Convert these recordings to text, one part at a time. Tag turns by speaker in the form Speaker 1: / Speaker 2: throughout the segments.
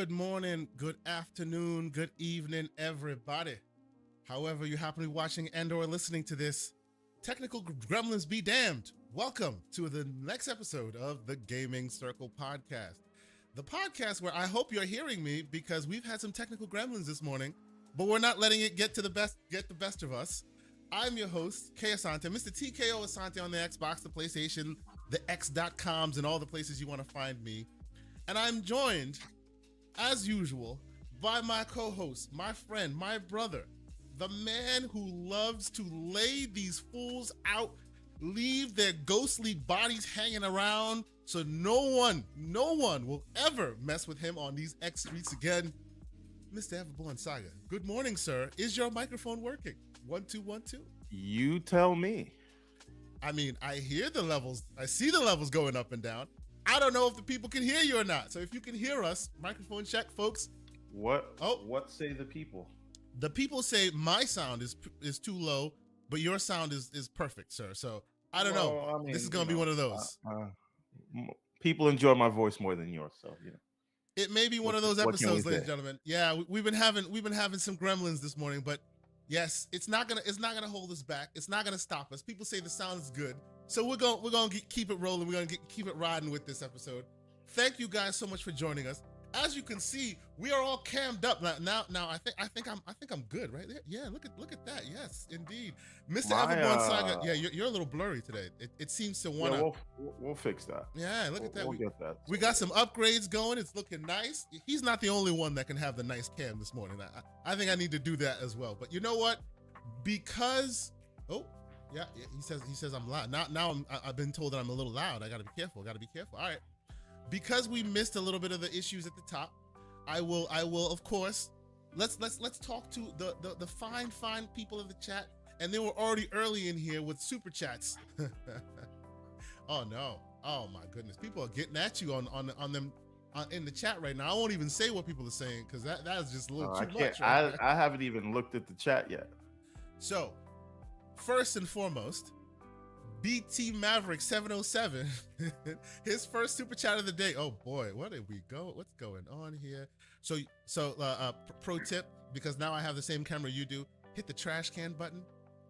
Speaker 1: Good morning, good afternoon, good evening, everybody. However you happen to be watching and or listening to this, technical gremlins be damned. Welcome to the next episode of the Gaming Circle podcast. The podcast where I hope you're hearing me because we've had some technical gremlins this morning, but we're not letting it get the best of us. I'm your host, K Asante, Mr. TKO Asante on the Xbox, the PlayStation, the X.coms, and all the places you want to find me. And I'm joined, as usual, by my co-host, my friend, my brother, the man who loves to lay these fools out, leave their ghostly bodies hanging around so no one will ever mess with him on these X streets again, Mr. Everborn Saga. Good morning, sir. Is your microphone working? 1 2 1 2.
Speaker 2: You tell me.
Speaker 1: I mean, I hear the levels. I see the levels going up and down. I don't know if the people can hear you or not. So if you can hear us, microphone check, folks.
Speaker 2: What say the people?
Speaker 1: The people say my sound is too low, but your sound is perfect, sir. So I don't know. I mean, this is gonna be one of those.
Speaker 2: People enjoy my voice more than yours, so you know.
Speaker 1: It may be one of those episodes, ladies and gentlemen. Yeah, we've been having some gremlins this morning, but yes, it's not gonna hold us back. It's not gonna stop us. People say the sound is good, so we're gonna keep it rolling. We're gonna keep it riding with this episode. Thank you guys so much for joining us. As you can see, we are all cammed up now. I think I'm good right there. Yeah, look at that. Yes, indeed, Mr. Everborn Saga. Yeah, you're a little blurry today. It seems to wanna.
Speaker 2: Yeah, we'll fix that.
Speaker 1: Yeah, look at that.
Speaker 2: We'll get that.
Speaker 1: We got some upgrades going. It's looking nice. He's not the only one that can have the nice cam this morning. I think I need to do that as well. But you know what? Because he says I'm loud. Now I've been told that I'm a little loud. I gotta be careful. All right. Because we missed a little bit of the issues at the top, I will of course let's talk to the fine people of the chat, and they were already early in here with super chats. Oh no, oh my goodness, people are getting at you on them in the chat right now. I won't even say what people are saying because that is just a little too much.
Speaker 2: Right? I haven't even looked at the chat yet.
Speaker 1: So first and foremost, BT Maverick 707, his first super chat of the day. Oh boy, where did we go? What's going on here? So pro tip, because now I have the same camera you do, hit the trash can button.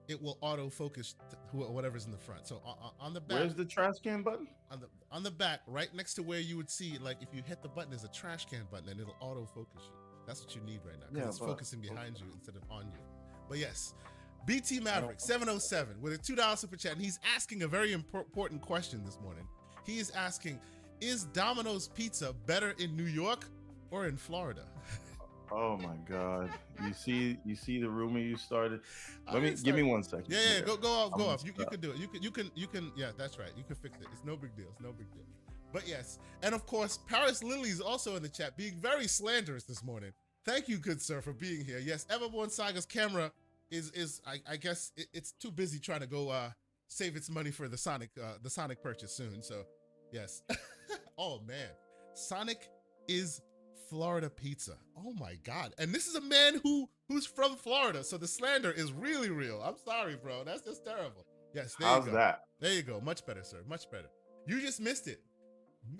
Speaker 1: It will auto focus whatever's in the front. So on the back.
Speaker 2: Where's the trash can button?
Speaker 1: On the back, right next to where you would see, like if you hit the button, there's a trash can button and it'll auto focus you. That's what you need right now, because it's focusing behind you instead of on you. But yes. BT Maverick 707 with a $2 super chat, and he's asking a very important question this morning. He is asking, is Domino's Pizza better in New York or in Florida?
Speaker 2: Oh my God! You see the rumor you started. Give me 1 second.
Speaker 1: Yeah, go off. You can do it. You can. Yeah, that's right. You can fix it. It's no big deal. But yes, and of course, Paris Lily is also in the chat, being very slanderous this morning. Thank you, good sir, for being here. Yes, Everborn Saga's camera I guess it's too busy trying to go save its money for the Sonic purchase soon. So yes. Oh man, Sonic is Florida pizza. Oh my God. And this is a man who's from Florida, so the slander is really real. I'm sorry, bro. That's just terrible. Yes, there
Speaker 2: How's
Speaker 1: you go.
Speaker 2: That?
Speaker 1: There you go. Much better, sir. Much better. You just missed it.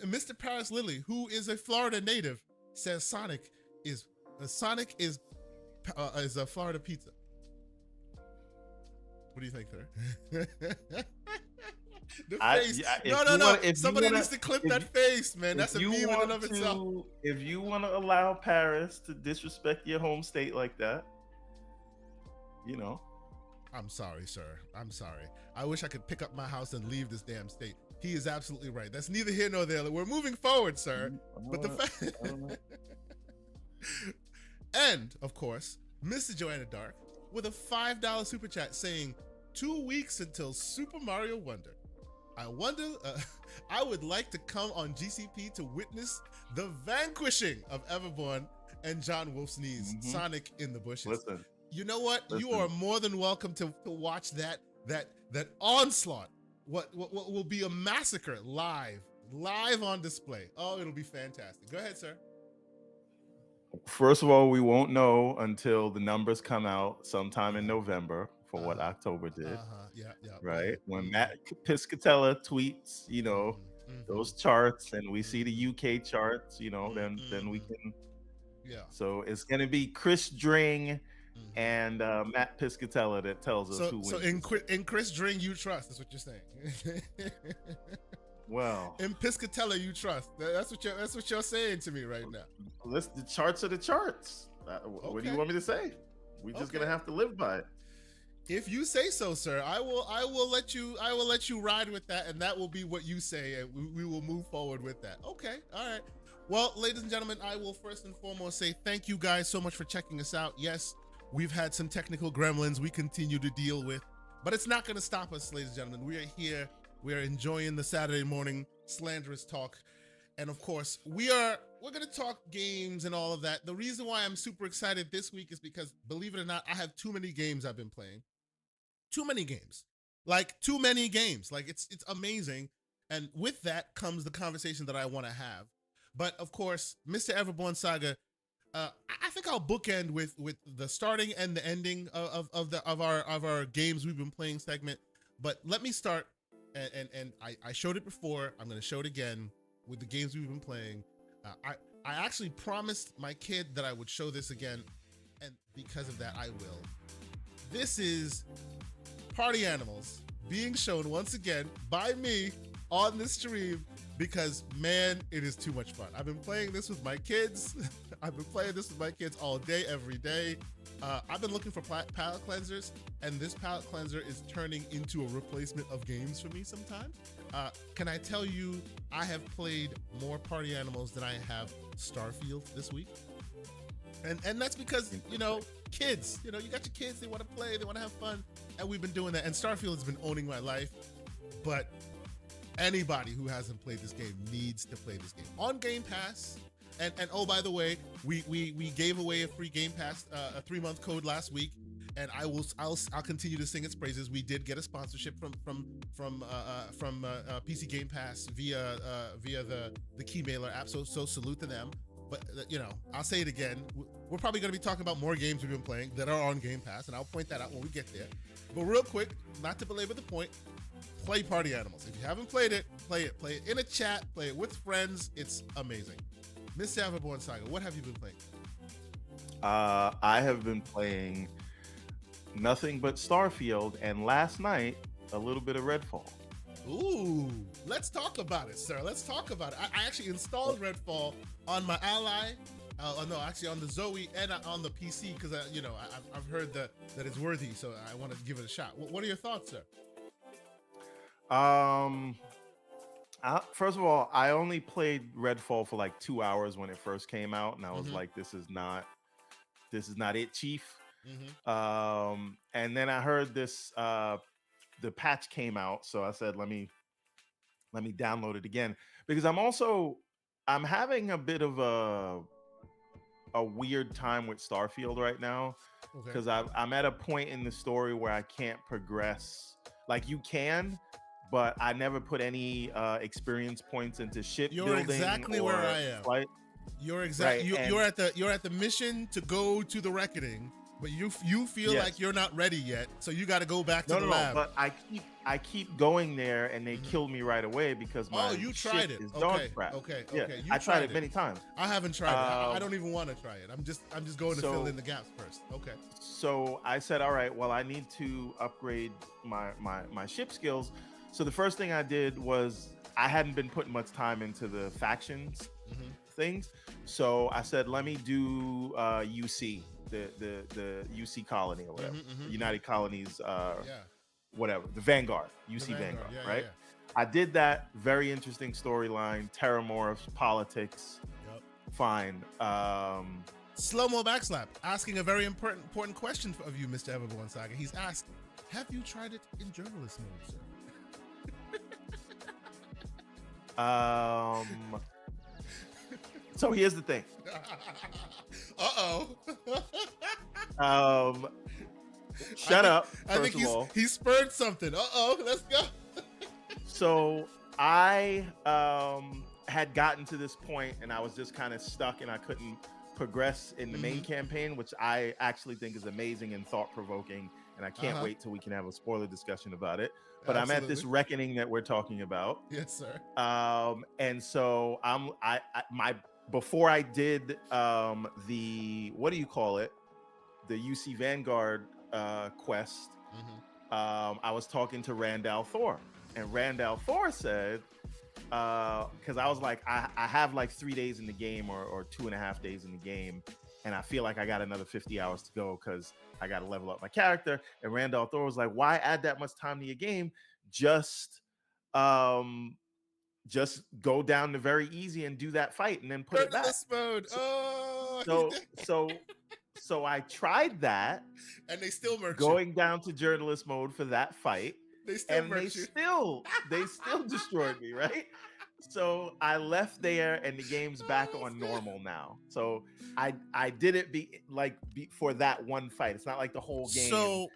Speaker 1: Mr. Paris Lily, who is a Florida native, says Sonic is a Florida pizza. What do you think, sir? The face. No. Somebody needs to clip that face, man. That's a meme in and of itself.
Speaker 2: If you want to allow Paris to disrespect your home state like that, you know.
Speaker 1: I'm sorry, sir. I'm sorry. I wish I could pick up my house and leave this damn state. He is absolutely right. That's neither here nor there. We're moving forward, sir. But the fact. And, of course, Mr. Joanna Dark with a $5 super chat saying, 2 weeks until Super Mario Wonder. I wonder, I would like to come on GCP to witness the vanquishing of Everborn and John Wolf's knees, Sonic in the bushes.
Speaker 2: Listen.
Speaker 1: You know what? You are more than welcome to watch that onslaught. What will be a massacre live on display. Oh, it'll be fantastic. Go ahead, sir.
Speaker 2: First of all, we won't know until the numbers come out sometime in November for what October did.
Speaker 1: Yeah.
Speaker 2: Right? When Matt Piscatella tweets, those charts, and we see the UK charts, then we can
Speaker 1: Yeah.
Speaker 2: So it's going to be Chris Dring
Speaker 1: Mhm.
Speaker 2: and Matt Piscatella that tells us who
Speaker 1: So
Speaker 2: wins.
Speaker 1: in Chris Dring you trust, is what you're saying.
Speaker 2: Well,
Speaker 1: In Piscatella you trust. That's what you're saying to me right now.
Speaker 2: the charts are the charts. What do you
Speaker 1: Okay.
Speaker 2: want me to say? We're just going to have to live by it.
Speaker 1: If you say so, sir, I will let you ride with that, and that will be what you say, and we will move forward with that. Okay, all right. Well, ladies and gentlemen, I will first and foremost say thank you guys so much for checking us out. Yes, we've had some technical gremlins we continue to deal with, but it's not going to stop us, ladies and gentlemen. We are here. We are enjoying the Saturday morning slanderous talk, and of course, we're going to talk games and all of that. The reason why I'm super excited this week is because, believe it or not, I have too many games I've been playing. Too many games, like too many games. Like it's amazing, and with that comes the conversation that I want to have. But of course, Mr. Everborn Saga, I think I'll bookend with the starting and the ending of our games we've been playing segment. But let me start, and I showed it before. I'm going to show it again with the games we've been playing. I actually promised my kid that I would show this again, and because of that, I will. This is Party Animals being shown once again by me on the stream because, man, it is too much fun. I've been playing this with my kids. I've been playing this with my kids all day, every day. I've been looking for palette cleansers, and this palette cleanser is turning into a replacement of games for me sometimes. Can I tell you, I have played more Party Animals than I have Starfield this week. And that's because, kids, you got your kids, they want to play, they want to have fun, and we've been doing that. And Starfield has been owning my life, but anybody who hasn't played this game needs to play this game on Game Pass. And oh, by the way, we gave away a free Game Pass, a 3-month code last week, and I'll continue to sing its praises. We did get a sponsorship from PC Game Pass via the Keymailer app, so salute to them. But I'll say it again. We're probably going to be talking about more games we've been playing that are on Game Pass, and I'll point that out when we get there. But real quick, not to belabor the point, play Party Animals. If you haven't played it, play it. Play it in a chat. Play it with friends. It's amazing. Mr. Everborn Saga, what have you been playing?
Speaker 2: I have been playing nothing but Starfield, and last night a little bit of Redfall.
Speaker 1: Ooh, let's talk about it, sir. Let's talk about it. I actually installed Redfall on my Ally. No, actually on the Zoe and on the PC because I've heard that it's worthy, so I want to give it a shot. What are your thoughts, sir?
Speaker 2: First of all, I only played Redfall for like 2 hours when it first came out, and I was like, "This is not it, Chief." And then I heard this. The patch came out, so I said, let me download it again because I'm having a bit of a weird time with Starfield right now because I'm at a point in the story where I can't progress. Like you can, but I never put any experience points into ship building.
Speaker 1: You're exactly where I am.
Speaker 2: Flight.
Speaker 1: You're exactly
Speaker 2: right,
Speaker 1: you're at the mission to go to the reckoning. But you feel like you're not ready yet, so you got to go back to the lab.
Speaker 2: But I keep going there, and they killed me right away because my
Speaker 1: you tried it.
Speaker 2: Is dog crap.
Speaker 1: Okay.
Speaker 2: Yeah, I tried it many times.
Speaker 1: I haven't tried it. I don't even want to try it. I'm just going to fill in the gaps first. Okay.
Speaker 2: So I said, all right, well, I need to upgrade my ship skills. So the first thing I did was I hadn't been putting much time into the factions things. So I said, let me do UC. The UC colony or whatever, United Colonies, whatever, the Vanguard, UC Vanguard, right? Yeah. I did that. Very interesting storyline, terramorphs, politics. Fine.
Speaker 1: Slow-mo backslap, asking a very important question of you, Mr. Everborn Saga. He's asked, have you tried it in journalist mode, sir?
Speaker 2: So here's the thing. Shut up.
Speaker 1: I think he spurred something. Let's go.
Speaker 2: So I had gotten to this point and I was just kind of stuck and I couldn't progress in the main campaign, which I actually think is amazing and thought-provoking, and I can't wait till we can have a spoiler discussion about it. But I'm at this reckoning that we're talking about.
Speaker 1: Yes, sir.
Speaker 2: And so before I did the, what do you call it, the UC Vanguard quest, I was talking to Randall Thor, and Randall Thor said, because I was like, I have like 3 days in the game, or 2.5 days in the game, and I feel like I got another 50 hours to go because I got to level up my character. And Randall Thor was like, why add that much time to your game? Just go down to very easy and do that fight, and then put it back.
Speaker 1: Mode.
Speaker 2: So I tried that,
Speaker 1: and they still merch
Speaker 2: going down to journalist mode for that fight.
Speaker 1: They still
Speaker 2: they still destroyed me, right? So I left there, and the game's back on normal now. So I did it for that one fight. It's not like the whole game.
Speaker 1: So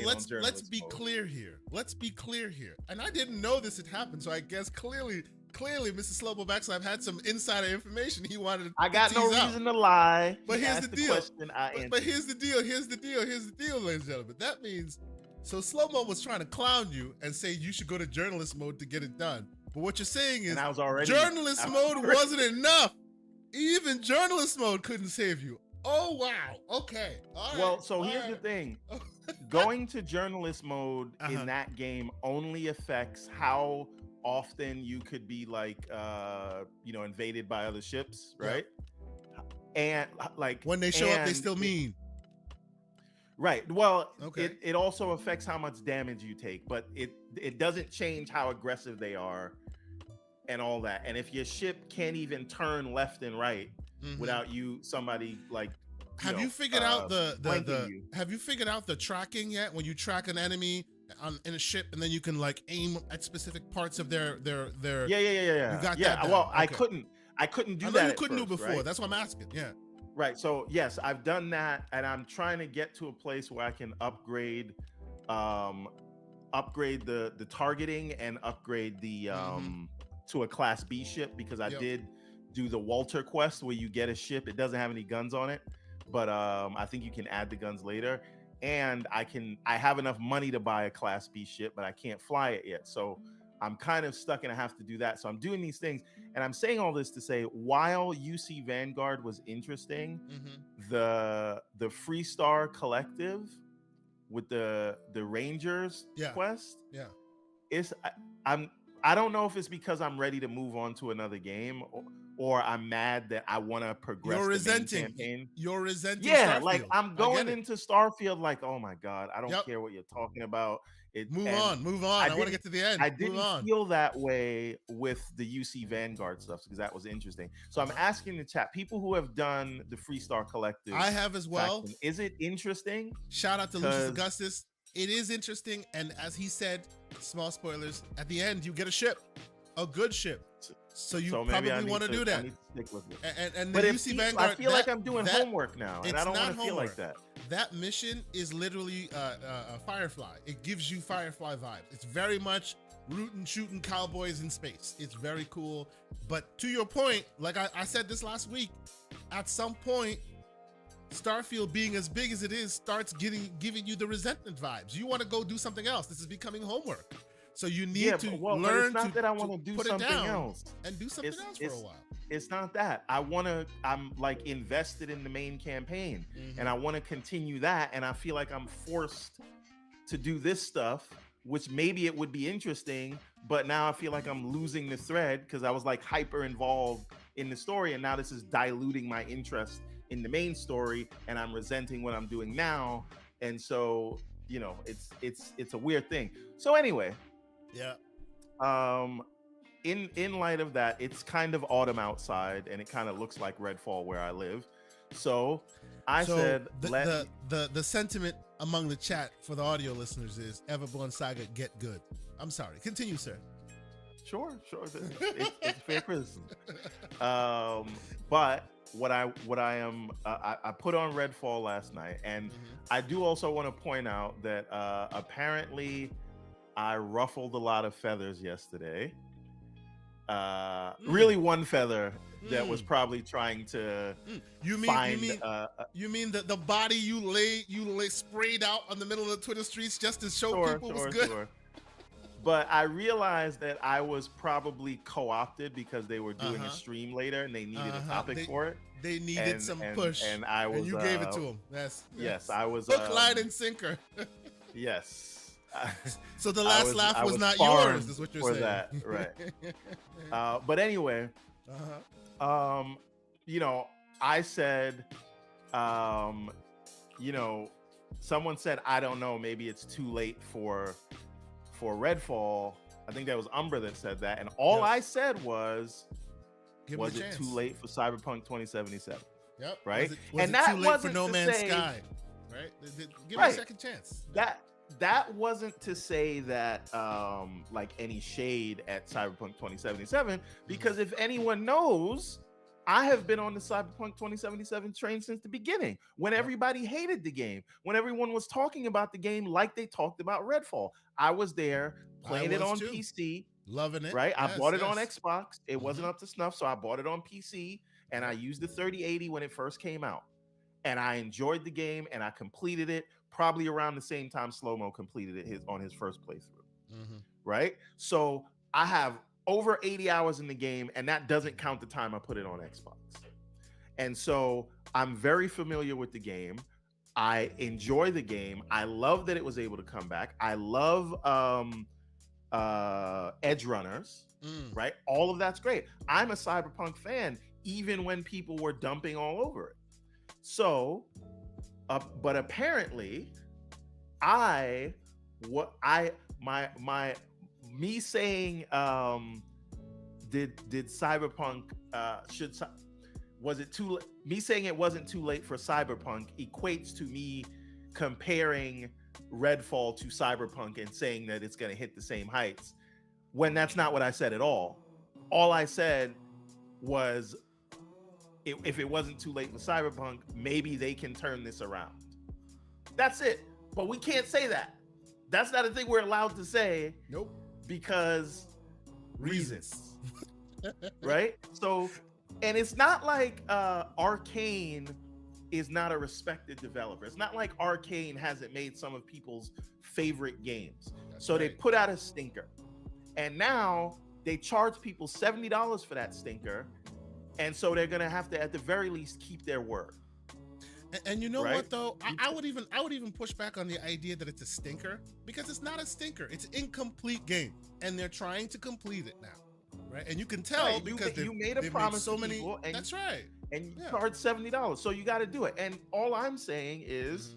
Speaker 1: let's be clear here. Let's be clear here. And I didn't know this had happened, so I guess clearly, Mr. Slowbo Backslap had some insider information he wanted to
Speaker 2: I got no reason to lie.
Speaker 1: But here's the deal. But here's the deal, ladies and gentlemen. That means, so Slowmo was trying to clown you and say you should go to journalist mode to get it done. But what you're saying is journalist mode wasn't enough. Even journalist mode couldn't save you. Oh, wow. Okay. All right.
Speaker 2: Well, so here's the thing. Going to journalist mode in that game only affects how often you could be invaded by other ships, right? And like
Speaker 1: when they show up, they still mean.
Speaker 2: Right. Well, it also affects how much damage you take, but it doesn't change how aggressive they are and all that. And if your ship can't even turn left and right without somebody like,
Speaker 1: have you figured out the tracking yet? When you track an enemy in a ship, and then you can like aim at specific parts of their
Speaker 2: yeah.
Speaker 1: You got that down.
Speaker 2: Well, I couldn't do that.
Speaker 1: You couldn't do before.
Speaker 2: Right?
Speaker 1: That's what I'm asking. Yeah.
Speaker 2: Right. So yes, I've done that, and I'm trying to get to a place where I can upgrade the targeting and upgrade the to a Class B ship, because I did do the Walter quest where you get a ship. It doesn't have any guns on it, but I think you can add the guns later. And I have enough money to buy a Class B ship, but I can't fly it yet. So I'm kind of stuck and I have to do that. So I'm doing these things, and I'm saying all this to say, while UC Vanguard was interesting, the Freestar Collective with the Rangers quest, I don't know if it's because I'm ready to move on to another game, or I'm mad that I want to progress the main campaign.
Speaker 1: You're resenting.
Speaker 2: Yeah,
Speaker 1: Starfield.
Speaker 2: like I'm going into Starfield like, oh my God, I don't care what you're talking about.
Speaker 1: Move on. I want to get to the end.
Speaker 2: I didn't feel that way with the UC Vanguard stuff, because that was interesting. So I'm asking the chat, people who have done the Freestar Collective.
Speaker 1: I have as well.
Speaker 2: Faction, is it interesting?
Speaker 1: Shout out to Lucius Augustus. It is interesting, and as he said, small spoilers, at the end you get a ship, a good ship. So you probably want to do that. And the UC Vanguard,
Speaker 2: I feel like I'm doing homework now, and I don't want to feel like that.
Speaker 1: That mission is literally a Firefly. It gives you Firefly vibes. It's very much rootin' shooting cowboys in space. It's very cool. But to your point, like I said this last week, at some point, Starfield being as big as it is starts giving you the resentment vibes. You want to go do something else. This is becoming homework. So you need to learn
Speaker 2: to that I want to do
Speaker 1: put
Speaker 2: something
Speaker 1: it down
Speaker 2: else
Speaker 1: and do something else for a while.
Speaker 2: It's not that. I'm like invested in the main campaign, and I want to continue that, and I feel like I'm forced to do this stuff, which maybe it would be interesting, but now I feel like I'm losing the thread because I was like hyper involved in the story, and now this is diluting my interest in the main story, and I'm resenting what I'm doing now. And so, it's a weird thing. So anyway, in light of that, it's kind of autumn outside, and it kind of looks like Redfall where I live. So I said,
Speaker 1: the sentiment among the chat for the audio listeners is Everborn Saga get good. I'm sorry. Continue, sir.
Speaker 2: Sure. It's fair criticism. But what I am, I put on Redfall last night, and I do also want to point out that apparently I ruffled a lot of feathers yesterday. Really, one feather that was probably trying to you mean
Speaker 1: the body you lay sprayed out on the middle of the Twitter streets just to show people was good?
Speaker 2: but I realized that I was probably co-opted because they were doing a stream later and they needed a topic for it.
Speaker 1: They needed some push,
Speaker 2: and I was,
Speaker 1: and you gave it to them.
Speaker 2: Yes, I was
Speaker 1: hook, line, and sinker.
Speaker 2: Yes.
Speaker 1: So the last laugh was not
Speaker 2: farmed
Speaker 1: yours, is what you're
Speaker 2: for
Speaker 1: saying.
Speaker 2: that, right? But anyway, you know, I said, you know, someone said, I don't know, maybe it's too late for Redfall. I think that was Umbra that said that, and all I said was it too late for Cyberpunk 2077?
Speaker 1: Yep.
Speaker 2: Right.
Speaker 1: Was it
Speaker 2: that
Speaker 1: too late
Speaker 2: wasn't
Speaker 1: for No
Speaker 2: to
Speaker 1: Man's
Speaker 2: say,
Speaker 1: Sky. Right. Give it a second chance.
Speaker 2: That wasn't to say that like any shade at Cyberpunk 2077, because if anyone knows, I have been on the Cyberpunk 2077 train since the beginning, when everybody hated the game, when everyone was talking about the game like they talked about Redfall. I was there playing it on PC,
Speaker 1: loving it.
Speaker 2: Right, I bought it on Xbox. It wasn't up to snuff, so I bought it on PC, and I used the 3080 when it first came out, and I enjoyed the game, and I completed it probably around the same time Slow-Mo completed it on his first playthrough. Right, so I have over 80 hours in the game, and that doesn't count the time I put it on Xbox. And so I'm very familiar with the game. I enjoy the game. I love that it was able to come back. I love Edge Runners, right? All of that's great. I'm a Cyberpunk fan, even when people were dumping all over it. So, but apparently, me saying did Cyberpunk was it too me saying it wasn't too late for Cyberpunk equates to me comparing Redfall to Cyberpunk and saying that it's going to hit the same heights, when that's not what I said at all. All I said was, if it wasn't too late for Cyberpunk, maybe they can turn this around. That's it. But we can't say that. That's not a thing we're allowed to say.
Speaker 1: Nope.
Speaker 2: Because reasons. Right? So, and it's not like Arcane is not a respected developer. It's not like Arcane hasn't made some of people's favorite games. That's right. They put out a stinker. And now they charge people $70 for that stinker. And so they're going to have to, at the very least, keep their word.
Speaker 1: And you know what, though? I would even push back on the idea that it's a stinker, because it's not a stinker. It's an incomplete game, and they're trying to complete it now, right? And you can tell because you made a promise so many. And that's right.
Speaker 2: And you charge $70, so you got to do it. And all I'm saying is,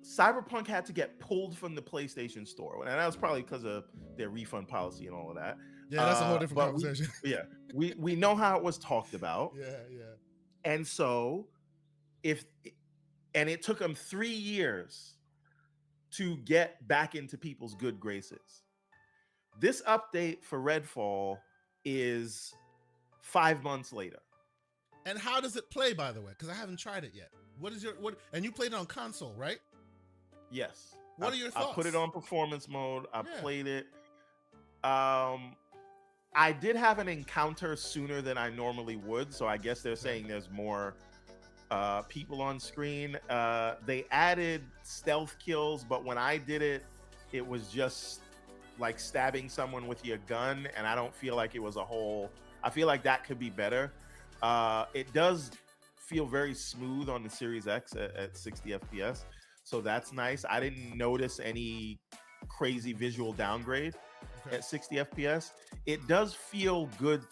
Speaker 2: Cyberpunk had to get pulled from the PlayStation Store, and that was probably because of their refund policy and all of that.
Speaker 1: Yeah, that's a whole different conversation.
Speaker 2: We know how it was talked about.
Speaker 1: Yeah.
Speaker 2: And so, it took them 3 years to get back into people's good graces. This update for Redfall is 5 months later.
Speaker 1: And how does it play, by the way? Because I haven't tried it yet. And you played it on console, right?
Speaker 2: Yes.
Speaker 1: What are your thoughts?
Speaker 2: I put it on performance mode. I played it. I did have an encounter sooner than I normally would, so I guess they're saying there's more people on screen. They added stealth kills, but when I did it, it was just like stabbing someone with your gun, and I don't feel like it was a whole... I feel like that could be better. It does feel very smooth on the Series X at 60 FPS, so that's nice. I didn't notice any crazy visual downgrade at 60 FPS. It does feel good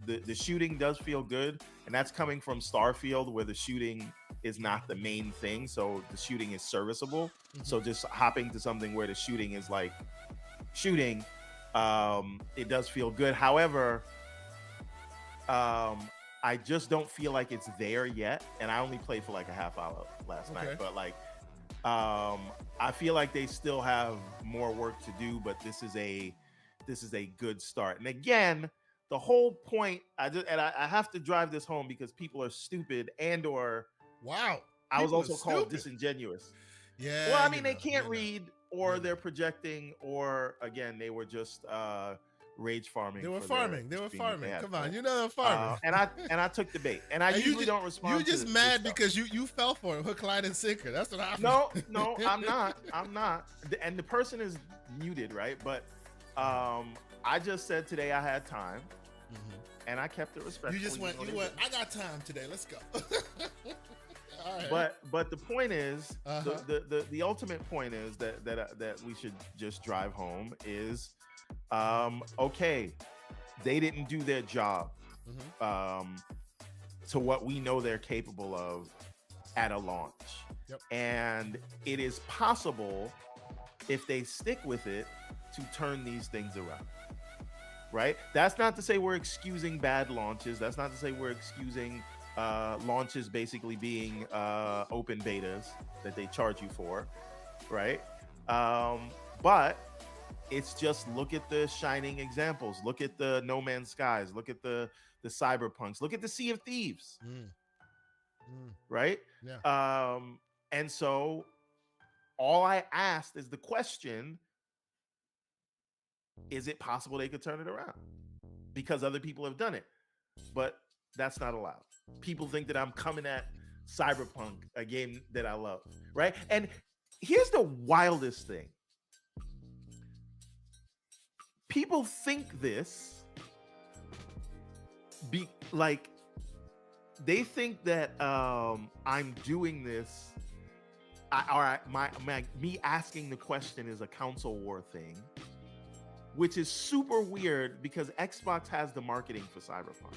Speaker 2: the shooting does feel good, and that's coming from Starfield, where the shooting is not the main thing, so the shooting is serviceable. So just hopping to something where the shooting is like shooting, it does feel good. However, I just don't feel like it's there yet, and I only played for like a half hour last night, but like I feel like they still have more work to do, but this is a good start. And again, the whole point, I have to drive this home because people are stupid or I was also called disingenuous.
Speaker 1: Yeah.
Speaker 2: Well, I mean, they can't read, or they're projecting, or again, they were just rage farming.
Speaker 1: They were
Speaker 2: for
Speaker 1: farming. They were
Speaker 2: stream that
Speaker 1: farming.
Speaker 2: had,
Speaker 1: Come on,
Speaker 2: right?
Speaker 1: you know they're farming.
Speaker 2: And I took the bait. And I
Speaker 1: And
Speaker 2: usually don't respond.
Speaker 1: You're just
Speaker 2: to
Speaker 1: mad
Speaker 2: this
Speaker 1: because you fell for it, hook, line, and sinker. That's what happened.
Speaker 2: No, I'm not. I'm not. And the person is muted, right? But I just said today I had time, and I kept it respectful.
Speaker 1: You just went. I got time today. Let's go. All right.
Speaker 2: But the point is, the ultimate point is that we should just drive home is, okay, they didn't do their job to what we know they're capable of at a launch.
Speaker 1: Yep.
Speaker 2: And it is possible, if they stick with it, to turn these things around. Right? That's not to say we're excusing bad launches. That's not to say we're excusing launches basically being open betas that they charge you for, right? But it's just, look at the shining examples. Look at the No Man's Skies. Look at the Cyberpunks. Look at the Sea of Thieves. Right?
Speaker 1: Yeah.
Speaker 2: And so all I asked is the question, is it possible they could turn it around? Because other people have done it. But that's not allowed. People think that I'm coming at Cyberpunk, a game that I love, right? And here's the wildest thing. People think this, they think that I'm doing this, me asking the question is a console war thing, which is super weird because Xbox has the marketing for Cyberpunk.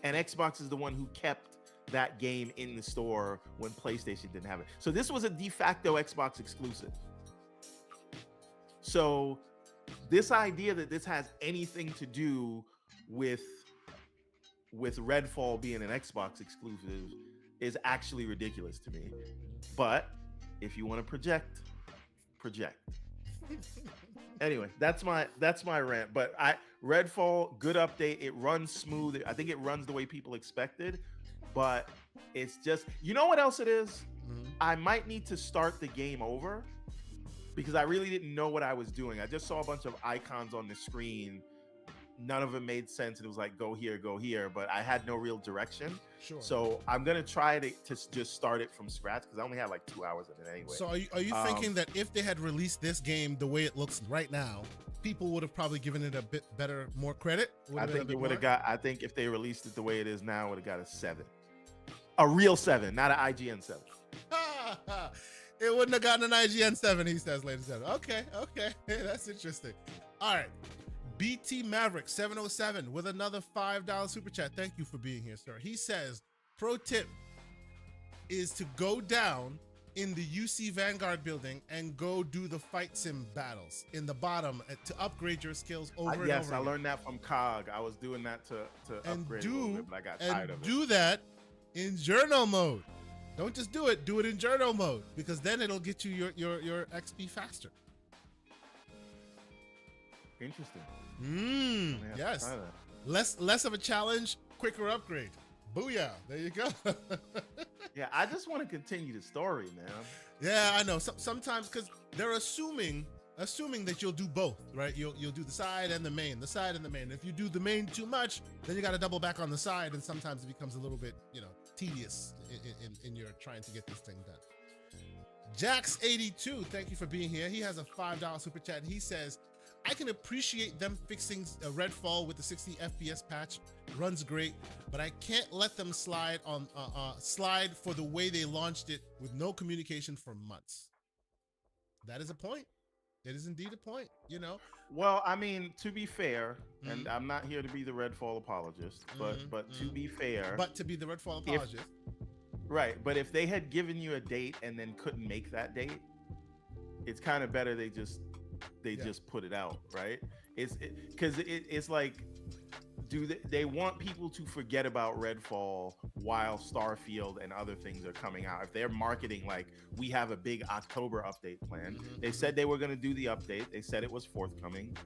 Speaker 2: And Xbox is the one who kept that game in the store when PlayStation didn't have it. So this was a de facto Xbox exclusive. So this idea that this has anything to do with Redfall being an Xbox exclusive is actually ridiculous to me. But if you want to project. Anyway, that's my rant. But Redfall, good update. It runs smooth. I think it runs the way people expected. But it's just, you know what else it is? I might need to start the game over because I really didn't know what I was doing. I just saw a bunch of icons on the screen. None of them made sense. It was like, go here, but I had no real direction. Sure. So I'm going to try to just start it from scratch because I only had like 2 hours in it anyway.
Speaker 1: So are you thinking that if they had released this game the way it looks right now, people would have probably given it a bit better, more credit?
Speaker 2: I think it would have got, I think if they released it the way it is now, it would have got a 7. A real 7, not an IGN 7.
Speaker 1: It wouldn't have gotten an IGN 7, he says, ladies and gentlemen. Okay. That's interesting. All right. BT Maverick 707 with another $5 super chat. Thank you for being here, sir. He says, pro tip is to go down in the UC Vanguard building and go do the fight sim battles in the bottom to upgrade your skills over and over.
Speaker 2: Yes, I learned that from COG. I was doing that to upgrade a little bit, but I got tired of it.
Speaker 1: Do that in journal mode. Don't just do it in journal mode, because then it'll get you your XP faster.
Speaker 2: Interesting.
Speaker 1: Yes. Less of a challenge, quicker upgrade. Booyah. There you go.
Speaker 2: Yeah, I just want to continue the story, man.
Speaker 1: Yeah, I know. Sometimes because they're assuming that you'll do both, right? You'll do the side and the main. If you do the main too much, then you got to double back on the side, and sometimes it becomes a little bit, tedious in your trying to get this thing done. Jax82, thank you for being here. He has a $5 super chat, and he says, I can appreciate them fixing Redfall with the 60 FPS patch. Runs great, but I can't let them slide for the way they launched it with no communication for months. That is a point. It is indeed a point,
Speaker 2: Well, I mean, to be fair, and I'm not here to be the Redfall apologist, but to be fair.
Speaker 1: But to be the Redfall apologist.
Speaker 2: Right, but if they had given you a date and then couldn't make that date, it's kind of better they just put it out, right? It's like, they want people to forget about Redfall while Starfield and other things are coming out? If they're marketing like, we have a big October update plan, they said they were going to do the update, they said it was forthcoming,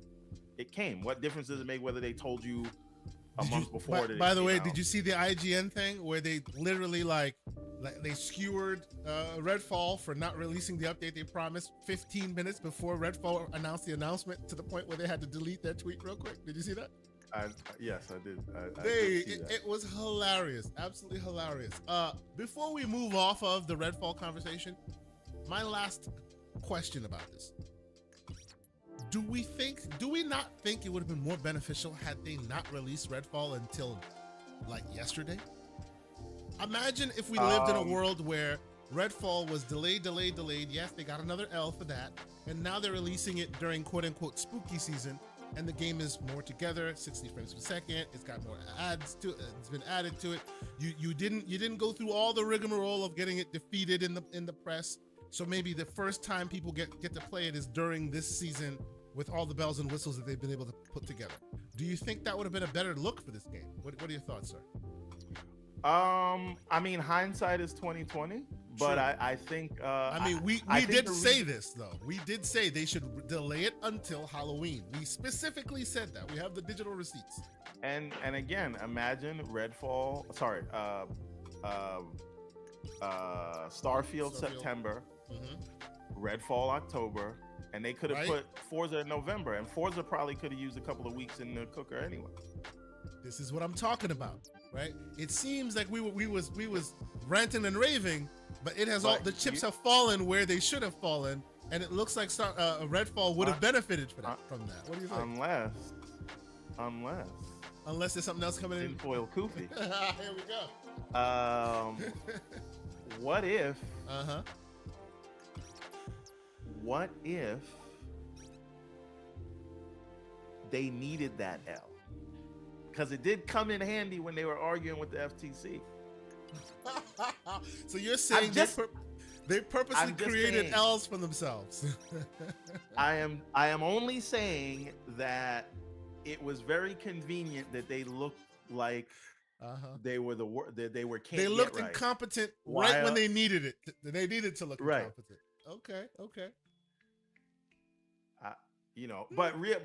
Speaker 2: it came. What difference does it make whether they told you a month before?
Speaker 1: By the way, did you see the IGN thing where they literally Like they skewered Redfall for not releasing the update they promised 15 minutes before Redfall announced the announcement, to the point where they had to delete their tweet real quick. Did you see that?
Speaker 2: Yes, I did. I did see that.
Speaker 1: It was hilarious, absolutely hilarious. Before we move off of the Redfall conversation, my last question about this: do we not think it would have been more beneficial had they not released Redfall until like yesterday? Imagine if we lived in a world where Redfall was delayed. Yes, they got another L for that, and now they're releasing it during quote unquote spooky season. And the game is more together, 60 frames per second. It's got more ads to it. It's been added to it. You didn't go through all the rigmarole of getting it defeated in the press. So maybe the first time people get to play it is during this season with all the bells and whistles that they've been able to put together. Do you think that would have been a better look for this game? What are your thoughts, sir?
Speaker 2: I mean, hindsight is 2020, but
Speaker 1: True.
Speaker 2: I think.
Speaker 1: We did say this though. We did say they should delay it until Halloween. We specifically said that. We have the digital receipts.
Speaker 2: And again, imagine Redfall. Sorry, Starfield September, Redfall October, and they could have put Forza in November, and Forza probably could have used a couple of weeks in the cooker anyway.
Speaker 1: This is what I'm talking about, right? It seems like we was ranting and raving, but it has all the chips have fallen where they should have fallen, and it looks like Redfall would have benefited from that. What do you think? Unless there's something else coming in.
Speaker 2: Foil Koofy.
Speaker 1: Here we go.
Speaker 2: What if? What if they needed that L? Because it did come in handy when they were arguing with the FTC.
Speaker 1: So you're saying they purposely created L's for themselves?
Speaker 2: I am only saying that it was very convenient that they looked like they were they were can't.
Speaker 1: They looked
Speaker 2: get right.
Speaker 1: incompetent right when they needed it. They needed to look incompetent. Okay.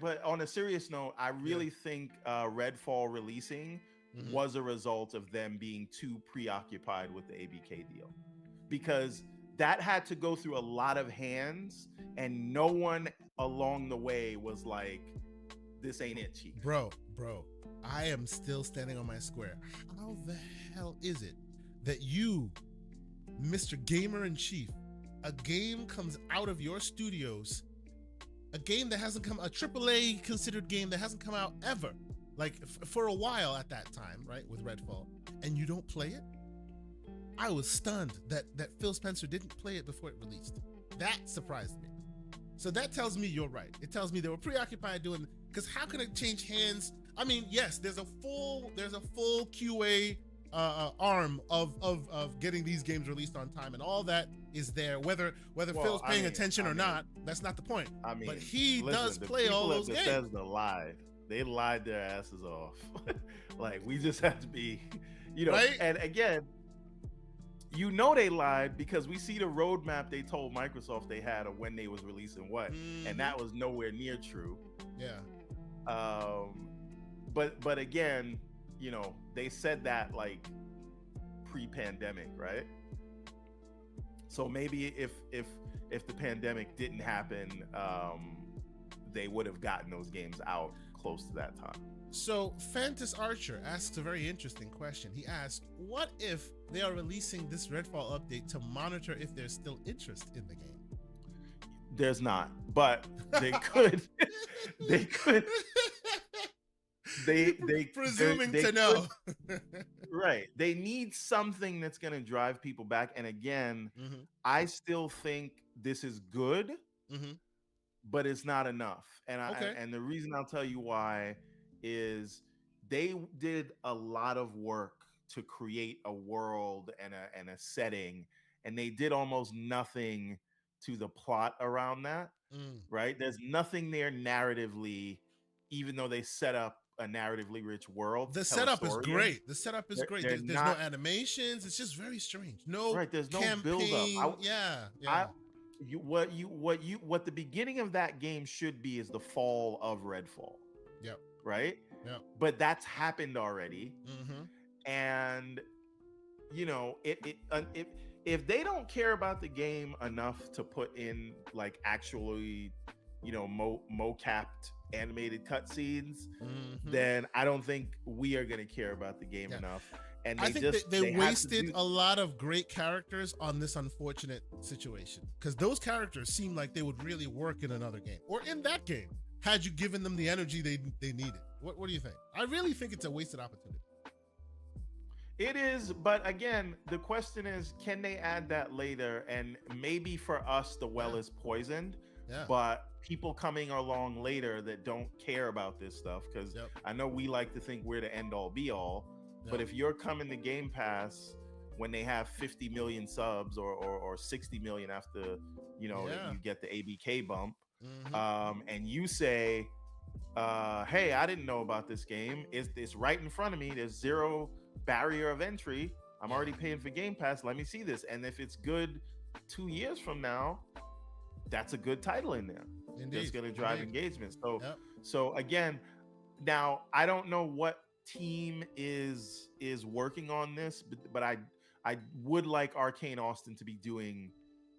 Speaker 2: But on a serious note, I really think Redfall releasing was a result of them being too preoccupied with the ABK deal, because that had to go through a lot of hands, and no one along the way was like, "This ain't it, Chief."
Speaker 1: Bro, I am still standing on my square. How the hell is it that you, Mr. Gamer in Chief, a game comes out of your studios? A game that hasn't come, a AAA considered game that hasn't come out ever, like for a while at that time, right, with Redfall, and you don't play it? I was stunned that Phil Spencer didn't play it before it released. That surprised me. So that tells me you're right. It tells me they were preoccupied doing, because how can it change hands? I mean, yes, there's a full QA arm of getting these games released on time, and all that is there. Whether Phil's paying attention or not, that's not the point. But he does play all those games.
Speaker 2: Bethesda lied. They lied their asses off. Like, we just have to be, right? And again, they lied because we see the roadmap they told Microsoft they had of when they was releasing what, and that was nowhere near true.
Speaker 1: Yeah.
Speaker 2: But again, they said that like pre-pandemic, right? So maybe if the pandemic didn't happen, they would have gotten those games out close to that time.
Speaker 1: So Fantas Archer asks a very interesting question. He asks, what if they are releasing this Redfall update to monitor if there's still interest in the game?
Speaker 2: There's not, but they could. They could. They
Speaker 1: presuming to know.
Speaker 2: Right. They need something that's going to drive people back. And again, I still think this is good, but it's not enough. And and the reason I'll tell you why is they did a lot of work to create a world and a setting, and they did almost nothing to the plot around that. Right? There's nothing there narratively, even though they set up a narratively rich world.
Speaker 1: The setup is great. The setup is great. There's no animations. It's just very strange.
Speaker 2: There's no
Speaker 1: campaign.
Speaker 2: build up.
Speaker 1: Yeah.
Speaker 2: What the beginning of that game should be is the fall of Redfall.
Speaker 1: Yep.
Speaker 2: Right?
Speaker 1: Yeah.
Speaker 2: But that's happened already. And you know, if they don't care about the game enough to put in like actually, you know, mo-capped animated cutscenes, then I don't think we are going to care about the game enough. And
Speaker 1: I think they wasted a lot of great characters on this unfortunate situation, because those characters seem like they would really work in another game or in that game had you given them the energy they needed. What do you think? I really think it's a wasted opportunity.
Speaker 2: It is, but again, the question is, can they add that later? And maybe for us, the well is poisoned. Yeah. But people coming along later that don't care about this stuff, because I know we like to think we're the end all be all. But if you're coming to Game Pass when they have 50 million subs or 60 million after, you know, you get the ABK bump, and you say, hey, I didn't know about this game. It's right in front of me. There's zero barrier of entry. I'm already paying for Game Pass. Let me see this. And if it's good 2 years from now, that's a good title in there. Indeed. That's going to drive engagement. So again, now I don't know what team is working on this, but I would like Arcane Austin to be doing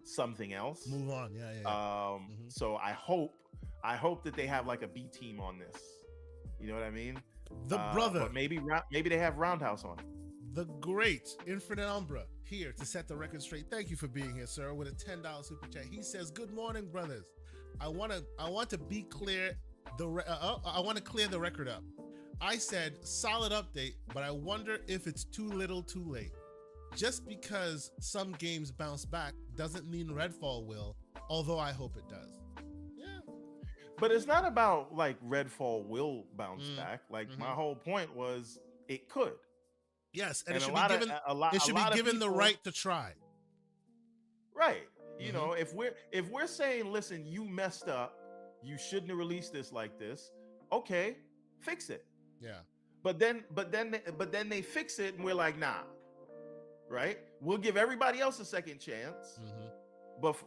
Speaker 2: something else. Move on. So I hope that they have like a B team on this. You know what I mean?
Speaker 1: The brother.
Speaker 2: But maybe they have Roundhouse on it.
Speaker 1: The great Infinite Umbra here to set the record straight. Thank you for being here, sir, with a $10 super chat. He says, "Good morning, brothers. I want to be clear. I want to clear the record up. I said solid update, but I wonder if it's too little, too late. Just because some games bounce back doesn't mean Redfall will, although I hope it does." Yeah.
Speaker 2: But it's not about like Redfall will bounce back. Like my whole point was it could.
Speaker 1: Yes, and it should be given the right to try.
Speaker 2: Right. You know, if we're saying, listen, you messed up, you shouldn't have released this like this. Okay, fix it.
Speaker 1: Yeah.
Speaker 2: But then they fix it, and we're like, nah. Right? We'll give everybody else a second chance. But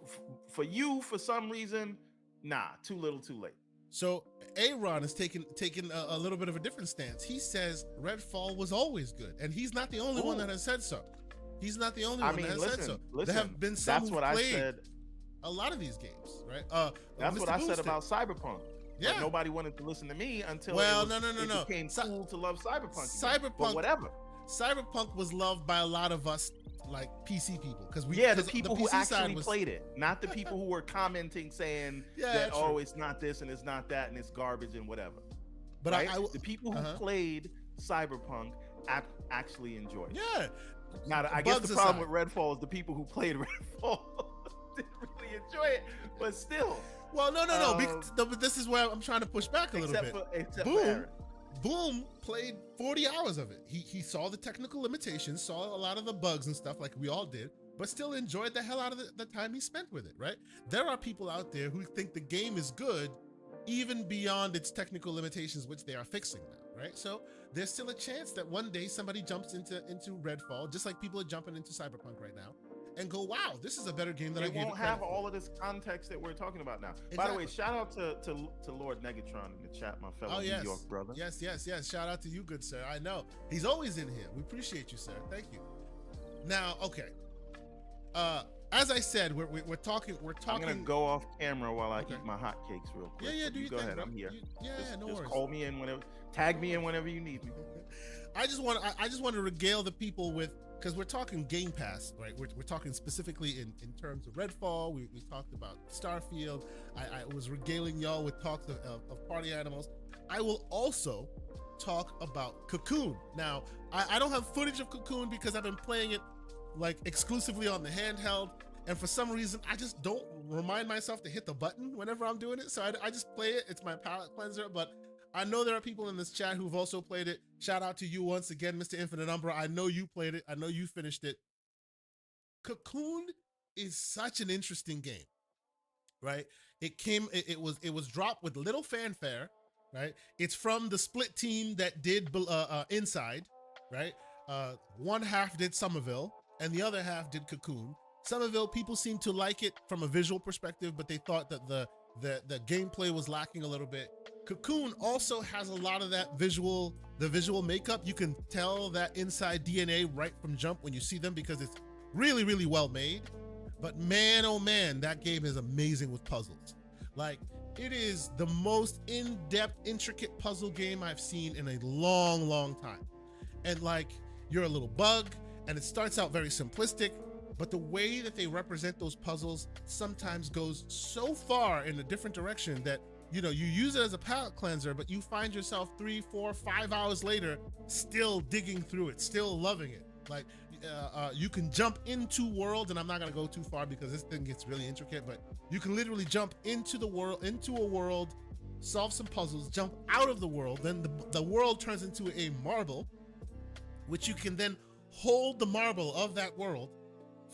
Speaker 2: for you, for some reason, nah, too little, too late.
Speaker 1: So Aaron is taking a little bit of a different stance. He says Redfall was always good, and he's not the only one that has said so. He's not the only one that has said so. There have been some who played a lot of these games, right?
Speaker 2: That's what I said about Cyberpunk. Yeah, but nobody wanted to listen to me until it became cool to love Cyberpunk. But whatever.
Speaker 1: Cyberpunk was loved by a lot of us, like PC people, because
Speaker 2: the people who actually played it, not the people who were commenting saying that it's not this and it's not that and it's garbage and whatever. But right? The people who played Cyberpunk actually enjoyed it.
Speaker 1: Yeah.
Speaker 2: Now I guess the problem with Redfall is the people who played Redfall didn't really enjoy it, but still.
Speaker 1: Well, no. But this is where I'm trying to push back a little bit. Boom played 40 hours of it. He saw the technical limitations, saw a lot of the bugs and stuff like we all did, but still enjoyed the hell out of the time he spent with it, right? There are people out there who think the game is good even beyond its technical limitations, which they are fixing now, right? So there's still a chance that one day somebody jumps into Redfall, just like people are jumping into Cyberpunk right now, and go, wow, this is a better game than I gave it credit for. It won't have
Speaker 2: all of this context that we're talking about now. Exactly. By the way, shout out to Lord Negatron in the chat, my fellow New York brother.
Speaker 1: Yes. Shout out to you, good sir. I know. He's always in here. We appreciate you, sir. Thank you. Now, okay. As I said, we're talking.
Speaker 2: I'm gonna go off camera while I eat my hotcakes real quick.
Speaker 1: Yeah, do you
Speaker 2: go ahead?
Speaker 1: Bro.
Speaker 2: I'm here.
Speaker 1: No worries.
Speaker 2: Just call me in whenever. Tag me in whenever you need me.
Speaker 1: I just want to regale the people with, because we're talking Game Pass, right? We're talking specifically in terms of Redfall. We talked about Starfield. I was regaling y'all with talks of party animals. I will also talk about Cocoon. Now, I don't have footage of Cocoon because I've been playing it like exclusively on the handheld, and for some reason I just don't remind myself to hit the button whenever I'm doing it, so I just play it. It's my palate cleanser. But I know there are people in this chat who've also played it. Shout out to you once again, Mr. Infinite Umbra. I know you played it. I know you finished it. Cocoon is such an interesting game, right? It was dropped with little fanfare, right? It's from the split team that did Inside, right? One half did Somerville and the other half did Cocoon. Somerville, people seem to like it from a visual perspective, but they thought that the gameplay was lacking a little bit. Cocoon also has a lot of that visual makeup. You can tell that inside DNA right from jump when you see them because it's really, really well made. But man, oh man, that game is amazing with puzzles. Like, it is the most in-depth, intricate puzzle game I've seen in a long, long time. And like, you're a little bug, and it starts out very simplistic, but the way that they represent those puzzles sometimes goes so far in a different direction that, you know, you use it as a palate cleanser, but you find yourself 3, 4, 5 hours later still digging through it, still loving it. Like, you can jump into worlds, and I'm not gonna go too far because this thing gets really intricate, but you can literally jump into a world, solve some puzzles, jump out of the world, then the world turns into a marble, which you can then hold the marble of that world,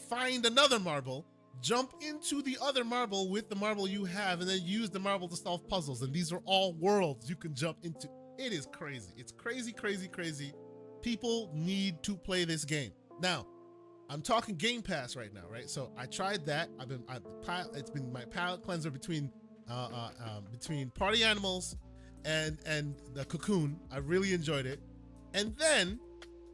Speaker 1: find another marble, jump into the other marble with the marble you have, and then use the marble to solve puzzles. And these are all worlds you can jump into. It is crazy. It's crazy, crazy, crazy. People need to play this game. Now, I'm talking Game Pass right now, right? So I tried that. It's been my palate cleanser between Party Animals and the Cocoon. I really enjoyed it. And then,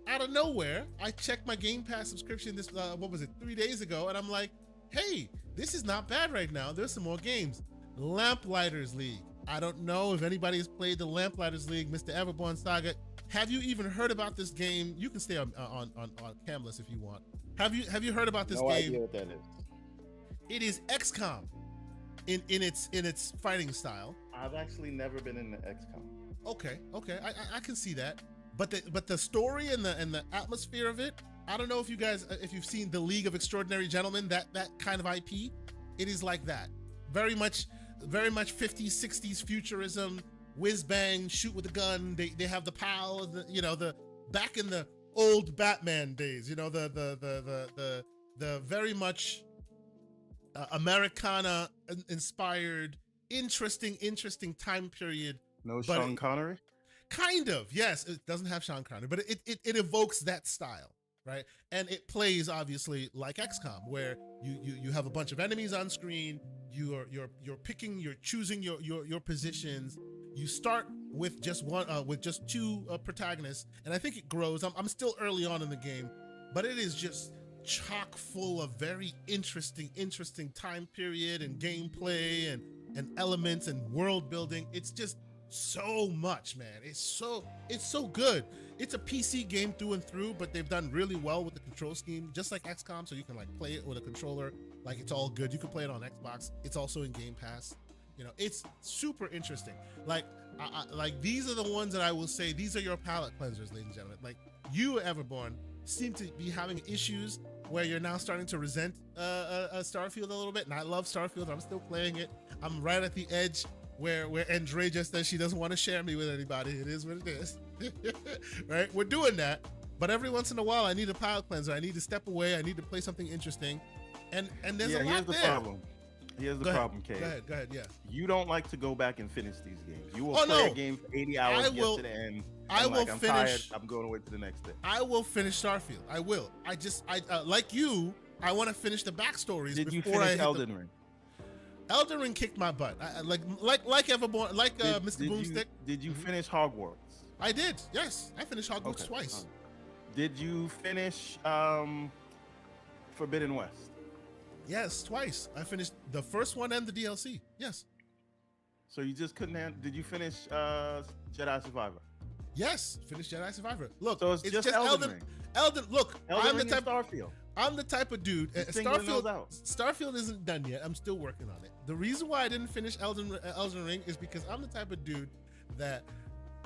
Speaker 1: out of nowhere, I checked my Game Pass subscription 3 days ago, and I'm like, hey, this is not bad right now. There's some more games. Lamplighters League. I don't know if anybody has played the Lamplighters League, Mr. Everborn Saga. Have you even heard about this game? You can stay on Camless if you want. Have you heard about this game?
Speaker 2: No idea what that is.
Speaker 1: It is XCOM in its fighting style.
Speaker 2: I've actually never been into XCOM.
Speaker 1: Okay, I can see that. But the story and the atmosphere of it, I don't know if you've seen the League of Extraordinary Gentlemen, that kind of IP. It is like that. Very much 50s, 60s futurism, whiz bang, shoot with a gun. They have the PAL, the back in the old Batman days, the very much Americana inspired, interesting time period.
Speaker 2: No Sean Connery?
Speaker 1: Kind of, yes. It doesn't have Sean Connery, but it evokes that style, right? And it plays obviously like XCOM, where you have a bunch of enemies on screen. You're choosing your positions. You start with just two protagonists, and I think it grows. I'm still early on in the game, but it is just chock full of very interesting time period and gameplay and elements and world building. It's just so much, man. It's so good. It's a PC game through and through, but they've done really well with the control scheme, just like XCOM. So you can like play it with a controller, like it's all good. You can play it on Xbox. It's also in Game Pass. It's super interesting. Like these are the ones that I will say, these are your palate cleansers, ladies and gentlemen. Like, you, Everborn, seem to be having issues where you're now starting to resent Starfield a little bit. And I love Starfield. I'm still playing it. I'm right at the edge where Andre just says she doesn't want to share me with anybody. It is what it is. Right? We're doing that. But every once in a while, I need a palate cleanser. I need to step away. I need to play something interesting. And there's a lot there.
Speaker 2: Here's the problem, Kay.
Speaker 1: Go ahead, yeah.
Speaker 2: You don't like to go back and finish these games. You will play a game for 80 hours, get to the end. I'm tired. I'm going away to the next day.
Speaker 1: I will finish Starfield. I will. I like you, I want to finish the backstories.
Speaker 2: Did you finish Elden Ring?
Speaker 1: Elden Ring kicked my butt. Like Everborn, Mr. Boomstick.
Speaker 2: Did you finish Hogwarts?
Speaker 1: I did. Yes, I finished Hogwarts twice.
Speaker 2: Did you finish Forbidden West?
Speaker 1: Yes, twice. I finished the first one and the DLC. Yes.
Speaker 2: So you just couldn't did you finish Jedi Survivor?
Speaker 1: Yes, finished Jedi Survivor. Look,
Speaker 2: so it's just Elden Ring.
Speaker 1: Look,
Speaker 2: I'm the type Starfield.
Speaker 1: I'm the type of dude. Starfield isn't done yet. I'm still working on it. The reason why I didn't finish Elden Ring is because I'm the type of dude that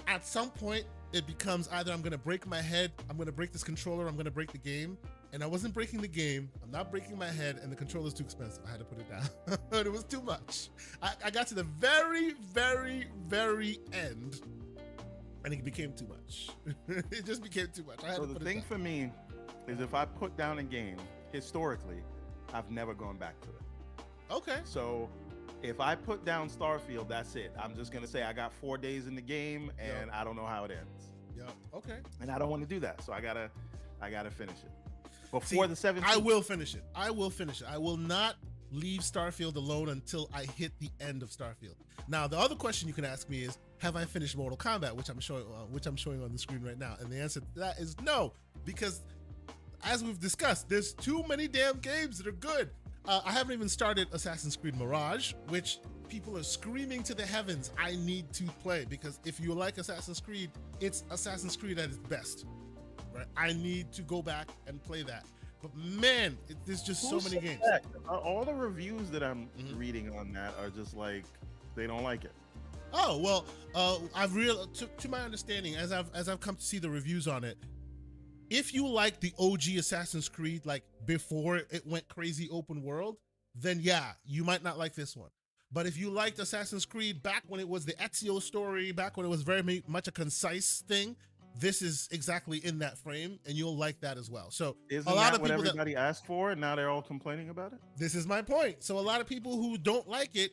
Speaker 1: at some point it becomes either I'm gonna break my head, I'm gonna break this controller, I'm gonna break the game. And I wasn't breaking the game, I'm not breaking my head, and the controller's too expensive. I had to put it down. It was too much. I got to the very, very, very end, and it became too much. It just became too much. I had to put it down. So the thing
Speaker 2: for me is if I put down a game, historically, I've never gone back to it.
Speaker 1: Okay.
Speaker 2: So if I put down Starfield, that's it. I'm just gonna say I got 4 days in the game, and I don't know how it ends.
Speaker 1: Yeah. Okay.
Speaker 2: And I don't want to do that, so I gotta finish it. Before the 17th.
Speaker 1: I will finish it. I will not leave Starfield alone until I hit the end of Starfield. Now, the other question you can ask me is, have I finished Mortal Kombat, which I'm showing on the screen right now? And the answer to that is no, because as we've discussed, there's too many damn games that are good. I haven't even started Assassin's Creed Mirage, which people are screaming to the heavens I need to play, because if you like Assassin's Creed, it's Assassin's Creed at its best, right? I need to go back and play that. But man, there's just so many games.
Speaker 2: All the reviews that I'm reading on that are just like, they don't like it.
Speaker 1: Oh, well, to my understanding, as I've come to see the reviews on it, if you like the OG Assassin's Creed, like before it went crazy open world, then yeah, you might not like this one. But if you liked Assassin's Creed back when it was the Ezio story, back when it was very much a concise thing, this is exactly in that frame, and you'll like that as well. So
Speaker 2: isn't a lot of people what everybody asked for, and now they're all complaining about it?
Speaker 1: This is my point. So a lot of people who don't like it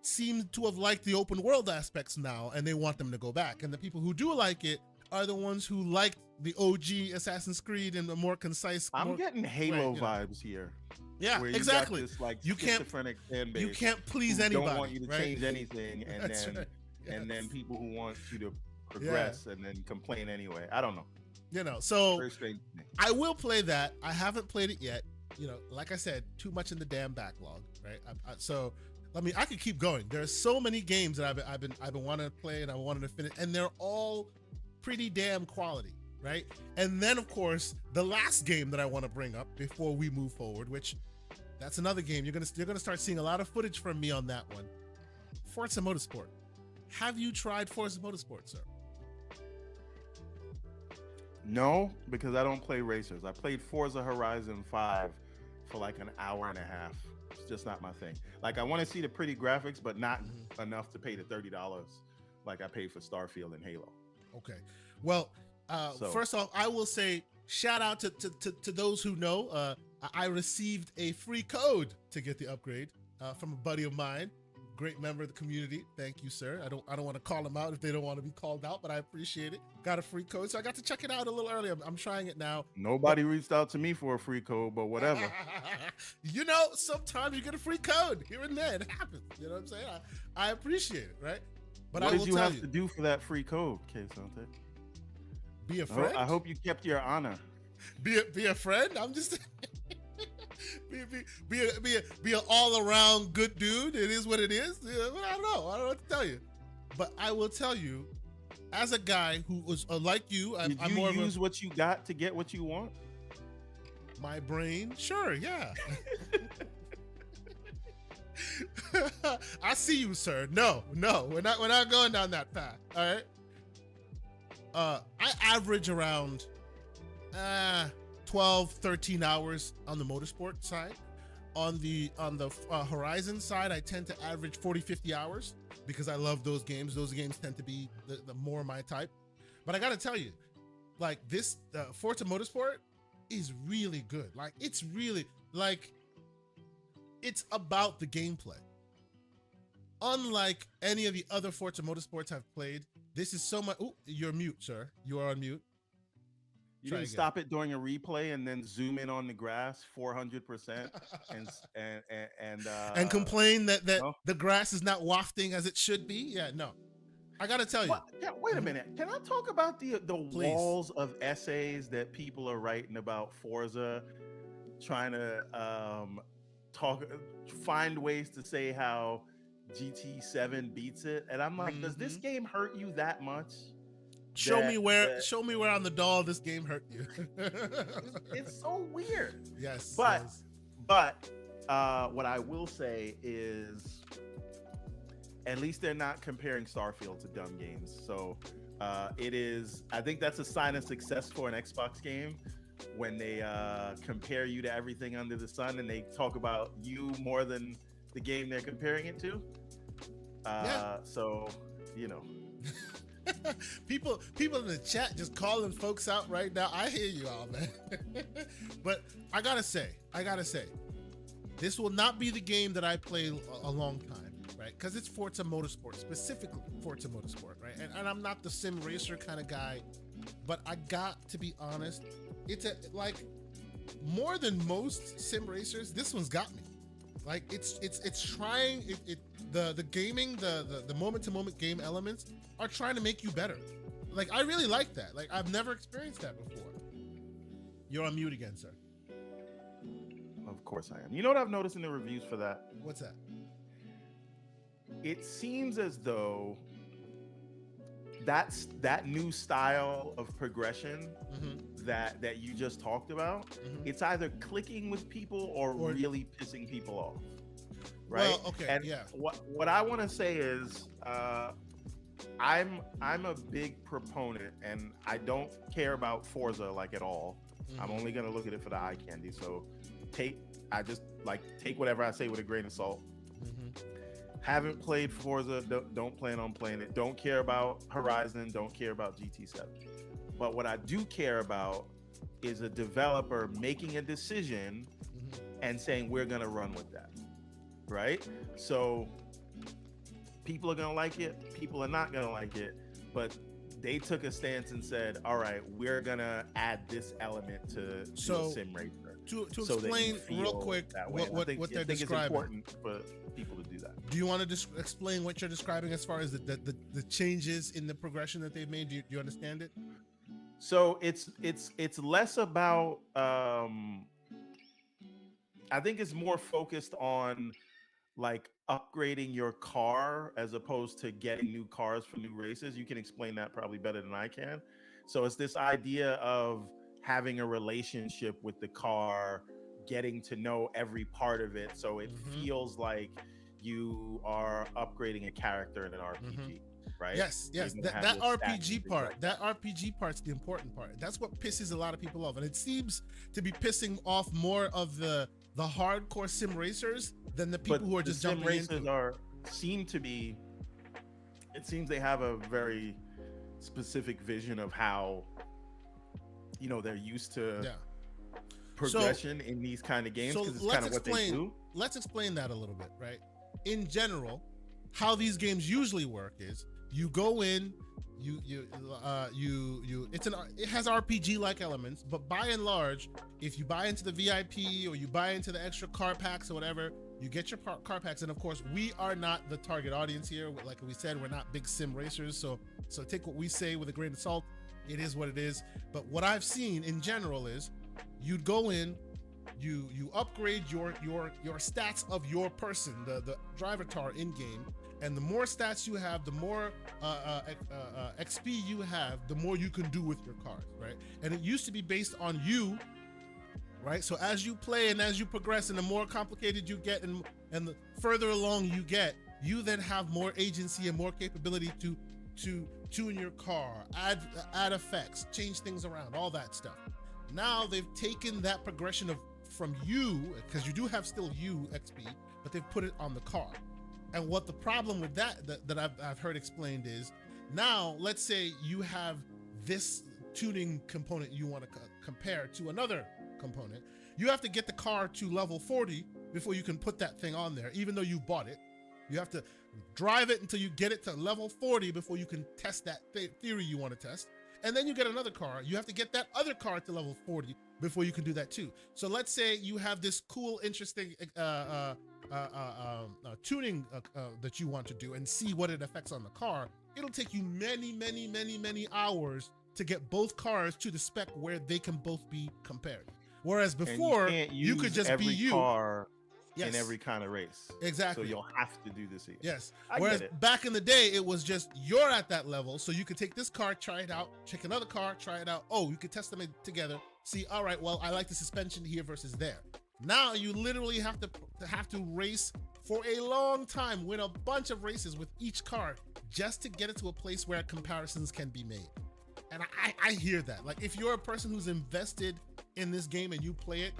Speaker 1: seem to have liked the open world aspects now, and they want them to go back. And the people who do like it are the ones who liked the OG Assassin's Creed and the more concise.
Speaker 2: I'm getting Halo vibes here.
Speaker 1: Yeah,
Speaker 2: where
Speaker 1: exactly.
Speaker 2: You got this, like,
Speaker 1: you can't
Speaker 2: fan base.
Speaker 1: You can't please anybody.
Speaker 2: Don't want you to change anything, and
Speaker 1: That's
Speaker 2: then
Speaker 1: right. Yes.
Speaker 2: and then people who want you to progress and then complain anyway. I don't know.
Speaker 1: You know, so
Speaker 2: very strange to me.
Speaker 1: I will play that. I haven't played it yet. You know, like I said, too much in the damn backlog, right? So I mean, I could keep going. There are so many games that I've been wanting to play and I wanted to finish, and they're all pretty damn quality, right? And then of course, the last game that I want to bring up before we move forward, which that's another game you're gonna start seeing a lot of footage from me on that one. Forza Motorsport. Have you tried Forza Motorsport, sir?
Speaker 2: No, because I don't play racers. I played Forza Horizon 5 for like an hour and a half. It's just not my thing. Like, I want to see the pretty graphics, but not enough to pay the $30 like I paid for Starfield and Halo.
Speaker 1: Okay. Well, first off, I will say shout out to those who know. I received a free code to get the upgrade from a buddy of mine, great member of the community. Thank you, sir. I don't want to call them out if they don't want to be called out, but I appreciate it. Got a free code, so I got to check it out a little earlier. I'm trying it now.
Speaker 2: Nobody reached out to me for a free code, but whatever.
Speaker 1: You know, sometimes you get a free code here and there. It happens. You know what I'm saying? I appreciate it, right? But
Speaker 2: what did you have to do for that free code, K-Sante?
Speaker 1: Be a friend.
Speaker 2: I hope you kept your honor.
Speaker 1: Be a friend. I'm just be an all around good dude. It is what it is. I don't know. I don't know what to tell you, but I will tell you, as a guy who was like you,
Speaker 2: I'm more use what you got to get what you want.
Speaker 1: My brain, sure, yeah. I see you, sir. No, we're not going down that path. All right. I average around 12, 13 hours on the motorsport side. On the Horizon side, I tend to average 40, 50 hours because I love those games. Those games tend to be the more my type. But I got to tell you, like, this Forza Motorsport is really good. Like, it's really, like, it's about the gameplay. Unlike any of the other Forza Motorsports I've played, this is so much. Oh, you're mute, sir. You are on mute.
Speaker 2: You didn't stop it during a replay and then zoom in on the grass 400% and
Speaker 1: complain that the grass is not wafting as it should be. Yeah, no. I gotta tell you.
Speaker 2: Wait a minute. Can I talk about the walls of essays that people are writing about Forza, trying to find ways to say how GT7 beats it? And I'm like, does this game hurt you that much?
Speaker 1: Show me where on the doll this game hurt you.
Speaker 2: It's so weird.
Speaker 1: Yes.
Speaker 2: But what I will say is, at least they're not comparing Starfield to dumb games. So it is. I think that's a sign of success for an Xbox game when they compare you to everything under the sun and they talk about you more than the game they're comparing it to. So, you know.
Speaker 1: people in the chat just calling folks out right now. I hear you all, man. But I gotta say, this will not be the game that I play a long time, right? Because it's Forza Motorsport, specifically Forza Motorsport, right? And I'm not the sim racer kind of guy, but I got to be honest, it's like more than most sim racers, this one's got me. Like it's trying the gaming, the moment to moment game elements are trying to make you better. Like I really like that. Like I've never experienced that before. You're on mute again, sir.
Speaker 2: Of course I am. You know what I've noticed in the reviews for that?
Speaker 1: What's that?
Speaker 2: It seems as though that new style of progression that you just talked about, it's either clicking with people or really pissing people off. Right?
Speaker 1: Well, okay,
Speaker 2: and
Speaker 1: yeah.
Speaker 2: What I want to say is I'm a big proponent, and I don't care about Forza like at all. I'm only gonna look at it for the eye candy. So take whatever I say with a grain of salt. Haven't played Forza, don't plan on playing it. Don't care about Horizon, don't care about GT7. But what I do care about is a developer making a decision and saying we're gonna run with that, right? So people are gonna like it, people are not gonna like it, but they took a stance and said, all right, we're gonna add this element to a sim racer.
Speaker 1: To explain real quick what they're describing. It's important
Speaker 2: for people to do that.
Speaker 1: Do you want to explain what you're describing as far as the changes in the progression that they've made? Do you understand it?
Speaker 2: So it's less about I think it's more focused on like upgrading your car as opposed to getting new cars for new races. You can explain that probably better than I can. So it's this idea of having a relationship with the car, getting to know every part of it, so it feels like you are upgrading a character in an RPG. Right?
Speaker 1: Yes. That RPG part, that RPG part's the important part. That's what pisses a lot of people off, and it seems to be pissing off more of the hardcore sim racers than the people who are just jumping into.
Speaker 2: Sim racers it seems they have a very specific vision of how, you know, they're used to progression in these kind of games, because it's kind of what they do.
Speaker 1: Let's explain that a little bit, right? In general, how these games usually work is you go in, it has RPG like elements, but by and large, if you buy into the VIP or you buy into the extra car packs or whatever, you get your car packs. And of course, we are not the target audience here. Like we said, we're not big sim racers, so take what we say with a grain of salt. It is what it is. But what I've seen in general is you'd go in, you upgrade your stats of your person, the driver tar in game, and the more stats you have, the more XP you have, the more you can do with your cars, right? And it used to be based on you, right? So as you play and as you progress, and the more complicated you get, and the further along you get, you then have more agency and more capability to tune your car, add effects, change things around, all that stuff. Now they've taken that progression from you, because you do have still you XP, but they've put it on the car. And what the problem with that I've heard explained is, now let's say you have this tuning component you want to compare to another component. You have to get the car to level 40 before you can put that thing on there, even though you bought it. You have to drive it until you get it to level 40 before you can test that theory you want to test. And then you get another car. You have to get that other car to level 40 before you can do that too. So let's say you have this cool, interesting tuning that you want to do and see what it affects on the car. It'll take you many hours to get both cars to the spec where they can both be compared. Whereas before, you could just be you.
Speaker 2: Car in every kind of race.
Speaker 1: Exactly.
Speaker 2: So you'll have to do this again.
Speaker 1: Yes. Whereas back in the day, it was just you're at that level, so you could take this car, try it out, check another car, try it out. Oh, you could test them together. See, all right, well, I like the suspension here versus there. Now you literally have to race for a long time, win a bunch of races with each car just to get it to a place where comparisons can be made. And I hear that. Like, if you're a person who's invested in this game and you play it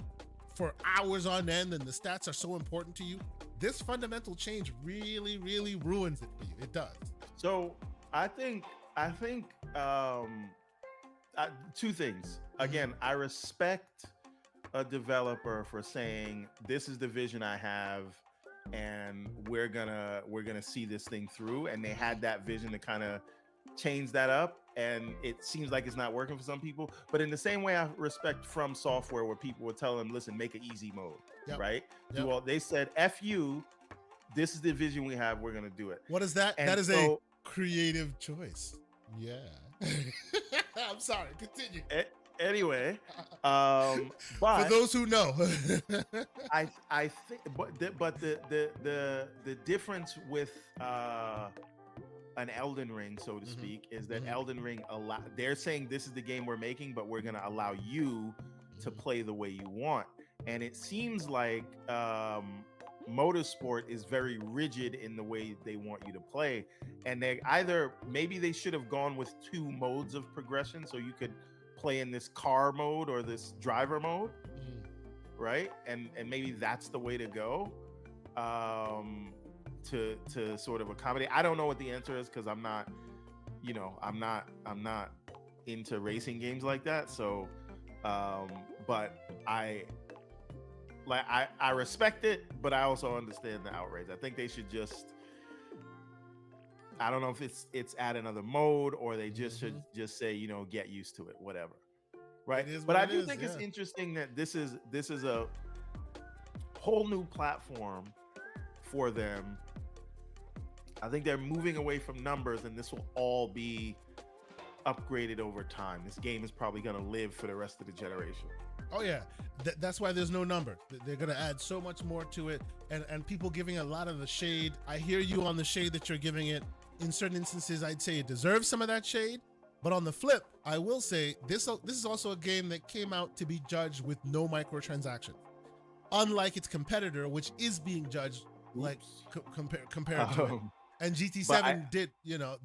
Speaker 1: for hours on end and the stats are so important to you, this fundamental change really ruins it for you. It does. So
Speaker 2: I think two things. Again, I respect a developer for saying this is the vision I have and we're gonna see this thing through, and they had that vision to kind of change that up, and it seems like it's not working for some people. But in the same way, I respect From Software, where people would tell them, listen, make an easy mode, right?
Speaker 1: Yep.
Speaker 2: They said, F you, this is the vision we have, we're going to do it.
Speaker 1: What is that? And that is a creative choice. Yeah. I'm sorry, continue.
Speaker 2: Anyway, but
Speaker 1: for those who know,
Speaker 2: I think, but the difference with an Elden Ring, so to speak, is that Elden Ring they're saying this is the game we're making, but we're going to allow you to play the way you want. And it seems like Motorsport is very rigid in the way they want you to play, and maybe they should have gone with 2 modes of progression, so you could play in this car mode or this driver mode, right? And maybe that's the way to go, to sort of accommodate. I don't know what the answer is, because I'm not into racing games like that. So, but I respect it, but I also understand the outrage. I think they should just, I don't know if it's add another mode, or they just should just say, get used to it, whatever. Right. But I do think it's interesting that this is a whole new platform for them. I think they're moving away from numbers, and this will all be upgraded over time. This game is probably going to live for the rest of the generation.
Speaker 1: Oh yeah, that's why there's no number. They're going to add so much more to it, and people giving a lot of the shade. I hear you on the shade that you're giving it. In certain instances, I'd say it deserves some of that shade, but on the flip, I will say this is also a game that came out to be judged with no microtransactions, unlike its competitor, which is being judged like compared to it. And GT7 did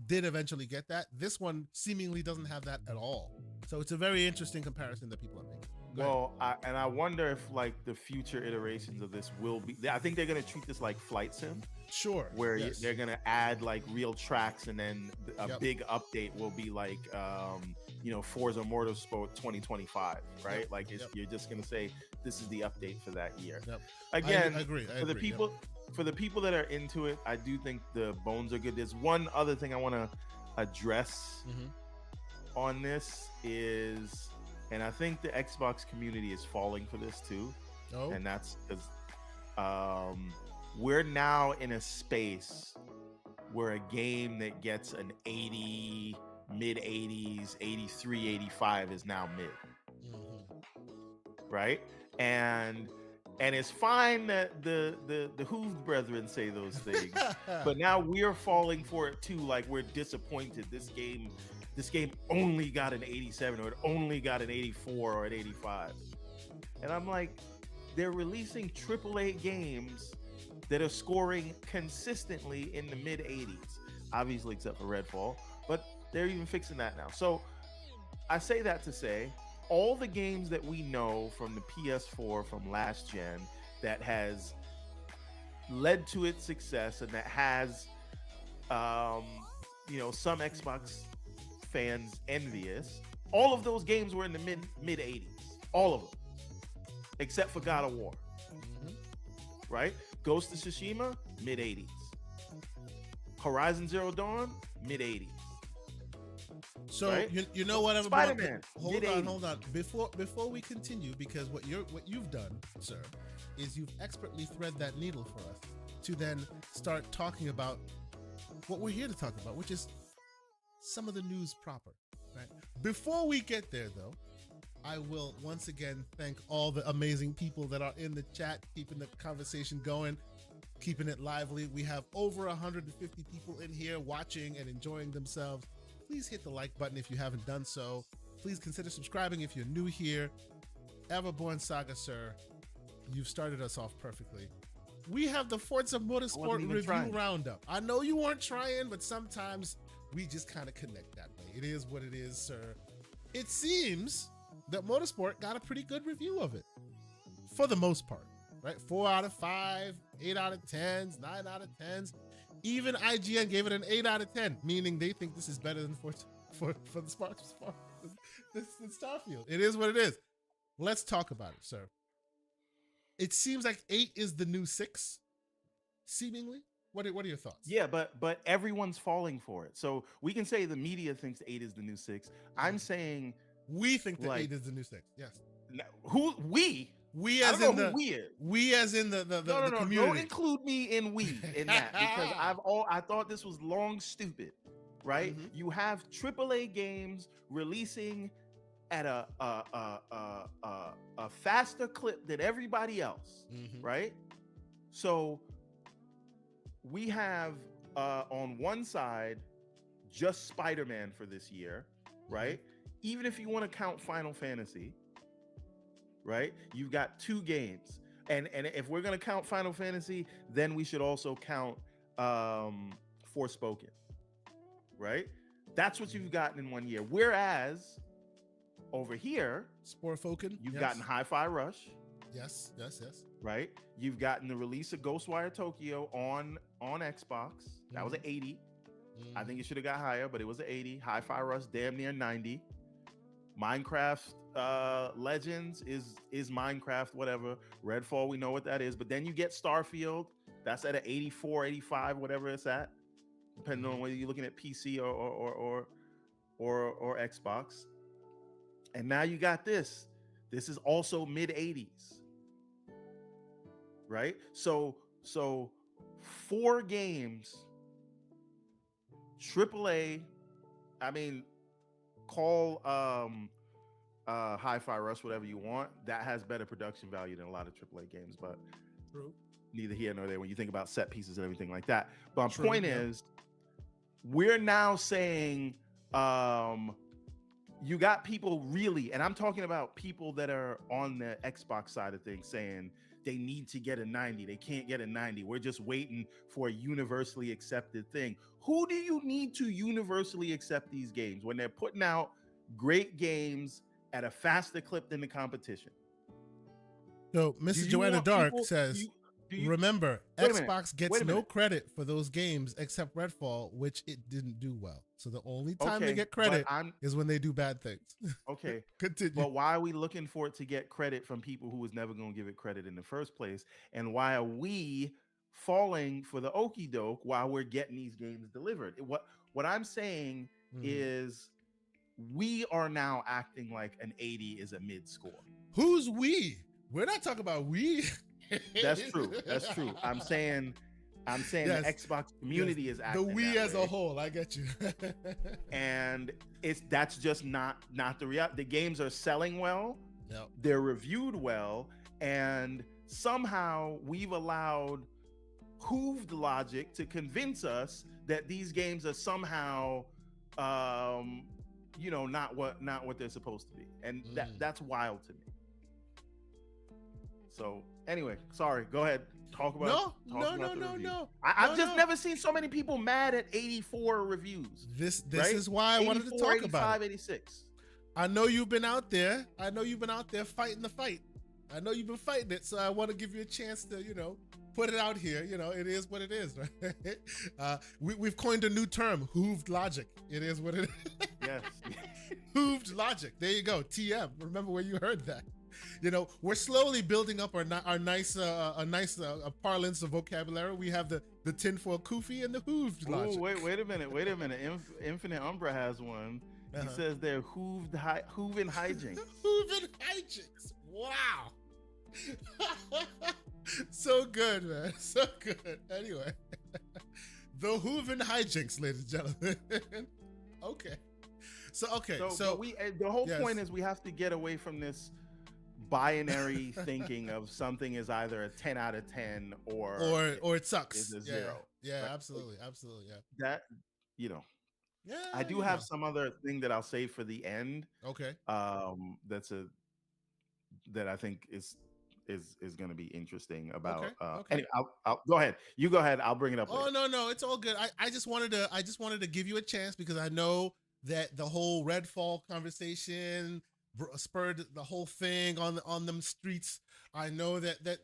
Speaker 1: eventually get that. This one seemingly doesn't have that at all. So it's a very interesting comparison that people are making.
Speaker 2: Well, I wonder if like the future iterations of this will be. I think they're going to treat this like Flight Sim.
Speaker 1: Sure.
Speaker 2: Where they're going to add like real tracks, and then a big update will be like, Forza Motorsport 2025, right? Yep. Like you're just going to say this is the update for that year. Yep. Again,
Speaker 1: I agree.
Speaker 2: The people. Yep. For the people that are into it, I do think the bones are good. There's one other thing I want to address on this is, and I think the Xbox community is falling for this too. Oh. And that's because we're now in a space where a game that gets an 80, mid 80s, 83, 85 is now mid. Right? And it's fine that the Hooved brethren say those things, but now we're falling for it too. Like, we're disappointed. This game only got an 87, or it only got an 84 or an 85. And I'm like, they're releasing AAA games that are scoring consistently in the mid 80s, obviously except for Redfall, but they're even fixing that now. So I say that to say, all the games that we know from the PS4 from last gen that has led to its success, and that has some Xbox fans envious, all of those games were in the mid 80s, all of them, except for God of War. Right? Ghost of Tsushima, mid 80s. Horizon Zero Dawn, mid 80s.
Speaker 1: So right? you know what,
Speaker 2: Spider-Man.
Speaker 1: Hold on. Before we continue, because what you've done, sir, is you've expertly thread that needle for us to then start talking about what we're here to talk about, which is some of the news proper. Right? Before we get there, though, I will once again thank all the amazing people that are in the chat, keeping the conversation going, keeping it lively. We have over 150 people in here watching and enjoying themselves. Please hit the like button if you haven't done so. Please consider subscribing if you're new here. Everborn Saga, sir, you've started us off perfectly. We have the Forza Motorsport review roundup. I know you weren't trying, but sometimes we just kind of connect that way. It is what it is, sir. It seems that Motorsport got a pretty good review of it, for the most part, right? 4 out of 5, 8 out of 10s, 9 out of 10s. Even IGN gave it an 8 out of 10, meaning they think this is better than for the Sparks than Starfield. It is what it is. Let's talk about it, sir. It seems like 8 is the new 6, seemingly. What are your thoughts?
Speaker 2: Yeah, but everyone's falling for it. So we can say the media thinks 8 is the new 6. I'm saying
Speaker 1: we think that
Speaker 2: like
Speaker 1: 8 is the new 6. Yes.
Speaker 2: Who we?
Speaker 1: We
Speaker 2: I
Speaker 1: as
Speaker 2: don't
Speaker 1: in
Speaker 2: know
Speaker 1: the
Speaker 2: who we is.
Speaker 1: we as in the
Speaker 2: No,
Speaker 1: community.
Speaker 2: don't include me in we in that because I thought this was long stupid, right?
Speaker 1: Mhm.
Speaker 2: You have AAA games releasing at a faster clip than everybody else, right? So we have on one side just Spider-Man for this year, right? Even if you want to count Final Fantasy, right? You've got 2 games. And if we're going to count Final Fantasy, then we should also count Forspoken, right? That's what you've gotten in 1 year. Whereas over here,
Speaker 1: Sporfoken,
Speaker 2: you've gotten Hi-Fi Rush.
Speaker 1: Yes.
Speaker 2: Right? You've gotten the release of Ghostwire Tokyo on Xbox. That was an 80. I think it should have got higher, but it was an 80. Hi-Fi Rush, damn near 90. Minecraft Legends is Minecraft, whatever. Redfall, we know what that is. But then you get Starfield. That's at an 84, 85, whatever it's at, depending on whether you're looking at PC or Xbox. And now you got this. This is also mid 80s. Right? So 4 games, AAA, I mean, call Hi-Fi Rush whatever you want, that has better production value than a lot of AAA games, but
Speaker 1: True.
Speaker 2: Neither here nor there when you think about set pieces and everything like that. But my point is, we're now saying you got people really, and I'm talking about people that are on the Xbox side of things saying they need to get a 90. They can't get a 90. We're just waiting for a universally accepted thing. Who do you need to universally accept these games when they're putting out great games at a faster clip than the competition?
Speaker 1: So Mrs. Joanna Dark says, remember, Xbox gets no credit for those games except Redfall, which it didn't do well. So the only time they get credit is when they do bad things.
Speaker 2: Okay.
Speaker 1: Continue.
Speaker 2: But why are we looking for it to get credit from people who was never going to give it credit in the first place? And why are we falling for the okie doke while we're getting these games delivered? What I'm saying is we are now acting like an 80 is a mid score.
Speaker 1: Who's we? We're not talking about we.
Speaker 2: That's true. I'm saying yes, the Xbox community is acting
Speaker 1: the we
Speaker 2: that
Speaker 1: as
Speaker 2: way.
Speaker 1: a whole. I get you.
Speaker 2: And that's just not the reality. The games are selling well.
Speaker 1: Yep.
Speaker 2: They're reviewed well, and somehow we've allowed hooved logic to convince us that these games are somehow not what they're supposed to be. And that's wild to me. So anyway, sorry, go ahead. Talk about
Speaker 1: No.
Speaker 2: I've just never seen so many people mad at 84 reviews.
Speaker 1: This is why I wanted to talk about it.
Speaker 2: 86.
Speaker 1: I know you've been out there. Fighting the fight. I know you've been fighting it, so I want to give you a chance to, put it out here. It is what it is, right? We've coined a new term, hooved logic. It is what it is.
Speaker 2: Yes.
Speaker 1: Hooved logic. There you go. TM. Remember where you heard that. We're slowly building up our nice parlance of vocabulary. We have the tinfoil kufi and the hooved logic.
Speaker 2: Wait a minute. Infinite Umbra has one. He says they're hooving hijinks.
Speaker 1: Hooving hijinks. Wow. So good, man. So good. Anyway, the hooving hijinks, ladies and gentlemen. Okay. So
Speaker 2: the whole point is we have to get away from this binary thinking of something is either a 10 out of 10 or
Speaker 1: it sucks.
Speaker 2: Is a 0.
Speaker 1: Yeah,
Speaker 2: right?
Speaker 1: absolutely. Yeah.
Speaker 2: That
Speaker 1: Yeah.
Speaker 2: I do have some other thing that I'll save for the end.
Speaker 1: Okay.
Speaker 2: That I think is going to be interesting about.
Speaker 1: Okay.
Speaker 2: Anyway, I'll go ahead. You go ahead. I'll bring it up.
Speaker 1: Oh
Speaker 2: later.
Speaker 1: no, it's all good. I just wanted to give you a chance because I know that the whole Redfall conversation spurred the whole thing on them streets. I know that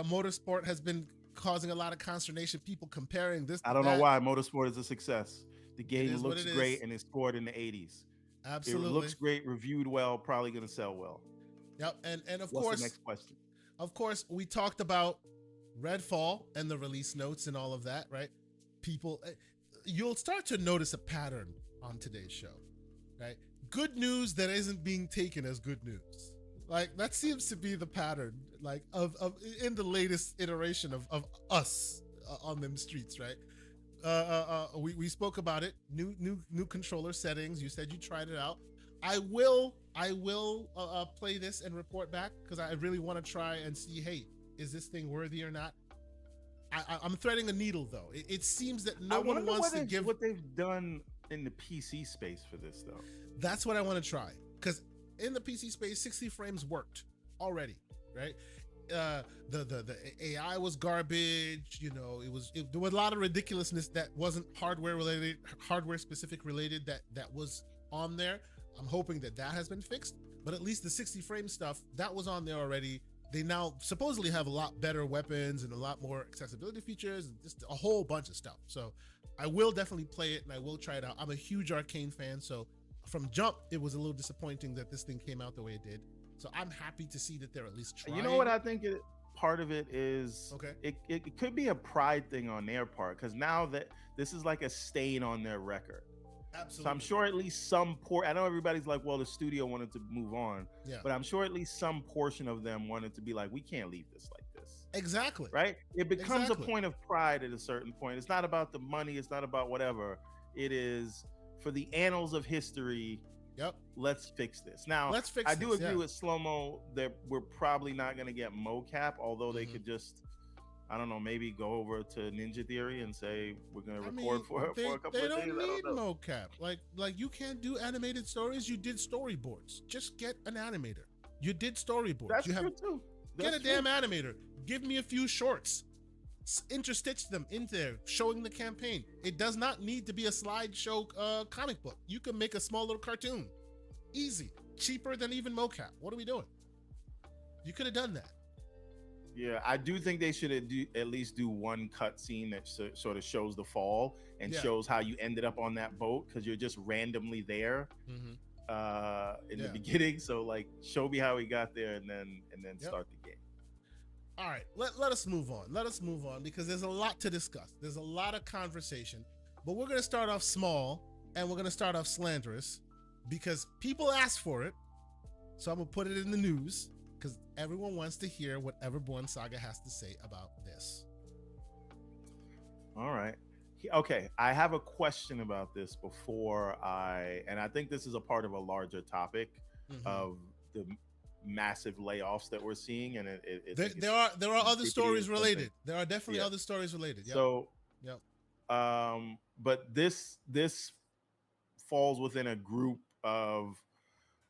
Speaker 1: Motorsport has been causing a lot of consternation. People comparing this.
Speaker 2: I don't know why Motorsport is a success. The game looks great and it's scored in the 80s.
Speaker 1: Absolutely,
Speaker 2: it looks great, reviewed well, probably going to sell well.
Speaker 1: Yep, and of
Speaker 2: What's
Speaker 1: course,
Speaker 2: the next question?
Speaker 1: Of course, we talked about Redfall and the release notes and all of that, right? People, you'll start to notice a pattern on today's show, right? Good news that isn't being taken as good news. Like, that seems to be the pattern, like, of in the latest iteration of us on them streets, right? We spoke about it. New controller settings. You said you tried it out. I will play this and report back because I really want to try and see, hey, is this thing worthy or not? I'm threading a needle though. It seems that no one wants to give
Speaker 2: what they've done in the PC space for this though.
Speaker 1: That's what I want to try, because in the PC space, 60 frames worked already, right? The AI was garbage. You know, there was a lot of ridiculousness that wasn't hardware specific related that was on there. I'm hoping that has been fixed, but at least the 60 frame stuff that was on there already. They now supposedly have a lot better weapons and a lot more accessibility features and just a whole bunch of stuff. So I will definitely play it and I will try it out. I'm a huge Arcane fan, so from jump, it was a little disappointing that this thing came out the way it did. So I'm happy to see that they're at least trying.
Speaker 2: You know what I think part of it is?
Speaker 1: Okay.
Speaker 2: It could be a pride thing on their part, because now that this is like a stain on their record.
Speaker 1: Absolutely.
Speaker 2: So I'm sure at least some I know everybody's like, well, the studio wanted to move on.
Speaker 1: Yeah.
Speaker 2: But I'm sure at least some portion of them wanted to be like, we can't leave this like this.
Speaker 1: Exactly.
Speaker 2: Right? It becomes a point of pride at a certain point. It's not about the money. It's not about whatever. It is for the annals of history.
Speaker 1: Yep.
Speaker 2: Let's fix this. Now, I do agree with Slow-Mo that we're probably not going to get mocap, although they could just, I don't know, maybe go over to Ninja Theory and say we're going to record for a couple of days.
Speaker 1: They don't need mocap. Like you can't do animated stories. You did storyboards. Just get an animator. You did storyboards.
Speaker 2: That's true too.
Speaker 1: Get a damn animator. Give me a few shorts. Interstitch them in there, showing the campaign. It does not need to be a slideshow comic book. You can make a small little cartoon. Easy. Cheaper than even mocap. What are we doing? You could have done that.
Speaker 2: Yeah, I do think they should at least do one cut scene that sort of shows the fall and shows how you ended up on that boat, because you're just randomly there in the beginning. So like, show me how he got there and then start the game.
Speaker 1: All right, let us move on. Let us move on, because there's a lot to discuss. There's a lot of conversation, but we're going to start off small and we're going to start off slanderous because people asked for it. So I'm going to put it in the news because everyone wants to hear what Everborn Saga has to say about this.
Speaker 2: All right. Okay, I have a question about this before and I think this is a part of a larger topic of the massive layoffs that we're seeing, and
Speaker 1: there are other stories related. There are definitely other stories related. Yep.
Speaker 2: So, but this falls within a group of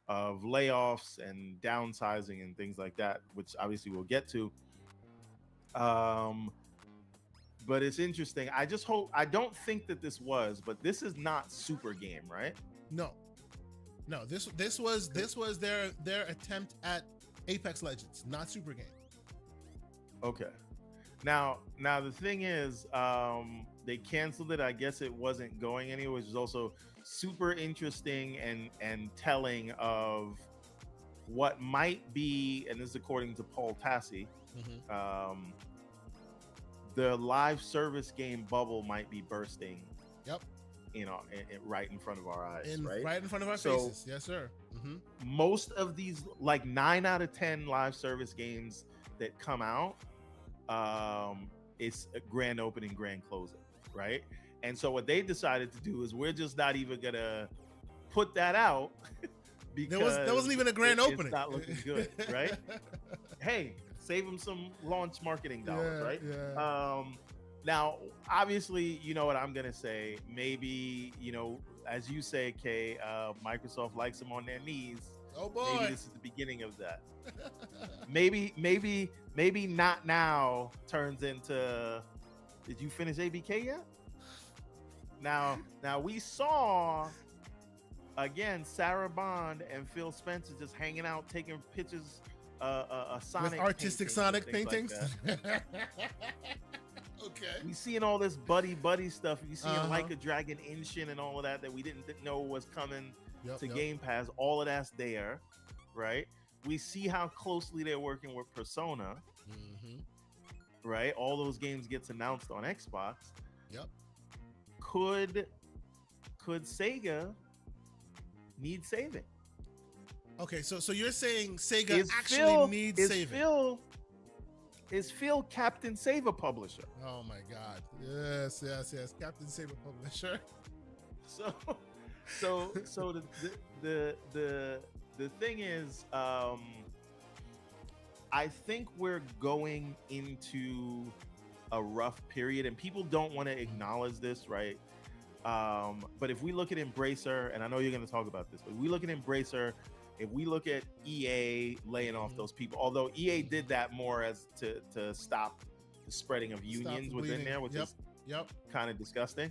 Speaker 2: layoffs and downsizing and things like that, which obviously we'll get to. But it's interesting. I don't think that this is not Super Game, right?
Speaker 1: No, this was their attempt at Apex Legends, not Super Game.
Speaker 2: Okay. Now the thing is, they canceled it. I guess it wasn't going anywhere, which is also super interesting and telling of what might be, and this is according to Paul Tassi, the live service game bubble might be bursting.
Speaker 1: Yep.
Speaker 2: Right in front of our eyes,
Speaker 1: right in front of our faces. Yes, sir.
Speaker 2: Most of these, like 9 out of 10 live service games that come out, it's a grand opening, grand closing, right? And so what they decided to do is we're just not even gonna put that out because
Speaker 1: there wasn't even a grand opening.
Speaker 2: It's not looking good, right? Hey, save them some launch marketing dollars, right?
Speaker 1: Yeah.
Speaker 2: Now, obviously, you know what I'm going to say. Maybe, as you say, Kay, Microsoft likes them on their knees.
Speaker 1: Oh, boy.
Speaker 2: Maybe this is the beginning of that. maybe not now turns into, did you finish ABK yet? Now we saw, again, Sarah Bond and Phil Spencer just hanging out, taking pictures, Sonic
Speaker 1: with artistic Sonic paintings.
Speaker 2: Like
Speaker 1: okay.
Speaker 2: We seeing all this buddy stuff. You seeing Like a Dragon Inshin and all of that we didn't know was coming to Game Pass. All of that's there, right? We see how closely they're working with Persona. right? All those games gets announced on Xbox.
Speaker 1: Yep.
Speaker 2: Could Sega need saving?
Speaker 1: Okay, so you're saying Sega
Speaker 2: Is
Speaker 1: actually needs saving?
Speaker 2: Is Phil Captain Save a publisher?
Speaker 1: Oh my God! Yes, Captain Saber publisher.
Speaker 2: So the thing is, I think we're going into a rough period, and people don't want to acknowledge this, right? But if we look at Embracer, and I know you're going to talk about this, but if we look at Embracer, if we look at EA laying off those people, although EA did that more as to stop the spreading of unions within there, which is kind of disgusting.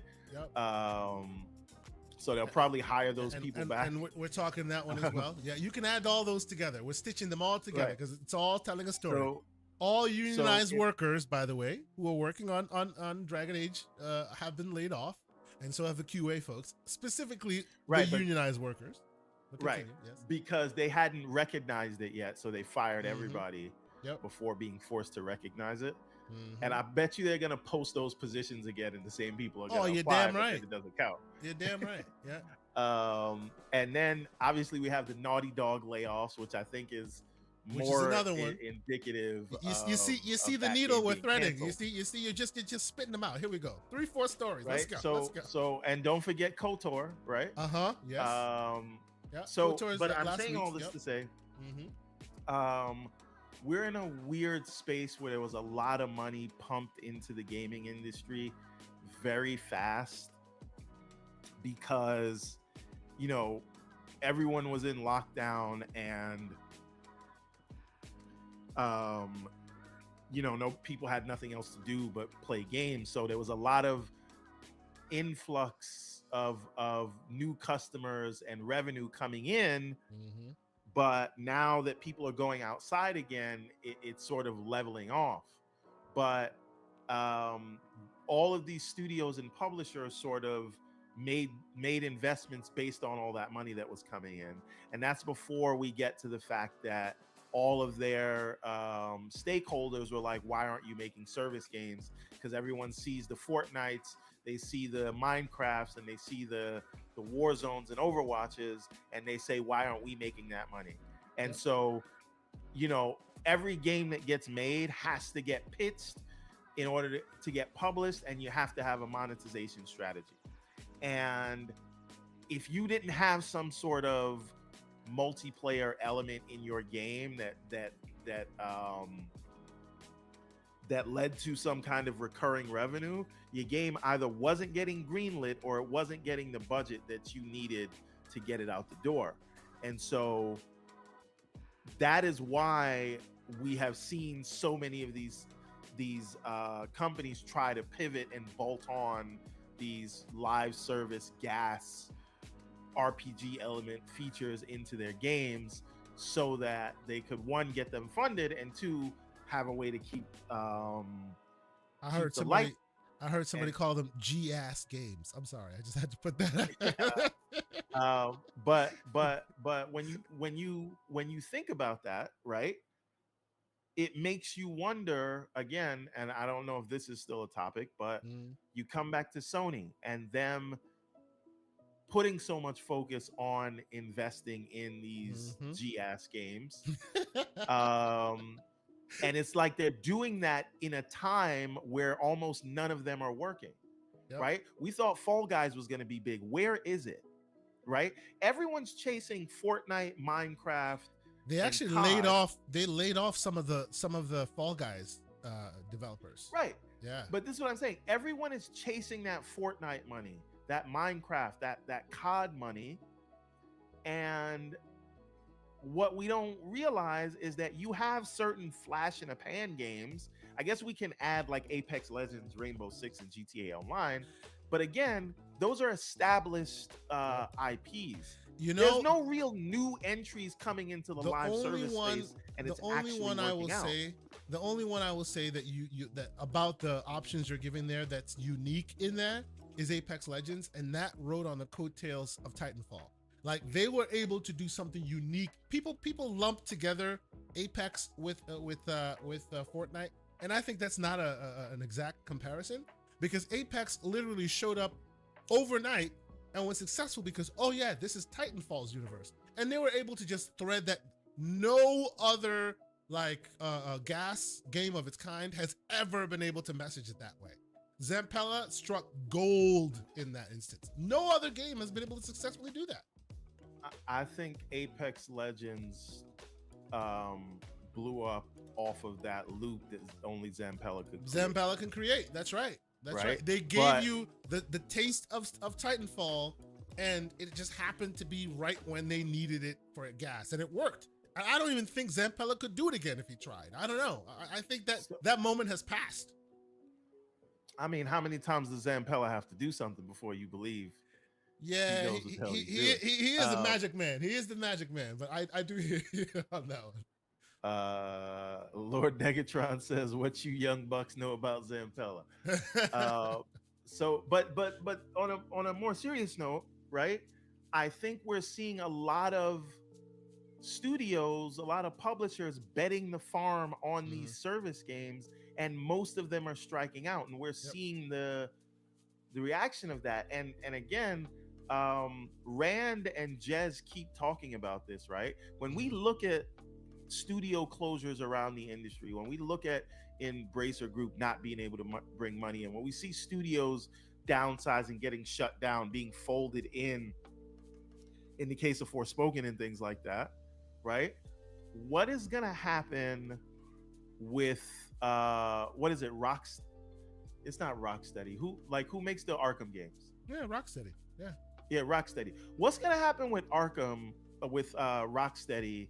Speaker 2: So they'll probably hire those people back.
Speaker 1: And we're talking that one as well. Yeah, you can add all those together. We're stitching them all together because it's all telling a story. All unionized workers, by the way, who are working on Dragon Age have been laid off, and so have the QA folks, specifically the unionized workers.
Speaker 2: Right, yes. Because they hadn't recognized it yet, so they fired everybody before being forced to recognize it. And I bet you they're gonna post those positions again, and the same people are gonna
Speaker 1: you're
Speaker 2: apply,
Speaker 1: damn right.
Speaker 2: It doesn't count.
Speaker 1: You're damn right. Yeah.
Speaker 2: And then obviously we have the Naughty Dog layoffs, which I think is more
Speaker 1: another one.
Speaker 2: Indicative.
Speaker 1: You see the needle we're threading. Canceled. You see you're just spitting them out. Here we go. 3-4 stories.
Speaker 2: Right?
Speaker 1: Let's go.
Speaker 2: So and don't forget KOTOR, right?
Speaker 1: Yes.
Speaker 2: So, but I'm saying all this to say, we're in a weird space where there was a lot of money pumped into the gaming industry very fast because, everyone was in lockdown and, no people had nothing else to do but play games. So there was a lot of influx of new customers and revenue coming in, but now that people are going outside again, it's sort of leveling off. But all of these studios and publishers sort of made investments based on all that money that was coming in, and that's before we get to the fact that all of their stakeholders were like, why aren't you making service games? Because everyone sees the Fortnites, they see the Minecrafts, and they see the War Zones and Overwatches, and they say, why aren't we making that money? And so, every game that gets made has to get pitched in order to get published, and you have to have a monetization strategy. And if you didn't have some sort of multiplayer element in your game that led to some kind of recurring revenue, your game either wasn't getting greenlit or it wasn't getting the budget that you needed to get it out the door. And so that is why we have seen so many of these companies try to pivot and bolt on these live service gas RPG element features into their games so that they could, one, get them funded, and two, have a way to keep
Speaker 1: I heard somebody call them G-ass games. I'm sorry, I just had to put that
Speaker 2: but when you think about that, right, it makes you wonder again, and I don't know if this is still a topic, but you come back to Sony and them putting so much focus on investing in these G-ass games. And it's like they're doing that in a time where almost none of them are working, right? We thought Fall Guys was going to be big. Where is it, right? Everyone's chasing Fortnite, Minecraft.
Speaker 1: They actually laid off some of the Fall Guys developers.
Speaker 2: Right.
Speaker 1: Yeah.
Speaker 2: But this is what I'm saying. Everyone is chasing that Fortnite money, that Minecraft, that COD money. And what we don't realize is that you have certain flash in a pan games. I guess we can add like Apex Legends, Rainbow Six, and GTA Online. But again, those are established IPs. There's no real new entries coming into the live service space, and it's actually working out.
Speaker 1: The only one I will say that that about the options you're giving there that's unique in that is Apex Legends, and that rode on the coattails of Titanfall. Like, they were able to do something unique. People lump together Apex with Fortnite. And I think that's not an exact comparison, because Apex literally showed up overnight and was successful because, oh yeah, this is Titanfall's universe. And they were able to just thread that no other gas game of its kind has ever been able to message it that way. Zampella struck gold in that instance. No other game has been able to successfully do that.
Speaker 2: I think Apex Legends blew up off of that loop that only Zampella could create.
Speaker 1: Zampella can create. That's right. That's right. They gave you the taste of Titanfall, and it just happened to be right when they needed it for gas, and it worked. I don't even think Zampella could do it again if he tried. I don't know. I think that moment has passed.
Speaker 2: I mean, how many times does Zampella have to do something before you believe?
Speaker 1: Yeah, he is the magic man. He is the magic man. But I do hear you on that one.
Speaker 2: Lord Negatron says, "What you young bucks know about Zampella?" But on a more serious note, right? I think we're seeing a lot of studios, a lot of publishers betting the farm on these service games, and most of them are striking out, and we're seeing the reaction of that. And again, Rand and Jez keep talking about this, right? When we look at studio closures around the industry, when we look at Embracer Group not being able to bring money in, when we see studios downsizing, getting shut down, being folded in the case of Forspoken and things like that, right? What is gonna happen with what is it? It's not Rocksteady. Who makes the Arkham games?
Speaker 1: Yeah, Rocksteady.
Speaker 2: Yeah, Rocksteady. What's gonna happen with Arkham with Rocksteady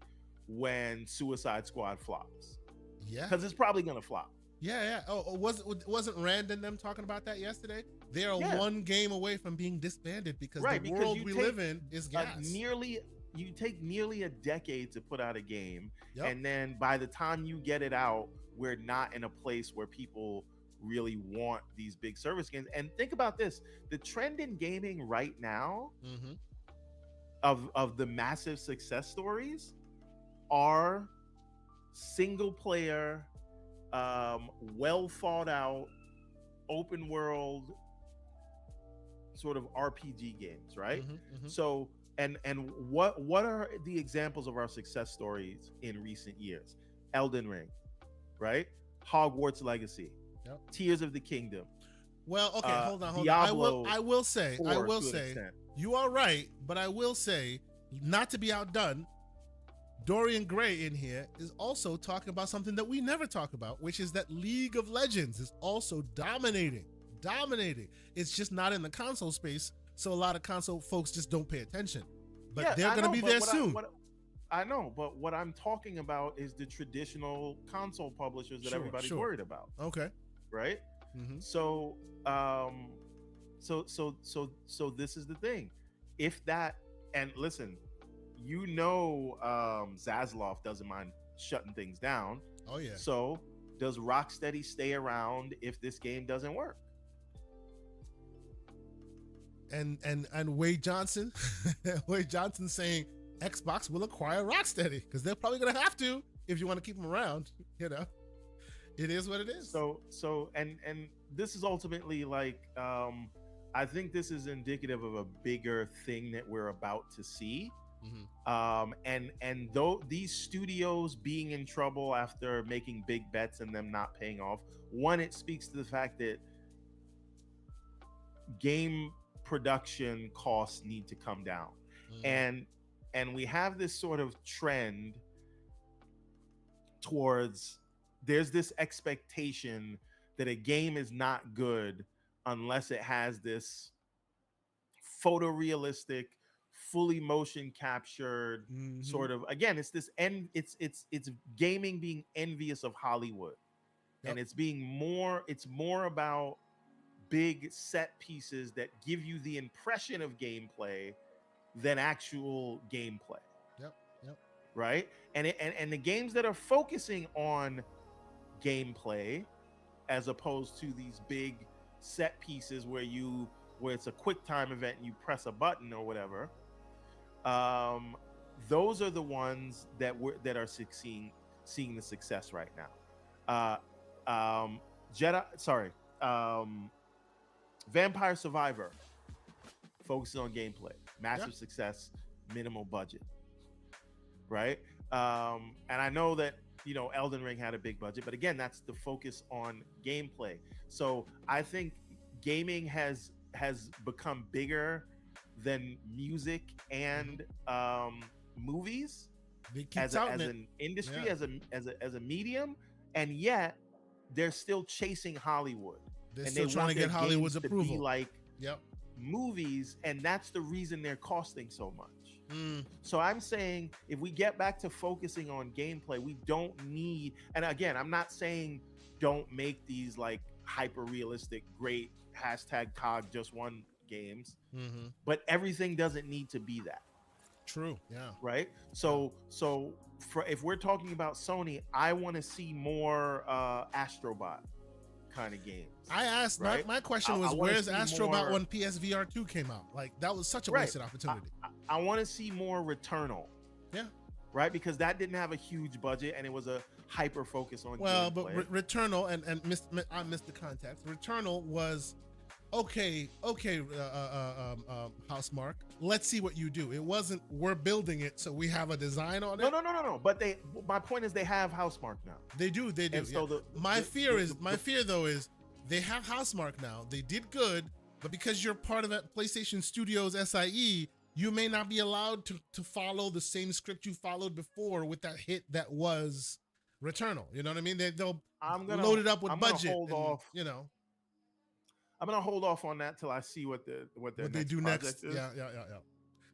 Speaker 2: when Suicide Squad flops?
Speaker 1: Yeah,
Speaker 2: because it's probably gonna flop.
Speaker 1: Yeah. Oh, wasn't Rand and them talking about that yesterday? They are one game away from being disbanded because the world we live in is gas.
Speaker 2: You take nearly a decade to put out a game, and then by the time you get it out, we're not in a place where people really want these big service games. And think about this: the trend in gaming right now, of the massive success stories, are single player, well thought out, open world sort of RPG games, right? So and what are the examples of our success stories in recent years? Elden Ring, right? Hogwarts Legacy, Tears of the Kingdom.
Speaker 1: Well, okay, hold on.
Speaker 2: Diablo
Speaker 1: I will say, you are right, but I will say, not to be outdone, Dorian Gray in here is also talking about something that we never talk about, which is that League of Legends is also dominating. It's just not in the console space, so a lot of console folks just don't pay attention. But they're going to be there soon.
Speaker 2: I know, but what I'm talking about is the traditional console publishers that everybody's worried about.
Speaker 1: Okay.
Speaker 2: Right? So this is the thing. If that, and listen, Zaslav doesn't mind shutting things down.
Speaker 1: Oh yeah.
Speaker 2: So does Rocksteady stay around if this game doesn't work?
Speaker 1: And Wade Johnson, saying Xbox will acquire Rocksteady because they're probably gonna have to if you want to keep them around. It is what it is.
Speaker 2: So and this is ultimately like, I think this is indicative of a bigger thing that we're about to see. And though these studios being in trouble after making big bets and them not paying off, one, it speaks to the fact that game production costs need to come down. And we have this sort of trend towards, there's this expectation that a game is not good unless it has this photorealistic, fully motion captured sort of, again, it's this it's gaming being envious of Hollywood. And it's more about big set pieces that give you the impression of gameplay than actual gameplay. Right? And the games that are focusing on gameplay as opposed to these big set pieces where it's a quick time event and you press a button or whatever, those are the ones that are seeing the success right now. Jedi, sorry, Vampire Survivor focuses on gameplay, massive success, minimal budget, right? And I know that Elden Ring had a big budget, but again, that's the focus on gameplay. So I think gaming has become bigger than music and movies as an industry, as a medium, and yet they're still chasing Hollywood.
Speaker 1: They're still trying to get Hollywood's approval.
Speaker 2: To be like movies, and that's the reason they're costing so much. So I'm saying if we get back to focusing on gameplay, we don't need, and again, I'm not saying don't make these like hyper realistic, great #COG just one games, but everything doesn't need to be that.
Speaker 1: True. Yeah.
Speaker 2: Right. So if we're talking about Sony, I want to see more Astrobot kind of games.
Speaker 1: I asked, right? my question was, where's Astrobot when PSVR 2 came out? Like, that was such a wasted opportunity.
Speaker 2: I want to see more Returnal. Yeah. Right? Because that didn't have a huge budget and it was a hyper focus on gameplay.
Speaker 1: But Returnal, and I missed the context. Returnal was, okay, Housemarque, let's see what you do. It wasn't, we're building it, so we have a design on it.
Speaker 2: No. But my point is they have Housemarque now.
Speaker 1: They do. And so my fear though is they have Housemarque now. They did good, but because you're part of that PlayStation Studios SIE, you may not be allowed to follow the same script you followed before with that hit that was Returnal. You know what I mean? They'll load it up with budget.
Speaker 2: Hold off. I'm gonna hold off on that till I see what they do next.
Speaker 1: Is. Yeah.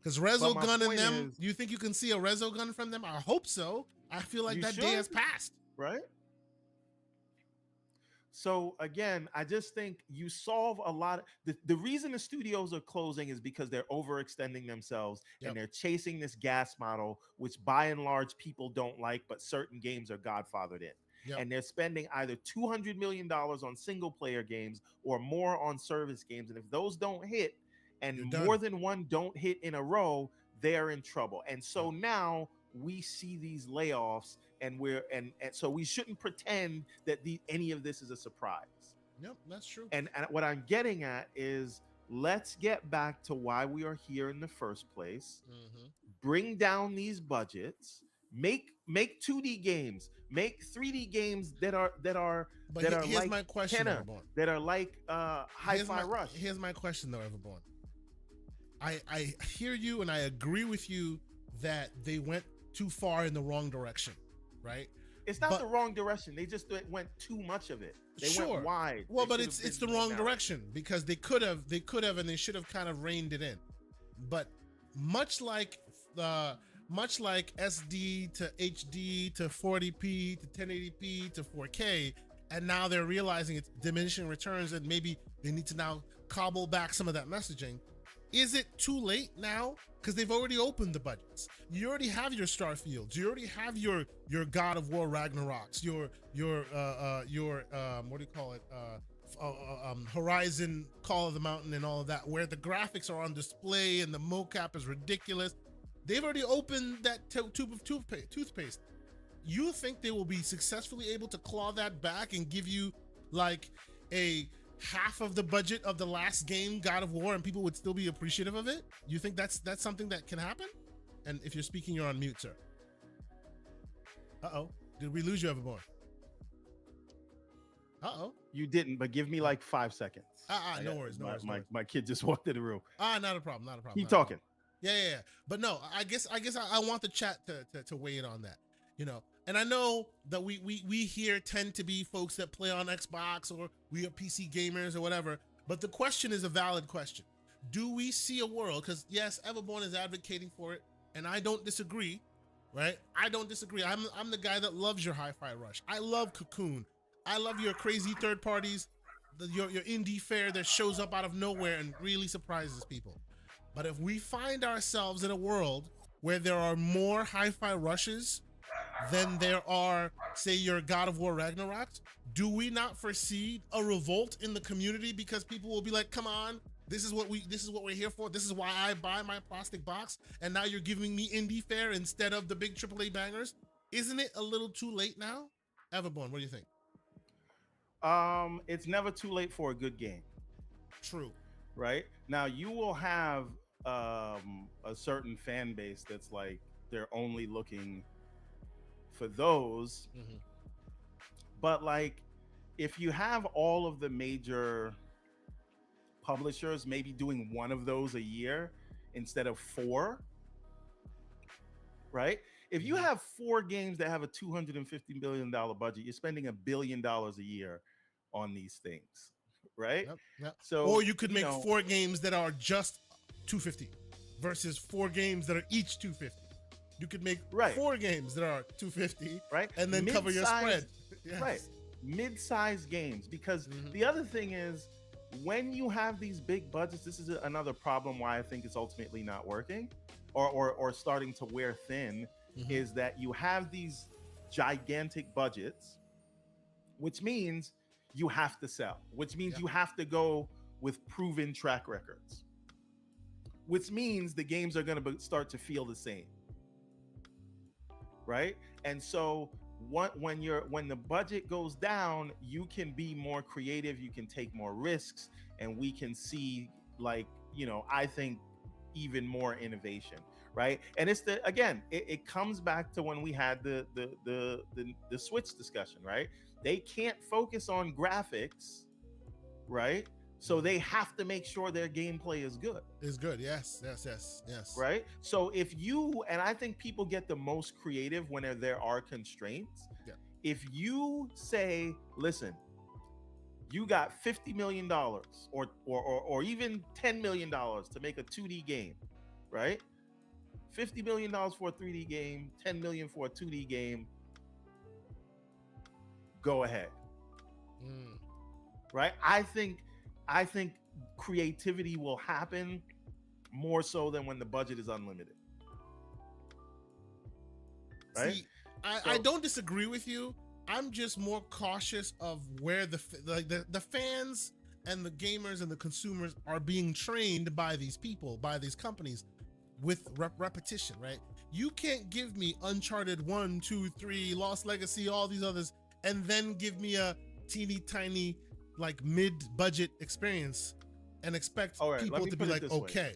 Speaker 1: Because Resogun and them, do you think you can see a Resogun from them? I hope so. I feel like that day has passed.
Speaker 2: Right? So again, I just think you solve a lot. The reason the studios are closing is because they're overextending themselves and they're chasing this gas model, which by and large people don't like, but certain games are godfathered in. And they're spending either $200 million on single player games or more on service games. And if those don't hit and more than one don't hit in a row, they're in trouble. And so now we see these layoffs and so we shouldn't pretend that any of this is a surprise.
Speaker 1: Yep, that's true.
Speaker 2: And what I'm getting at is let's get back to why we are here in the first place. Bring down these budgets. Make 2D games, make 3D games that are like
Speaker 1: my question,
Speaker 2: Kenna, that are like Hi-Fi Rush.
Speaker 1: Here's my question though, Everborn. I hear you and I agree with you that they went too far in the wrong direction, right?
Speaker 2: It's not the wrong direction. They just went too much of it. They went wide.
Speaker 1: Well, but it's the wrong direction because they could have and they should have kind of reined it in. But much like SD to HD to 40p to 1080p to 4K, and now they're realizing it's diminishing returns and maybe they need to now cobble back some of that messaging. Is it too late now? Because they've already opened the budgets. You already have your Starfields. You already have your God of War Ragnaroks. Your what do you call it? Horizon Call of the Mountain and all of that, where the graphics are on display and the mocap is ridiculous. They've already opened that tube of toothpaste. You think they will be successfully able to claw that back and give you like a half of the budget of the last game, God of War, and people would still be appreciative of it? You think that's something that can happen? And if you're speaking, you're on mute, sir. Uh-oh. Did we lose you, Everborn? Uh-oh.
Speaker 2: You didn't, but give me like 5 seconds.
Speaker 1: No worries.
Speaker 2: My kid just walked in the room.
Speaker 1: Not a problem.
Speaker 2: Keep talking.
Speaker 1: Yeah. But no, I guess I want the chat to weigh in on that, And I know that we here tend to be folks that play on Xbox or we are PC gamers or whatever, but the question is a valid question. Do we see a world, because yes, Everborn is advocating for it, and I don't disagree, right? I don't disagree. I'm the guy that loves your Hi-Fi Rush. I love Cocoon. I love your crazy third parties, your indie fare that shows up out of nowhere and really surprises people. But if we find ourselves in a world where there are more Hi-Fi Rushes than there are, say, your God of War Ragnaroks, do we not foresee a revolt in the community because people will be like, come on, this is what we're here for. This is why I buy my plastic box, and now you're giving me indie fare instead of the big AAA bangers. Isn't it a little too late now? Everborn, what do you think?
Speaker 2: It's never too late for a good game,
Speaker 1: True.
Speaker 2: right? Now you will have a certain fan base that's like they're only looking for those,
Speaker 1: Mm-hmm.
Speaker 2: but like if you have all of the major publishers maybe doing one of those a year instead of four, right? If you
Speaker 1: Mm-hmm.
Speaker 2: have four games that have a $250 million budget, you're spending $1 billion a year on these things, right?
Speaker 1: Yep. Yep. Or
Speaker 2: So,
Speaker 1: you could make 4 games that are just 250 versus 4 games that are each 250. You could make
Speaker 2: right,
Speaker 1: 4 games that are 250,
Speaker 2: right,
Speaker 1: and then cover your spread. Yes.
Speaker 2: right, mid-sized games. Because the other thing is, when you have these big budgets, this is another problem why I think it's ultimately not working, or starting to wear thin, is that you have these gigantic budgets, which means you have to sell, which means you have to go with proven track records, which means the games are going to start to feel the same, right? And so when the budget goes down, you can be more creative, you can take more risks, and we can see, like, I think even more innovation, right? And it's it comes back to when we had the Switch discussion, right? They can't focus on graphics, right? So they have to make sure their gameplay is good.
Speaker 1: Is good, yes.
Speaker 2: Right? So and I think people get the most creative when there are constraints.
Speaker 1: Yeah.
Speaker 2: If you say, listen, you got $50 million or even $10 million to make a 2D game, right? $50 million for a 3D game, $10 million for a 2D game. Go ahead. Right? I think creativity will happen more so than when the budget is unlimited. Right?
Speaker 1: See, I don't disagree with you. I'm just more cautious of where the fans and the gamers and the consumers are being trained by these people, by these companies, with repetition, right? You can't give me Uncharted 1, 2, 3, Lost Legacy, all these others, and then give me a teeny tiny, like, mid-budget experience and expect people to be like, okay.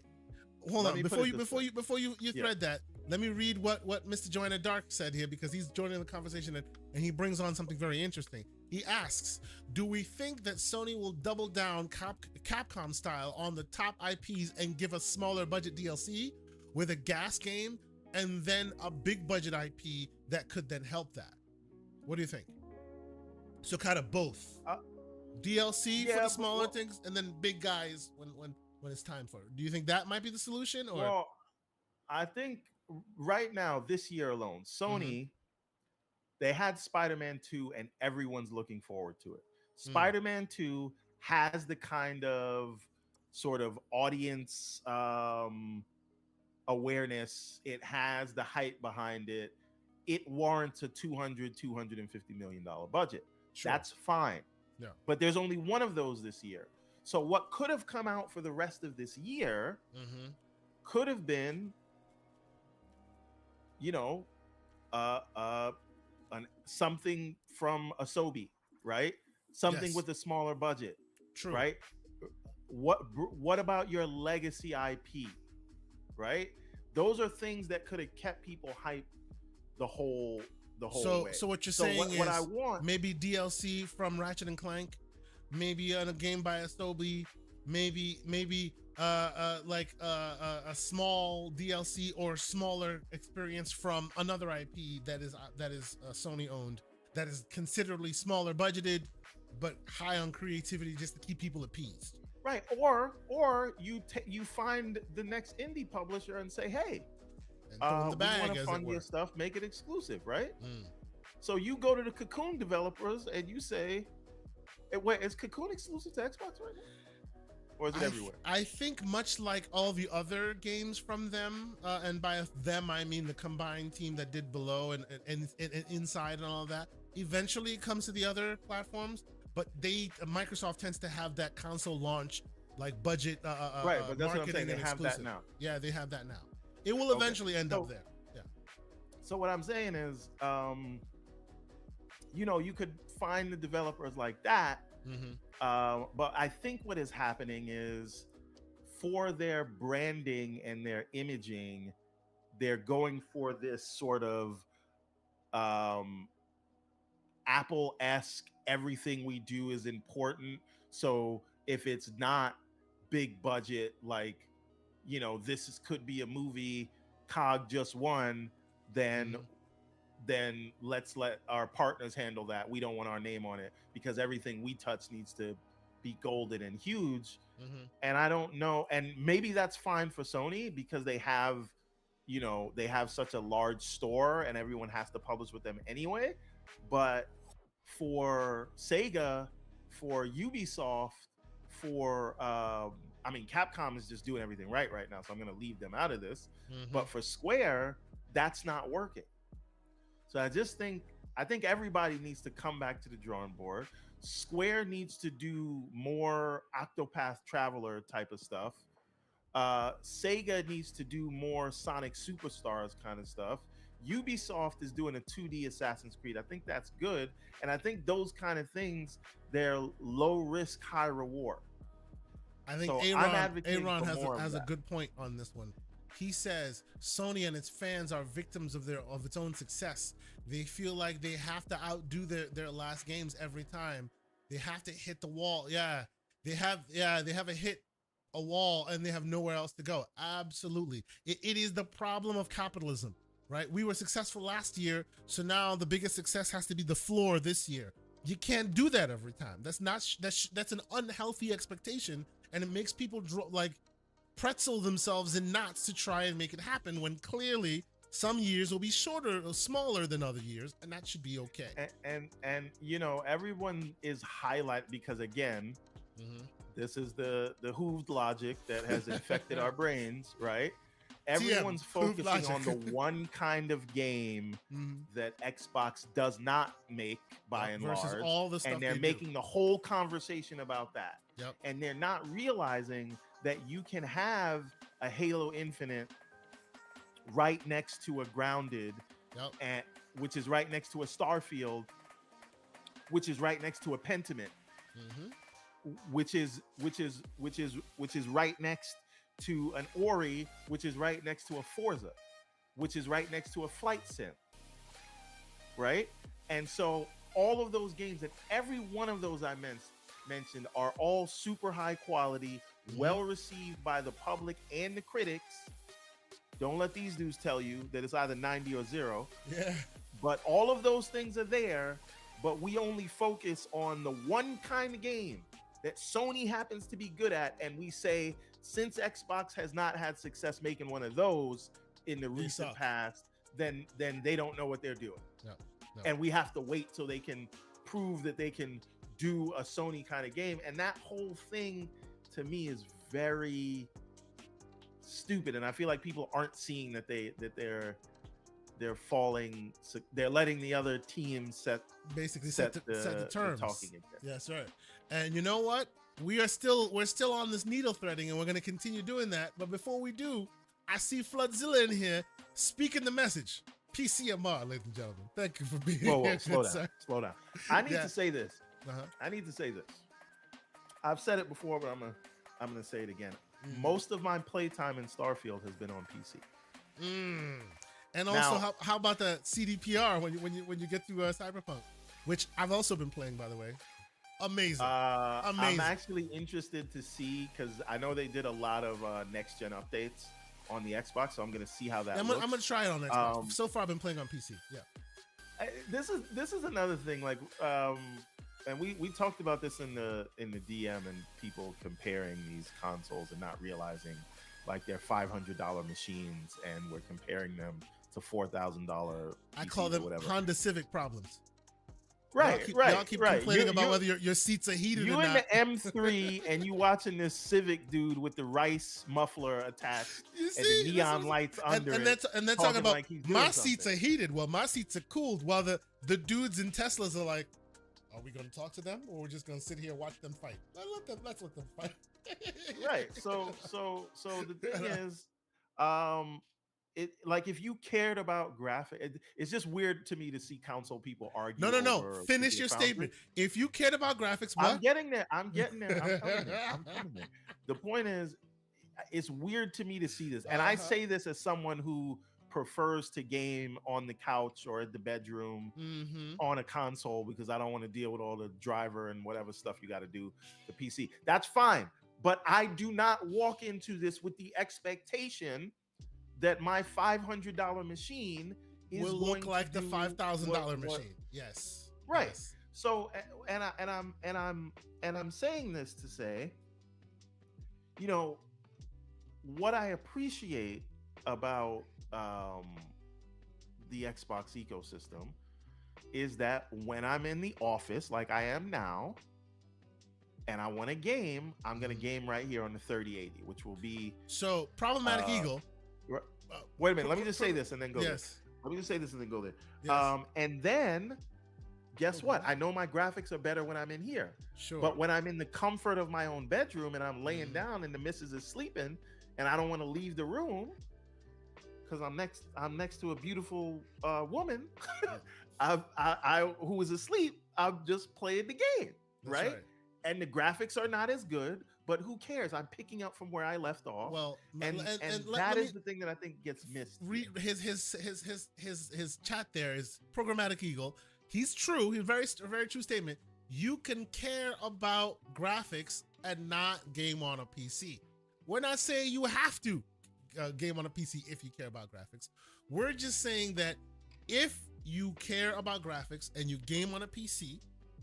Speaker 1: Hold on, before you thread that, let me read what Mr. Joanna Dark said here, because he's joining the conversation and he brings on something very interesting. He asks, do we think that Sony will double down Capcom style on the top IPs and give a smaller budget DLC with a gas game and then a big budget IP that could then help that? What do you think? So kind of both. DLC for the smaller things and then big guys when it's time for it. Do you think that might be the solution? Or
Speaker 2: well, I think right now, this year alone, Sony, they had Spider-Man 2 and everyone's looking forward to it. Spider-Man 2 has the kind of sort of audience awareness. It has the hype behind it. It warrants a $250 million budget. Sure. That's fine.
Speaker 1: Yeah.
Speaker 2: But there's only one of those this year. So what could have come out for the rest of this year could have been, something from Asobi, right? Something with a smaller budget.
Speaker 1: True.
Speaker 2: Right? What about your legacy IP, right? Those are things that could have kept people hyped the whole way.
Speaker 1: So what you're saying is
Speaker 2: what I want,
Speaker 1: maybe DLC from Ratchet and Clank, maybe a game by Asobi, maybe a small DLC or smaller experience from another IP that is Sony owned, that is considerably smaller budgeted but high on creativity, just to keep people appeased.
Speaker 2: Right. Or you find the next indie publisher and say, hey,
Speaker 1: and throw in the bag,
Speaker 2: we want to fund your stuff, make it exclusive, right? So you go to the Cocoon developers and you say, wait, is Cocoon exclusive to Xbox right now? Or is it everywhere?
Speaker 1: I think much like all the other games from them, and by them I mean the combined team that did Below and Inside and all of that, eventually it comes to the other platforms, but Microsoft tends to have that console launch, like, budget
Speaker 2: right, but that's what I'm saying. They have that now.
Speaker 1: Yeah, they have that now. It will eventually end up there. Yeah.
Speaker 2: So what I'm saying is, you could find the developers like that. But I think what is happening is for their branding and their imaging, they're going for this sort of um, Apple-esque, everything we do is important. So if it's not big budget, like, could be a movie, COG just won, then let's let our partners handle that. We don't want our name on it because everything we touch needs to be golden and huge. And I don't know, and maybe that's fine for Sony because they have such a large store and everyone has to publish with them anyway. But for Sega, for Ubisoft, for Capcom is just doing everything right now, so I'm going to leave them out of this. But for Square, that's not working. So I think everybody needs to come back to the drawing board. Square needs to do more Octopath Traveler type of stuff. Sega needs to do more Sonic Superstars kind of stuff. Ubisoft is doing a 2D Assassin's Creed. I think that's good. And I think those kind of things, they're low risk, high reward.
Speaker 1: I think
Speaker 2: so
Speaker 1: Aaron has a good point on this one. He says Sony and its fans are victims of its own success. They feel like they have to outdo their last games every time. They have to hit the wall. They have a wall and they have nowhere else to go. Absolutely. It is the problem of capitalism, right? We were successful last year, so now the biggest success has to be the floor this year. You can't do that every time. That's an unhealthy expectation, and it makes people pretzel themselves in knots to try and make it happen when clearly some years will be shorter or smaller than other years, and that should be okay.
Speaker 2: And everyone is highlighted because again, this is the hooved logic that has infected our brains, right? Everyone's focusing on the one kind of game that Xbox does not make by and large,
Speaker 1: all the stuff
Speaker 2: and they're making the whole conversation about that. And they're not realizing that you can have a Halo Infinite right next to a Grounded, and which is right next to a Starfield, which is right next to a Pentiment, which is right next to an Ori, which is right next to a Forza, which is right next to a Flight Sim, right? And so all of those games, and every one of those I mentioned are all super high quality, well received by the public and the critics. Don't let these dudes tell you that it's either 90 or 0. But all of those things are there, but we only focus on the one kind of game that Sony happens to be good at, and we say, since Xbox has not had success making one of those in the recent past, then they don't know what they're doing. And we have to wait till they can prove that they can do a Sony kind of game. And that whole thing to me is very stupid. And I feel like people aren't seeing that they're falling. So they're letting the other teams set the terms. Talking again.
Speaker 1: Yes, right. And you know what? We're still on this needle threading, and we're going to continue doing that. But before we do, I see Floodzilla in here speaking the message. PCMR, ladies and gentlemen. Thank you for being here.
Speaker 2: Slow down. I need to say this. I've said it before, but I'm gonna say it again. Most of my playtime in Starfield has been on PC.
Speaker 1: And also, how about the CDPR when you get through Cyberpunk, which I've also been playing, by the way. Amazing.
Speaker 2: I'm actually interested to see, because I know they did a lot of next gen updates on the Xbox, so I'm gonna see how that looks.
Speaker 1: I'm gonna try it on Xbox. So far, I've been playing on PC.
Speaker 2: This is another thing, like, and we talked about this in the DM, and people comparing these consoles and not realizing like they're $500 machines, and we're comparing them to $4,000.
Speaker 1: I call them Honda Civic problems.
Speaker 2: Right.
Speaker 1: Y'all keep complaining about whether your seats are heated or not.
Speaker 2: You in the M3 and you watching this Civic dude with the rice muffler attached and the neon lights under it.
Speaker 1: And they're talking about my seats are heated. Well, my seats are cooled, while the dudes in Teslas are like, are we going to talk to them, or we're just going to sit here and watch them fight? Let's let them fight.
Speaker 2: Right. So the thing is, like if you cared about it's just weird to me to see console people argue
Speaker 1: No.
Speaker 2: over
Speaker 1: Finish your statement. If you cared about graphics, what?
Speaker 2: I'm getting there. I'm coming there. I'm coming there. The point is, it's weird to me to see this, and I say this as someone who prefers to game on the couch or in the bedroom on a console because I don't want to deal with all the driver and whatever stuff you got to do to PC. That's fine, but I do not walk into this with the expectation that my $500 machine
Speaker 1: will look like the $5,000 machine. Yes,
Speaker 2: right.
Speaker 1: Yes.
Speaker 2: So, I'm saying this to say, you know, what I appreciate about the Xbox ecosystem is that when I'm in the office, like I am now, and I want to game, I'm gonna game right here on the 3080, which will be
Speaker 1: so problematic Eagle.
Speaker 2: Wait a minute, let me just say this and then go.
Speaker 1: Yes.
Speaker 2: There. Let me just say this and then go there.
Speaker 1: Yes.
Speaker 2: And then guess what? I know my graphics are better when I'm in here.
Speaker 1: Sure.
Speaker 2: But when I'm in the comfort of my own bedroom and I'm laying down and the missus is sleeping and I don't want to leave the room because I'm next to a beautiful woman I who is asleep, I'm just playing the game. Right? And the graphics are not as good, but who cares? I'm picking up from where I left off.
Speaker 1: Well,
Speaker 2: and that is the thing that I think gets missed.
Speaker 1: His chat there is programmatic Eagle. He's true. He's a very true statement. You can care about graphics and not game on a PC. We're not saying you have to game on a PC if you care about graphics. We're just saying that if you care about graphics and you game on a PC,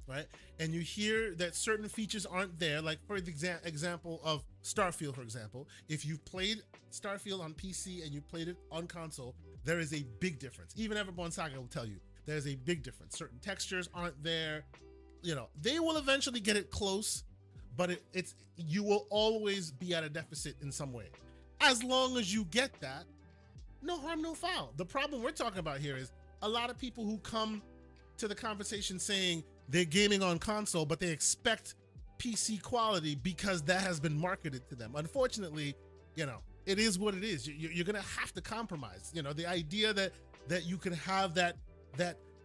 Speaker 1: right, and you hear that certain features aren't there, like for the example of Starfield, for example, if you've played Starfield on PC and you played it on console, there is a big difference. Even Everborn Saga will tell you there's a big difference. Certain textures aren't there. You know, they will eventually get it close, but you will always be at a deficit in some way. As long as you get that, no harm, no foul. The problem we're talking about here is a lot of people who come to the conversation saying they're gaming on console, but they expect PC quality because that has been marketed to them. Unfortunately, you know, it is what it is. You're gonna have to compromise. You know, the idea that you can have that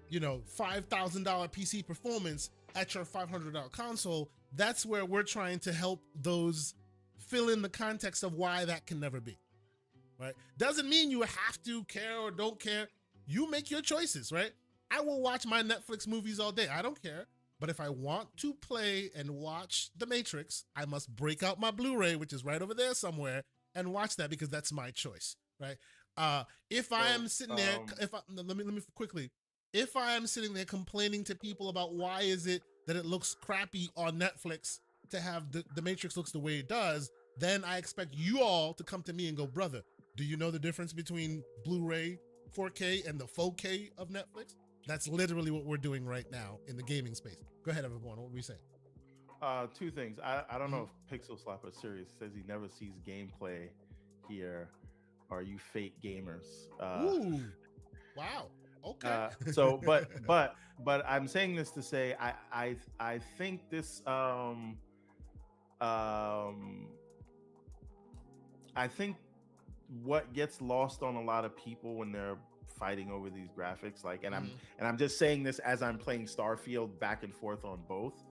Speaker 1: you know, $5,000 PC performance at your $500 console, that's where we're trying to help those fill in the context of why that can never be, right? Doesn't mean you have to care or don't care. You make your choices, right? I will watch my Netflix movies all day. I don't care. But if I want to play and watch The Matrix, I must break out my Blu-ray, which is right over there somewhere, and watch that because that's my choice, right? If I am sitting there, let me quickly. If I am sitting there complaining to people about why is it that it looks crappy on Netflix to have the Matrix looks the way it does, then I expect you all to come to me and go, brother, do you know the difference between Blu-ray 4K and the 4K of Netflix? That's literally what we're doing right now in the gaming space. Go ahead, everyone. What were we saying?
Speaker 2: Two things. I don't know if Pixel Slapper Serious says he never sees gameplay here. Are you fake gamers?
Speaker 1: Ooh, wow. Okay.
Speaker 2: But I'm saying this to say I think this I think what gets lost on a lot of people when they're fighting over these graphics, like, and I'm just saying this as I'm playing Starfield back and forth on both,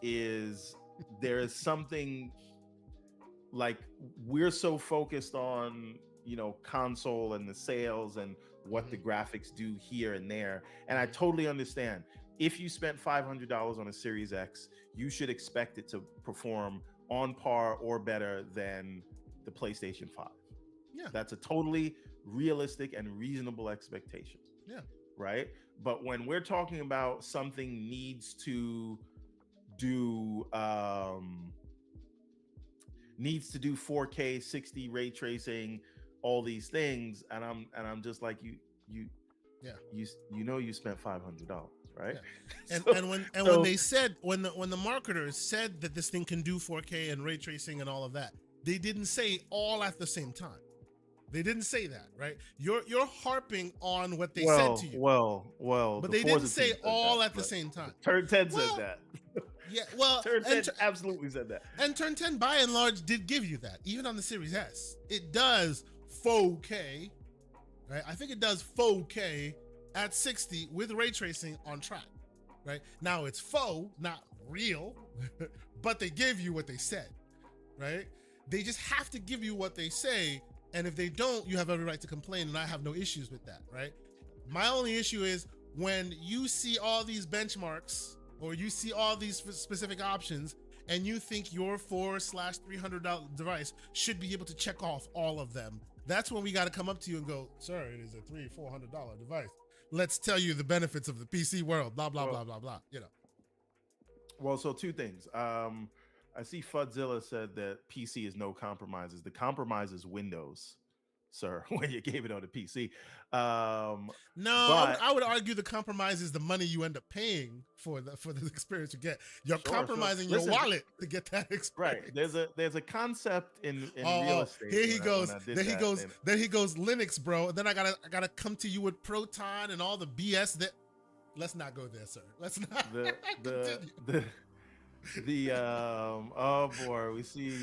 Speaker 2: is there is something like we're so focused on, you know, console and the sales and what the graphics do here and there. And I totally understand. If you spent $500 on a Series X, you should expect it to perform on par or better than the PlayStation 5.
Speaker 1: Yeah.
Speaker 2: That's a totally realistic and reasonable expectation.
Speaker 1: Yeah.
Speaker 2: Right? But when we're talking about something needs to do 4K 60 ray tracing, all these things, and I'm just like you know you spent $500, right?
Speaker 1: Yeah. And when the marketers said that this thing can do 4K and ray tracing and all of that, they didn't say all at the same time. They didn't say that, right? You're harping on what they said to you.
Speaker 2: Well,
Speaker 1: but they didn't say all at the same time.
Speaker 2: Turn 10 said that.
Speaker 1: Yeah, well,
Speaker 2: Turn 10 absolutely said that.
Speaker 1: And Turn 10 by and large did give you that, even on the Series S. It does 4K, right? I think it does 4K at 60 with ray tracing on track, right? Now it's faux, not real, but they give you what they said, right? They just have to give you what they say, and if they don't, you have every right to complain, and I have no issues with that, right? My only issue is when you see all these benchmarks or you see all these specific options and you think your $400/$300 device should be able to check off all of them, that's when we got to come up to you and go, sir, it is a $300-$400 device. Let's tell you the benefits of the PC world, blah, blah, blah, blah, blah, you know.
Speaker 2: Well, so two things. I see Fudzilla said that PC is no compromises. The compromise is Windows, sir, when you gave it on the PC.
Speaker 1: I would argue the compromise is the money you end up paying for the experience you get. You're compromising your wallet to get that experience.
Speaker 2: Right. There's a concept in real estate.
Speaker 1: Here he goes. Then he goes Linux, bro. And then I gotta come to you with Proton and all the BS that. Let's not go there, sir. Let's not.
Speaker 2: Oh boy, we see.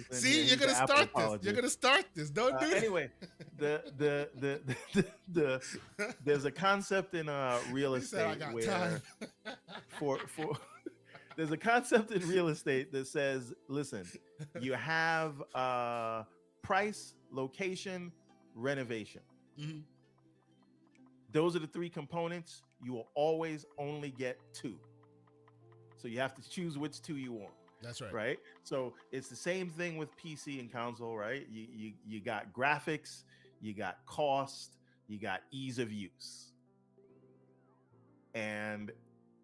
Speaker 1: See, you're gonna start this. You're gonna start this. Don't do it.
Speaker 2: Anyway, there's a concept in real estate where there's a concept in real estate that says, listen, you have price, location, renovation. Mm-hmm. Those are the three components. You will always only get two. So you have to choose which two you want.
Speaker 1: That's right.
Speaker 2: Right. So it's the same thing with PC and console, right? You got graphics, you got cost, you got ease of use. And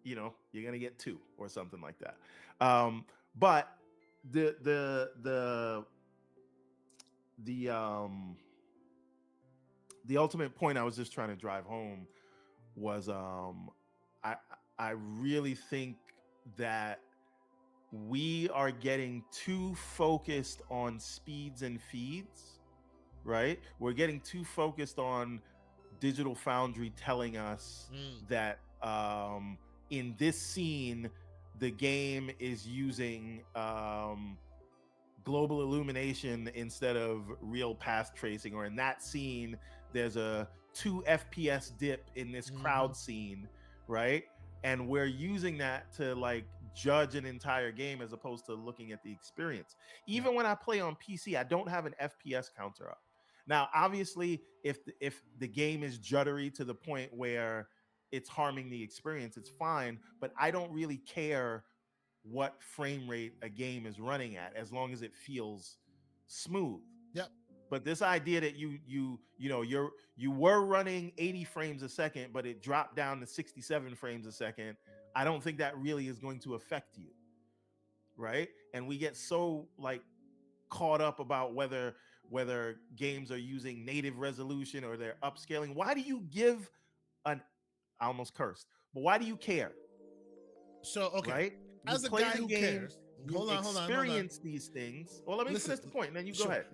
Speaker 2: you're gonna get two or something like that. But the ultimate point I was just trying to drive home was I really think that we are getting too focused on speeds and feeds, right? We're getting too focused on Digital Foundry telling us that in this scene, the game is using global illumination instead of real path tracing, or in that scene, there's a 2 FPS dip in this crowd scene, right? And we're using that to judge an entire game as opposed to looking at the experience. Even when I play on PC, I don't have an FPS counter up. Now, obviously, if the game is juddery to the point where it's harming the experience, it's fine, but I don't really care what frame rate a game is running at as long as it feels smooth.
Speaker 1: Yep.
Speaker 2: But this idea that you were running 80 frames a second, but it dropped down to 67 frames a second, I don't think that really is going to affect you, right? And we get so caught up about whether games are using native resolution or they're upscaling. Why do you give I almost cursed, but why do you care?
Speaker 1: So okay,
Speaker 2: right?
Speaker 1: As a guy who cares, hold on.
Speaker 2: Experience these things. Well, let me finish the point, and then you go ahead.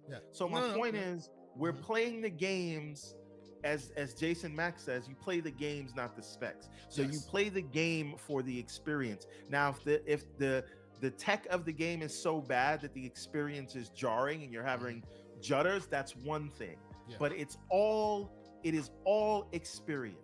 Speaker 2: Yeah. So my point is, we're playing the games as Jason Mack says. You play the games, not the specs. So you play the game for the experience. Now, if the tech of the game is so bad that the experience is jarring and you're having judders, that's one thing. Yeah. But it is all experience.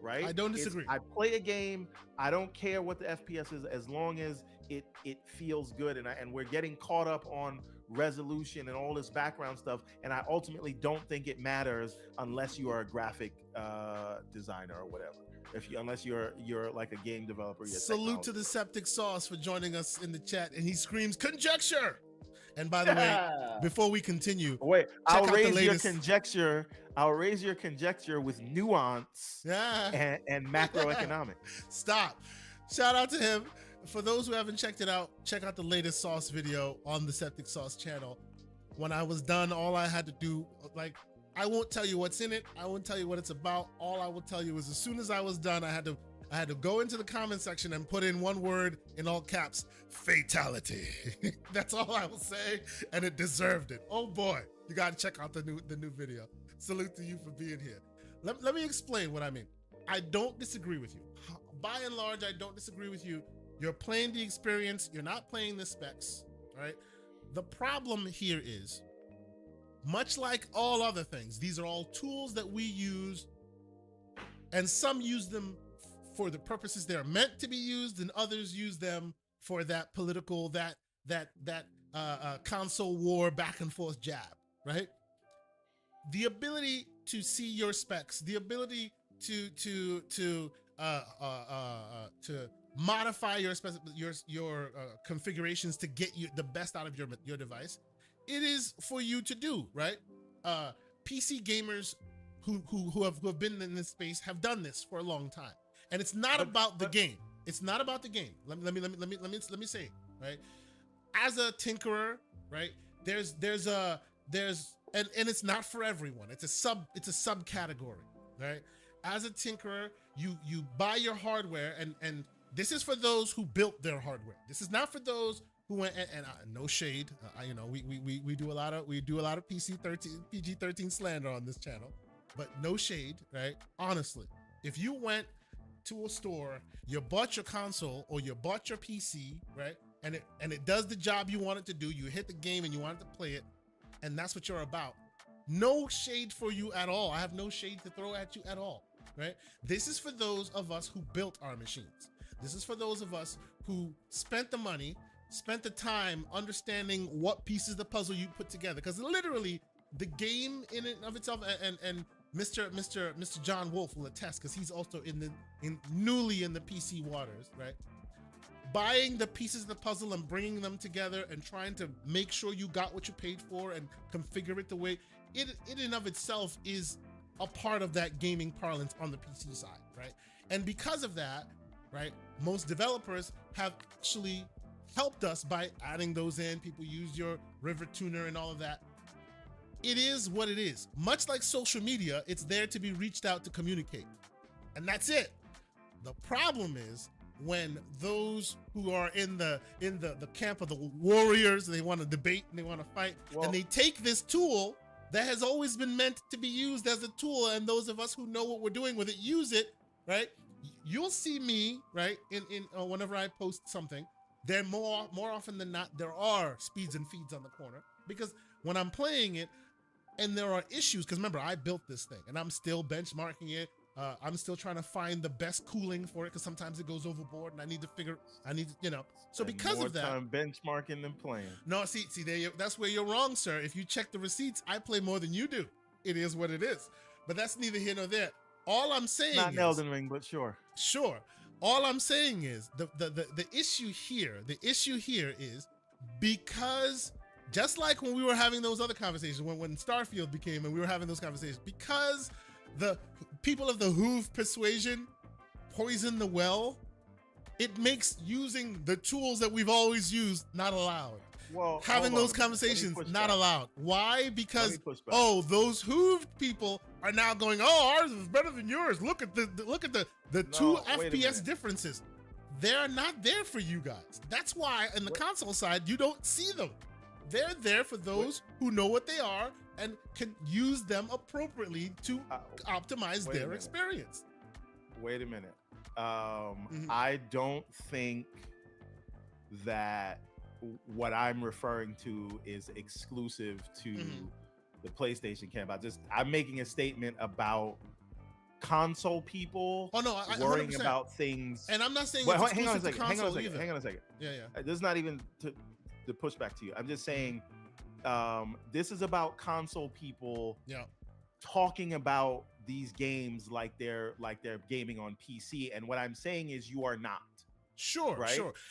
Speaker 2: Right?
Speaker 1: I don't disagree.
Speaker 2: I play a game. I don't care what the FPS is as long as it feels good. And we're getting caught up on resolution and all this background stuff. And I ultimately don't think it matters unless you are a graphic designer or whatever. Unless you're like a game developer.
Speaker 1: Salute to the Septic Sauce for joining us in the chat, and he screams conjecture. And by the way, before we continue,
Speaker 2: I'll raise your conjecture. I'll raise your conjecture with nuance and macroeconomics.
Speaker 1: Stop. Shout out to him. For those who haven't checked it out, check out the latest Sauce video on the Septic Sauce channel. When I was done, all I had to do, I won't tell you what's in it. I won't tell you what it's about. All I will tell you is as soon as I was done, I had to go into the comment section and put in one word in all caps: fatality. That's all I will say, and it deserved it. Oh boy, you gotta check out the new video. Salute to you for being here. Let me explain what I mean. I don't disagree with you, by and large, I don't disagree with you. You're playing the experience. You're not playing the specs, right? The problem here is, much like all other things, these are all tools that we use, and some use them for the purposes they're meant to be used, and others use them for that political, that console war back and forth jab, right? The ability to see your specs, the ability to modify your configurations to get you the best out of your device, it is for you to do, right? PC gamers who have been in this space have done this for a long time, and it's not about the game. It's not about the game. Let me say it, right? As a tinkerer, right? There's and it's not for everyone. It's a subcategory, right? As a tinkerer, you buy your hardware, and this is for those who built their hardware. This is not for those who went and no shade. We do a lot of PG-13 slander on this channel, but no shade, right? Honestly, if you went to a store, you bought your console or you bought your PC, right? And it does the job you want it to do. You hit the game and you want it to play it, and that's what you're about. No shade for you at all. I have no shade to throw at you at all, right? This is for those of us who built our machines. This is for those of us who spent the money, spent the time understanding what pieces of the puzzle you put together. Because literally, the game in and of itself, and Mr. John Wolf will attest, because he's also newly in the PC waters, right? Buying the pieces of the puzzle and bringing them together and trying to make sure you got what you paid for and configure it the way it in and of itself is a part of that gaming parlance on the PC side, right? And because of that, right, most developers have actually helped us by adding those in. People use your River Tuner and all of that. It is what it is. Much like social media, it's there to be reached out to communicate, and that's it. The problem is when those who are in the camp of the warriors, they want to debate and they want to fight, and they take this tool that has always been meant to be used as a tool, and those of us who know what we're doing with it use it, right? You'll see me, right, in whenever I post something, then more often than not, there are speeds and feeds on the corner, because when I'm playing it and there are issues, because remember, I built this thing and I'm still benchmarking it. I'm still trying to find the best cooling for it, because sometimes it goes overboard, and I need to, So because of that,
Speaker 2: more time benchmarking than playing.
Speaker 1: No, see, that's where you're wrong, sir. If you check the receipts, I play more than you do. It is what it is. But that's neither here nor there. All I'm saying
Speaker 2: not Elden Ring, but sure.
Speaker 1: All I'm saying is the issue here. The issue here is because just like when we were having those other conversations, when Starfield became, and we were having those conversations, because the people of the Hoove persuasion poison the well, it makes using the tools that we've always used not allowed. Well, having those conversations not allowed. Why? Because those Hoove people are now going, ours is better than yours. Look at the two FPS differences. They're not there for you guys. That's why in the console side you don't see them. They're there for those who know what they are and can use them appropriately to optimize their experience.
Speaker 2: Wait a minute. I don't think that what I'm referring to is exclusive to the PlayStation camp. I'm making a statement about console people worrying 100%. About things.
Speaker 1: And I'm not saying it's exclusive to console either.
Speaker 2: Hang on a second.
Speaker 1: Yeah.
Speaker 2: This is not even to push back to you. I'm just saying this is about console people talking about these games like they're gaming on PC, and what I'm saying is you are not.
Speaker 1: Sure.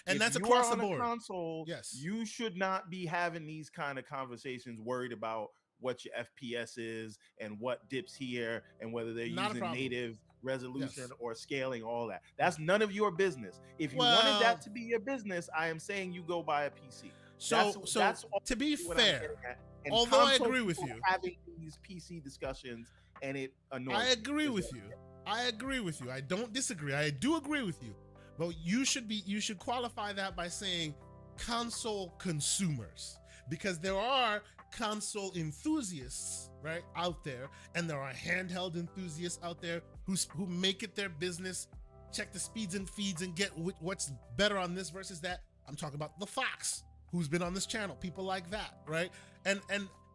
Speaker 1: And
Speaker 2: if
Speaker 1: that's across the board.
Speaker 2: Console, yes. You should not be having these kind of conversations worried about what your FPS is and what dips here and whether they're using native resolution or scaling, all that. That's none of your business. If you wanted that to be your business, I am saying you go buy a PC.
Speaker 1: So that's to be fair, although I agree with you,
Speaker 2: having these PC discussions, and it annoys.
Speaker 1: I agree with you. I don't disagree. I do agree with you. But you should qualify that by saying console consumers, because there are console enthusiasts right out there, and there are handheld enthusiasts out there who make it their business check the speeds and feeds and get what's better on this versus that. I'm talking about the Fox, who's been on this channel, people like that, right? And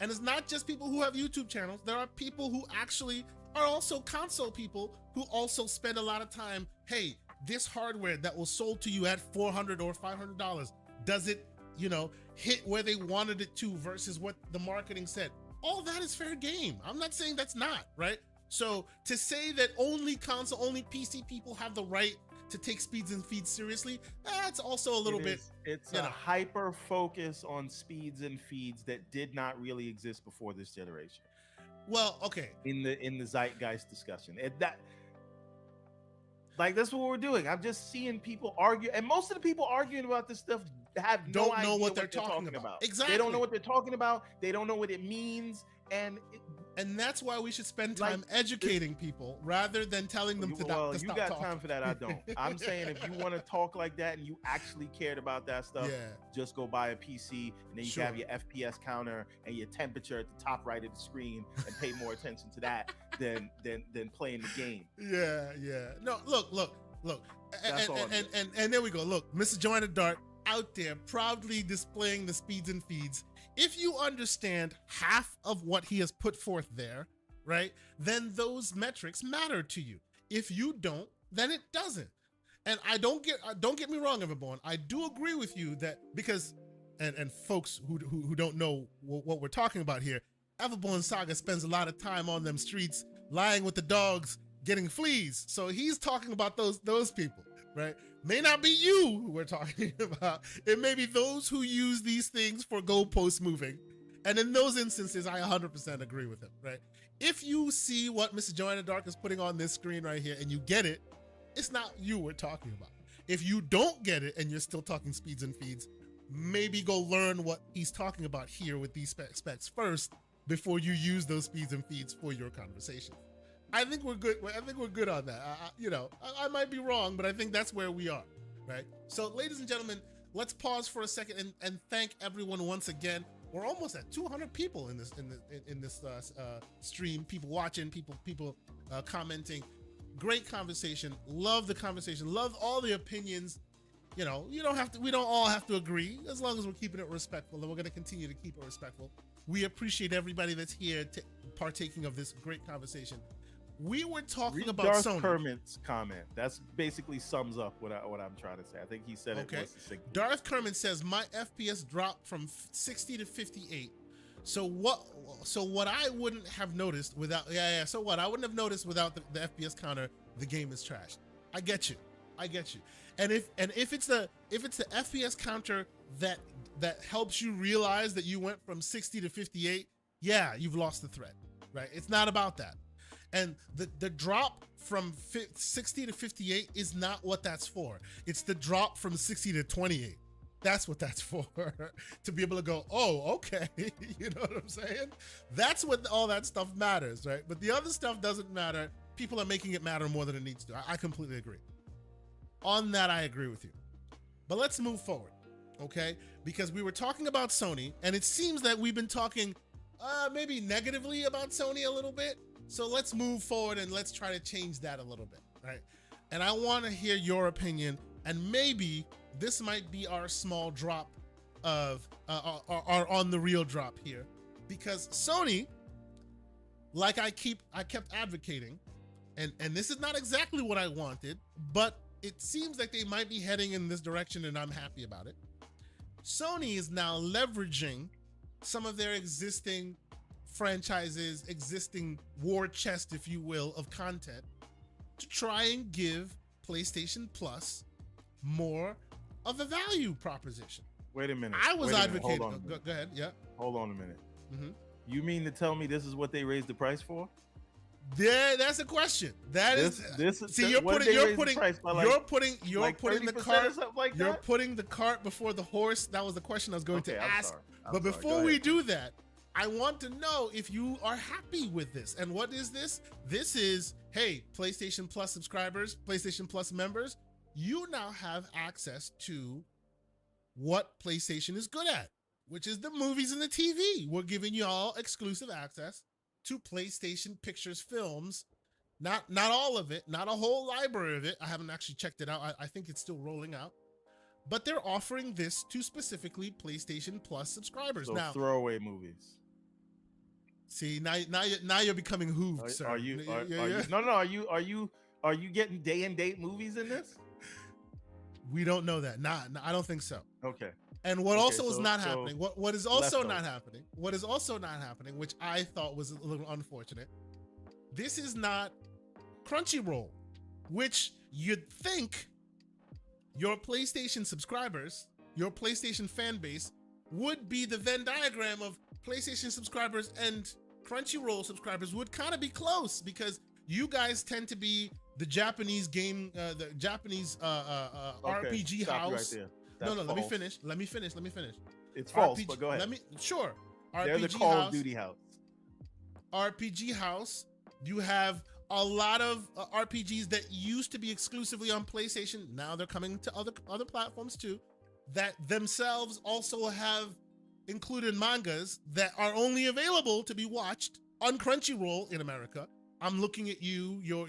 Speaker 1: it's not just people who have YouTube channels. There are people who actually are also console people who also spend a lot of time. Hey, this hardware that was sold to you at $400 or $500, does it, hit where they wanted it to versus what the marketing said? All that is fair game. I'm not saying that's not, right? So to say that only console, only PC people have the right to take speeds and feeds seriously, that's also a little bit.
Speaker 2: It's a hyper focus on speeds and feeds that did not really exist before this generation.
Speaker 1: Well, okay.
Speaker 2: In the zeitgeist discussion, that's what we're doing. I'm just seeing people argue, and most of the people arguing about this stuff don't know what they're talking about.
Speaker 1: Exactly.
Speaker 2: They don't know what they're talking about. They don't know what it means, and
Speaker 1: that's why we should spend time educating people rather than telling them to stop talking.
Speaker 2: You got time for that? I don't. I'm saying if you want to talk like that and you actually cared about that stuff, just go buy a PC, and then you can have your FPS counter and your temperature at the top right of the screen, and pay more attention to that than playing the game.
Speaker 1: Yeah. No, look.
Speaker 2: That's all.
Speaker 1: And there we go. Look, Mr. Joanna Dart out there proudly displaying the speeds and feeds. If you understand half of what he has put forth there, right, then those metrics matter to you. If you don't, then it doesn't. And don't get me wrong, everyone. I do agree with you that because, and folks who don't know what we're talking about here, Everborn Saga spends a lot of time on them streets, lying with the dogs, getting fleas. So he's talking about those people, right? May not be you who we're talking about. It may be those who use these things for goalpost moving. And in those instances, I 100% agree with him, right? If you see what Mrs. Joanna Dark is putting on this screen right here and you get it, it's not you we're talking about. If you don't get it and you're still talking speeds and feeds, maybe go learn what he's talking about here with these specs first before you use those speeds and feeds for your conversation. I think we're good. I think we're good on that. I might be wrong, but I think that's where we are, right? So, ladies and gentlemen, let's pause for a second and thank everyone once again. We're almost at 200 people in this stream. People watching, people commenting. Great conversation. Love the conversation. Love all the opinions. We don't all have to agree as long as we're keeping it respectful, and we're going to continue to keep it respectful. We appreciate everybody that's here partaking of this great conversation. We were talking about
Speaker 2: Darth
Speaker 1: Sony.
Speaker 2: Kermit's comment. That's basically sums up what I'm trying to say. I think he said it was succinct.
Speaker 1: Darth Kermit says my FPS dropped from 60 to 58. So what I wouldn't have noticed without So what I wouldn't have noticed without the FPS counter, the game is trashed. I get you. And if it's the FPS counter that helps you realize that you went from 60 to 58, yeah, you've lost the thread, right? It's not about that. And the drop from 60 to 58 is not what that's for. It's the drop from 60 to 28. That's what that's for. To be able to go, oh, okay. You know what I'm saying? That's what all that stuff matters, right? But the other stuff doesn't matter. People are making it matter more than it needs to. I completely agree. On that, I agree with you. But let's move forward, okay? Because we were talking about Sony, and it seems that we've been talking maybe negatively about Sony a little bit. So let's move forward and let's try to change that a little bit, right? And I want to hear your opinion, and maybe this might be our small drop of our on the real drop here, because Sony, like I kept advocating, and this is not exactly what I wanted, but it seems like they might be heading in this direction, and I'm happy about it. Sony is now leveraging some of their existing franchises, existing war chest, if you will, of content to try and give PlayStation Plus more of a value proposition.
Speaker 2: Wait a minute.
Speaker 1: I was advocating. Go ahead. Yeah.
Speaker 2: Hold on a minute.
Speaker 1: Mm-hmm.
Speaker 2: You mean to tell me this is what they raised the price for?
Speaker 1: Yeah, that's a question. You're putting the cart before the horse. That was the question I was going to ask. But before we do that, I want to know if you are happy with this. And what is this? This is, hey, PlayStation Plus subscribers, PlayStation Plus members, you now have access to what PlayStation is good at, which is the movies and the TV. We're giving you all exclusive access to PlayStation Pictures films Not all of it, not a whole library of it. I haven't actually checked it out. I think it's still rolling out. But they're offering this to specifically PlayStation Plus subscribers.
Speaker 2: So
Speaker 1: now,
Speaker 2: throwaway movies.
Speaker 1: See, now you're becoming hooved, sir.
Speaker 2: Are you? No. Are you getting day and date movies in this?
Speaker 1: We don't know that. I don't think so.
Speaker 2: Okay.
Speaker 1: And what also is not happening, what is also not happening, which I thought was a little unfortunate, this is not Crunchyroll, which you'd think your PlayStation subscribers, your PlayStation fan base, would be the Venn diagram of PlayStation subscribers and Crunchyroll subscribers would kind of be close, because you guys tend to be the Japanese game, the Japanese RPG house.
Speaker 2: Right there.
Speaker 1: No, let me finish.
Speaker 2: It's false, but go ahead.
Speaker 1: Sure.
Speaker 2: They're the Call of Duty house.
Speaker 1: RPG house. You have a lot of RPGs that used to be exclusively on PlayStation. Now they're coming to other platforms too, that themselves also have included mangas that are only available to be watched on Crunchyroll in America. I'm looking at you, your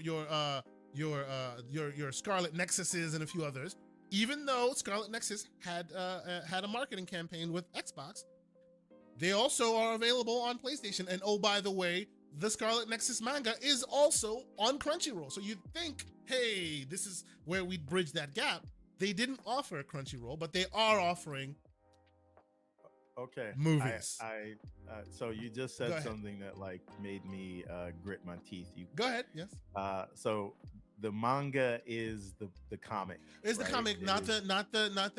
Speaker 1: Scarlet Nexuses and a few others. Even though Scarlet Nexus had a marketing campaign with Xbox, they also are available on PlayStation. And oh, by the way, the Scarlet Nexus manga is also on Crunchyroll. So you'd think, hey, this is where we'd bridge that gap. They didn't offer Crunchyroll, but they are offering movies.
Speaker 2: So you just said something that like made me grit my teeth.
Speaker 1: Go ahead. Yes.
Speaker 2: So the manga is the comic.
Speaker 1: It's the comic, not the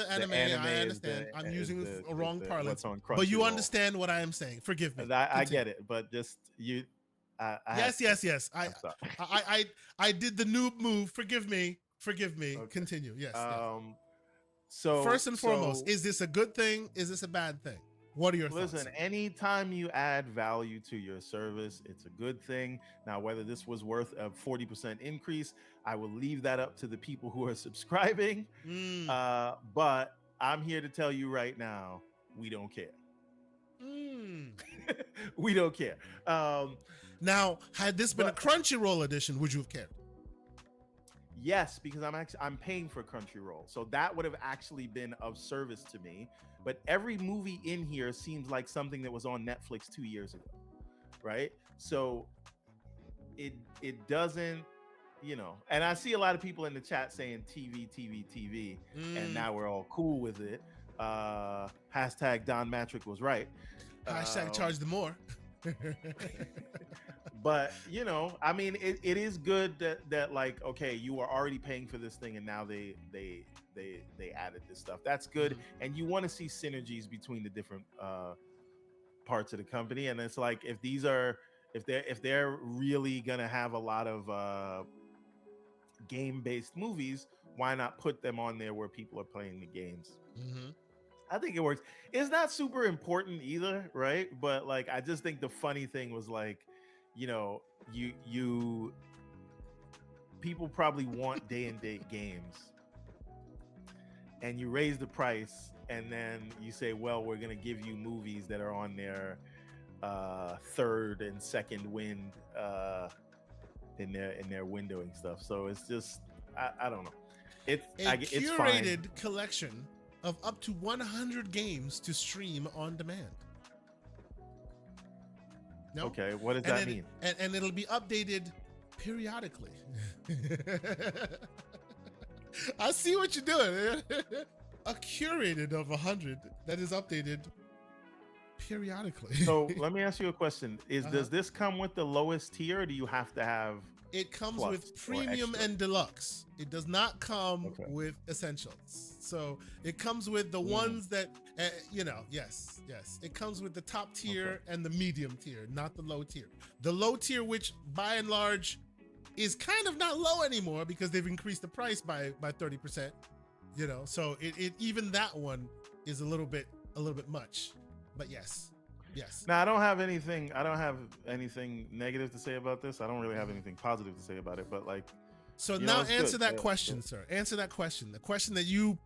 Speaker 1: anime. I understand. I'm using a wrong parlance, but you understand what I am saying. Forgive me.
Speaker 2: I get it, but just you.
Speaker 1: Yes. I did the noob move. Forgive me. Okay. Continue. Yes. So first and foremost, is this a good thing? Is this a bad thing? What are your thoughts?
Speaker 2: Listen, anytime you add value to your service, it's a good thing. Now, whether this was worth a 40% increase, I will leave that up to the people who are subscribing. But I'm here to tell you right now, we don't care. We don't care.
Speaker 1: Now, had this been a Crunchyroll edition, would you have cared?
Speaker 2: Yes, because I'm paying for Crunchyroll, so that would have actually been of service to me. But every movie in here seems like something that was on Netflix 2 years ago, right? So it doesn't, And I see a lot of people in the chat saying TV, and now we're all cool with it. Hashtag Don Matrick was right.
Speaker 1: Hashtag charge them more.
Speaker 2: But I mean, it is good that like, okay, you are already paying for this thing, and now they added this stuff. That's good, and you want to see synergies between the different parts of the company. And it's like, if they're really gonna have a lot of game-based movies, why not put them on there where people are playing the games? I think it works. It's not super important either, right? But like, I just think the funny thing was like, people probably want day and date games, and you raise the price, and then you say, well, we're gonna give you movies that are on their third and second wind in their windowing stuff. So it's just, I don't know. It's
Speaker 1: curated collection of up to 100 games to stream on demand. No?
Speaker 2: Okay, what does that mean?
Speaker 1: And it'll be updated periodically. I see what you're doing. A curated of 100 that is updated periodically.
Speaker 2: So let me ask you a question. Does this come with the lowest tier, or do you have to have
Speaker 1: It comes with premium and deluxe. It does not come with essentials. So it comes with the ones that, yes. It comes with the top tier and the medium tier, not the low tier. The low tier, which by and large is kind of not low anymore because they've increased the price by 30%. So it even that one is a little bit much. But yes.
Speaker 2: Now, I don't have anything negative to say about this. I don't really have anything positive to say about it, but like,
Speaker 1: so now answer that question, sir. Answer that question. The question that you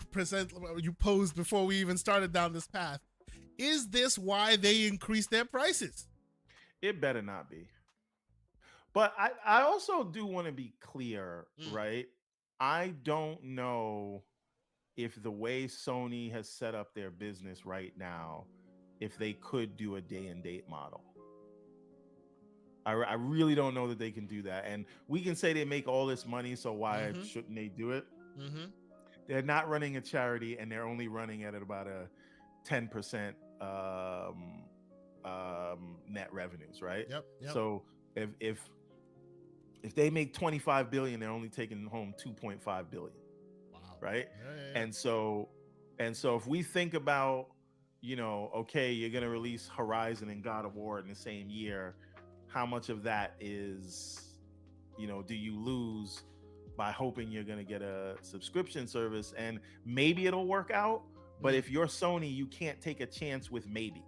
Speaker 1: posed before we even started down this path. Is this why they increased their prices?
Speaker 2: It better not be. But I also do want to be clear,
Speaker 1: Mm.
Speaker 2: right? I don't know if the way Sony has set up their business right now, if they could do a day and date model. I really don't know that they can do that. And we can say they make all this money, so why shouldn't they do it? They're not running a charity, and they're only running at about a 10% net revenues, right?
Speaker 1: Yep.
Speaker 2: So if they make 25 billion, they're only taking home 2.5 billion.
Speaker 1: Wow.
Speaker 2: Right?
Speaker 1: Yeah.
Speaker 2: And so if we think about, okay, you're gonna release Horizon and God of War in the same year, how much of that is, do you lose by hoping you're gonna get a subscription service? And maybe it'll work out, but if you're Sony, you can't take a chance with maybe.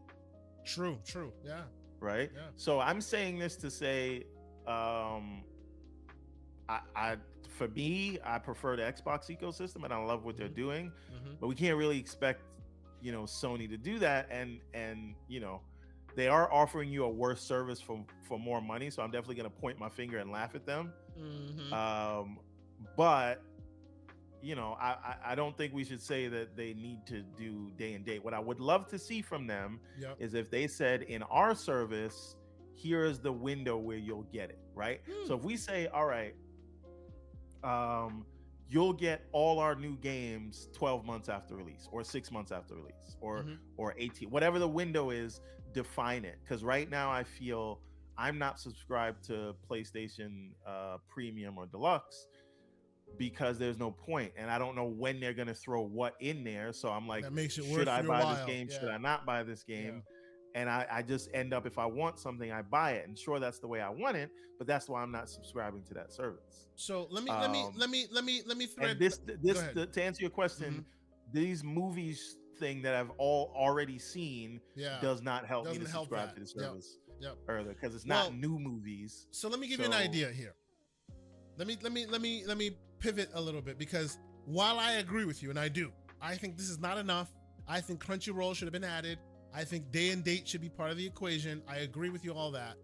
Speaker 1: True. Yeah.
Speaker 2: Right?
Speaker 1: Yeah.
Speaker 2: So I'm saying this to say, for me, I prefer the Xbox ecosystem, and I love what they're doing. But we can't really expect, Sony to do that. And they are offering you a worse service for more money. So I'm definitely going to point my finger and laugh at them. But I don't think we should say that they need to do day and date. What I would love to see from them is if they said, in our service, here is the window where you'll get it, right? So if we say, all right, you'll get all our new games 12 months after release, or 6 months after release, or 18, whatever the window is, define it. Because right now I feel I'm not subscribed to PlayStation Premium or Deluxe because there's no point, and I don't know when they're gonna throw what in there. So I'm like, should I buy this game? Should I not buy this game? And I just end up, if I want something, I buy it. And sure, that's the way I want it, but that's why I'm not subscribing to that service.
Speaker 1: So let me thread
Speaker 2: this to answer your question, these movies thing that I've already seen does not help me to subscribe to the service further, because it's not new movies.
Speaker 1: So let me give you an idea here. Let me pivot a little bit, because while I agree with you, and I think this is not enough. I think Crunchyroll should have been added. I think day and date should be part of the equation. I agree with you all that.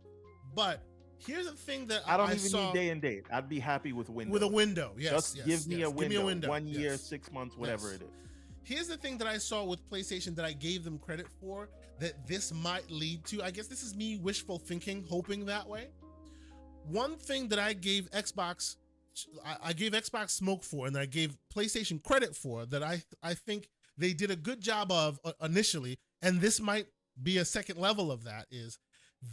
Speaker 1: But here's the thing that
Speaker 2: I don't even need day and date. I'd be happy with window.
Speaker 1: With a window, yes.
Speaker 2: Just give me a window. 1 year, 6 months, whatever it is.
Speaker 1: Here's the thing that I saw with PlayStation that I gave them credit for, that this might lead to. I guess this is me wishful thinking, hoping that way. One thing that I gave Xbox smoke for, and I gave PlayStation credit for, that I think they did a good job of initially, and this might be a second level of that, is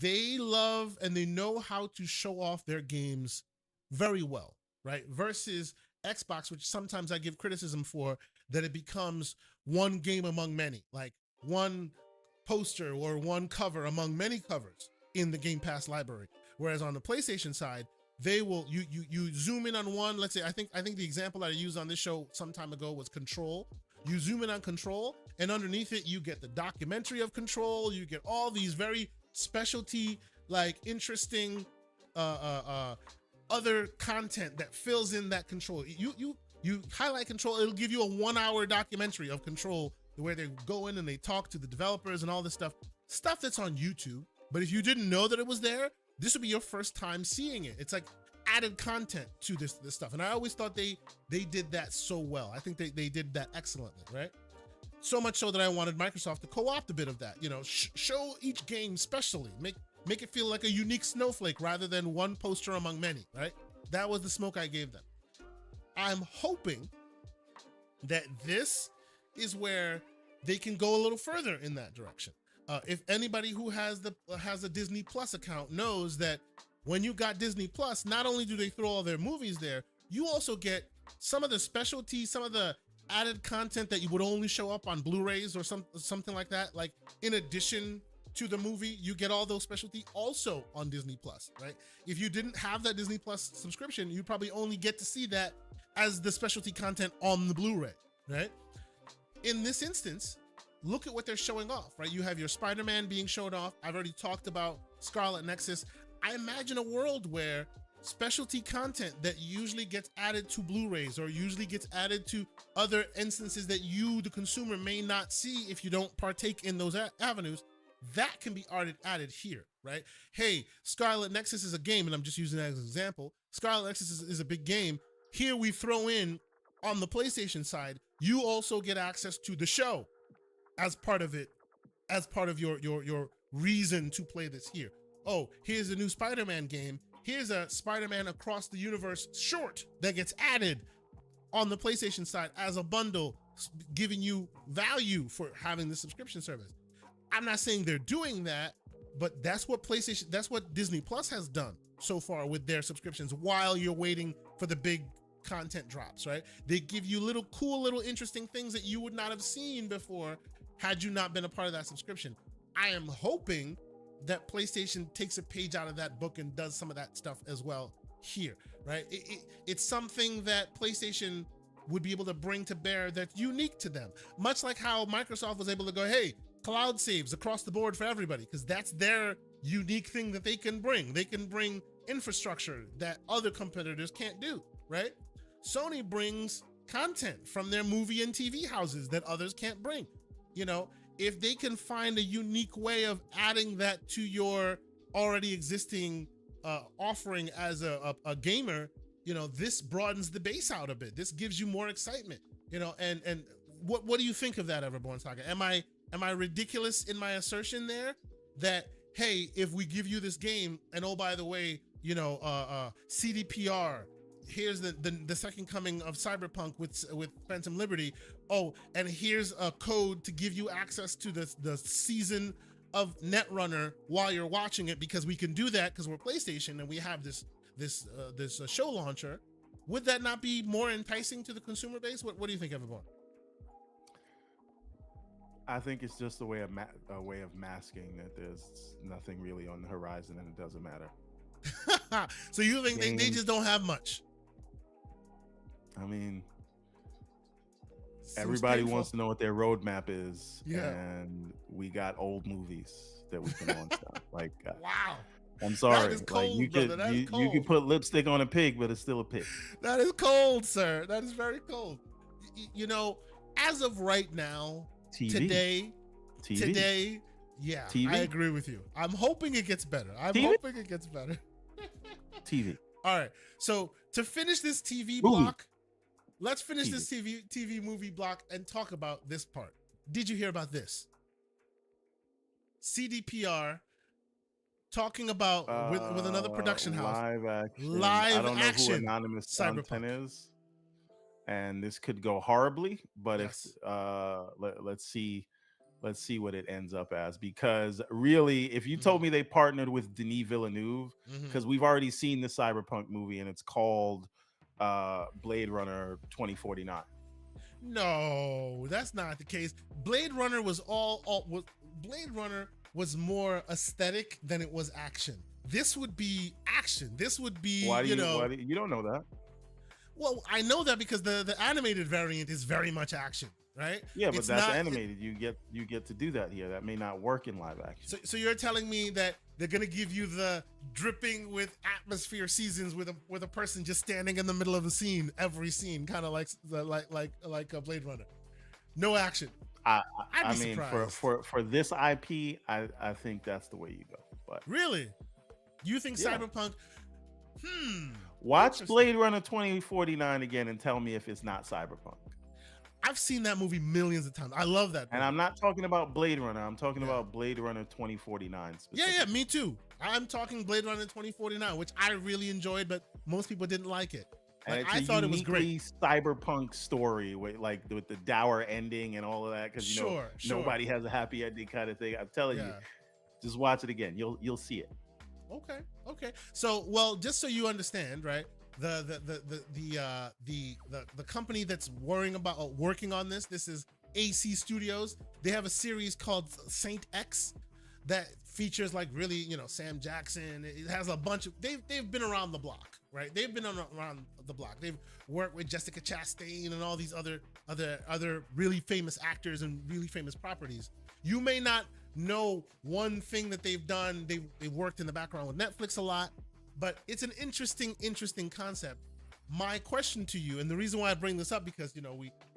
Speaker 1: they love and they know how to show off their games very well, right? Versus Xbox, which sometimes I give criticism for, that it becomes one game among many, like one poster or one cover among many covers in the Game Pass library. Whereas on the PlayStation side, they will, you zoom in on one. Let's say, I think the example that I used on this show some time ago was Control. You zoom in on Control, and underneath it, you get the documentary of Control. You get all these very specialty, like interesting, other content that fills in that Control. You highlight Control, it'll give you a 1 hour documentary of Control, where they go in and they talk to the developers and all this stuff that's on YouTube. But if you didn't know that it was there, this would be your first time seeing it. It's like added content to this stuff. And I always thought they did that so well. I think they did that excellently, right? So much so that I wanted Microsoft to co-opt a bit of that, show each game specially, make it feel like a unique snowflake rather than one poster among many, right? That was the smoke I gave them. I'm hoping that this is where they can go a little further in that direction. If anybody who has a Disney Plus account knows that when you got Disney Plus, not only do they throw all their movies there, you also get some of the specialties, some of the added content that you would only show up on Blu-rays or something like that. Like, in addition to the movie, you get all those specialty also on Disney Plus, right? If you didn't have that Disney Plus subscription, you probably only get to see that as the specialty content on the Blu-ray, right? In this instance, look at what they're showing off, right? You have your Spider-Man being showed off. I've already talked about Scarlet Nexus. I imagine a world where specialty content that usually gets added to Blu-rays or usually gets added to other instances that you, the consumer, may not see if you don't partake in those avenues, that can be added here, right? Hey, Scarlet Nexus is a game, and I'm just using that as an example. Scarlet Nexus is a big game. Here we throw in, on the PlayStation side, you also get access to the show as part of it, as part of your reason to play this here. Oh, here's a new Spider-Man game. Here's a Spider-Man Across the Universe short that gets added on the PlayStation side as a bundle, giving you value for having the subscription service. I'm not saying they're doing that, but that's what Disney Plus has done so far with their subscriptions while you're waiting for the big content drops, right? They give you little cool, little interesting things that you would not have seen before had you not been a part of that subscription. I am hoping that PlayStation takes a page out of that book and does some of that stuff as well here, right? It's something that PlayStation would be able to bring to bear that's unique to them. Much like how Microsoft was able to go, hey, cloud saves across the board for everybody, because that's their unique thing that they can bring. They can bring infrastructure that other competitors can't do, right? Sony brings content from their movie and TV houses that others can't bring. You know, if they can find a unique way of adding that to your already existing offering as a gamer, you know, this broadens the base out a bit. This gives you more excitement, you know, and what do you think of that, Everborn Saga? Am I ridiculous in my assertion there that, hey, if we give you this game and, oh, by the way, you know, CDPR, here's the second coming of Cyberpunk with Phantom Liberty. Oh, and here's a code to give you access to the season of Netrunner while you're watching it, because we can do that because we're PlayStation and we have this show launcher. Would that not be more enticing to the consumer base? What do you think, Everborn?
Speaker 2: I think it's just a way of masking that there's nothing really on the horizon and it doesn't matter.
Speaker 1: So you think they just don't have much?
Speaker 2: I mean, everybody wants to know what their roadmap is, and we got old movies that we can launch now. Like,
Speaker 1: wow,
Speaker 2: I'm sorry,
Speaker 1: that is cold,
Speaker 2: like you could put lipstick on a pig, but it's still a pig.
Speaker 1: That is cold, sir. That is very cold. You know, as of right now, today, yeah, TV? I agree with you. I'm hoping it gets better.
Speaker 2: TV.
Speaker 1: All right. So to finish this TV block, let's finish this TV movie block and talk about this part. Did you hear about this? CDPR talking about with another production house.
Speaker 2: Live action.
Speaker 1: I
Speaker 2: don't know
Speaker 1: action.
Speaker 2: who Anonymous
Speaker 1: Cyberpunk
Speaker 2: content is, and this could go horribly. But
Speaker 1: yes.
Speaker 2: If let's see what it ends up as, because really, if you told me they partnered with Denis Villeneuve, because we've already seen the Cyberpunk movie and it's called Blade Runner 2049.
Speaker 1: No, that's not the case. Blade Runner was Blade Runner was more aesthetic than it was action. This would be action. This would be,
Speaker 2: why do you don't know that?
Speaker 1: Well, I know that because the animated variant is very much action. Right?
Speaker 2: Yeah, but that's animated. You get to do that here. That may not work in live action.
Speaker 1: So you're telling me that they're gonna give you the dripping with atmosphere seasons with a person just standing in the middle of the scene, every scene, kind of like a Blade Runner. No action.
Speaker 2: I mean, for this IP, I think that's the way you go. But
Speaker 1: really, you think Cyberpunk?
Speaker 2: Watch Blade Runner 2049 again and tell me if it's not Cyberpunk.
Speaker 1: I've seen that movie millions of times. I love that movie.
Speaker 2: And I'm not talking about Blade Runner. I'm talking about Blade Runner 2049 specifically.
Speaker 1: Yeah, me too. I'm talking Blade Runner 2049, which I really enjoyed, but most people didn't like it. Like, I thought it was great.
Speaker 2: Cyberpunk story with the dour ending and all of that, because nobody has a happy ending kind of thing. I'm telling you, just watch it again. You'll see it.
Speaker 1: Okay. So, well, just so you understand, right? The company that's working on this is AC Studios. They have a series called Saint X that features like really, you know, Sam Jackson. It has a bunch of they've been around the block, right? They've been around the block. They've worked with Jessica Chastain and all these other really famous actors and really famous properties. You may not know one thing that they've done. They worked in the background with Netflix a lot. But it's an interesting concept. My question to you, and the reason why I bring this up, because, you know,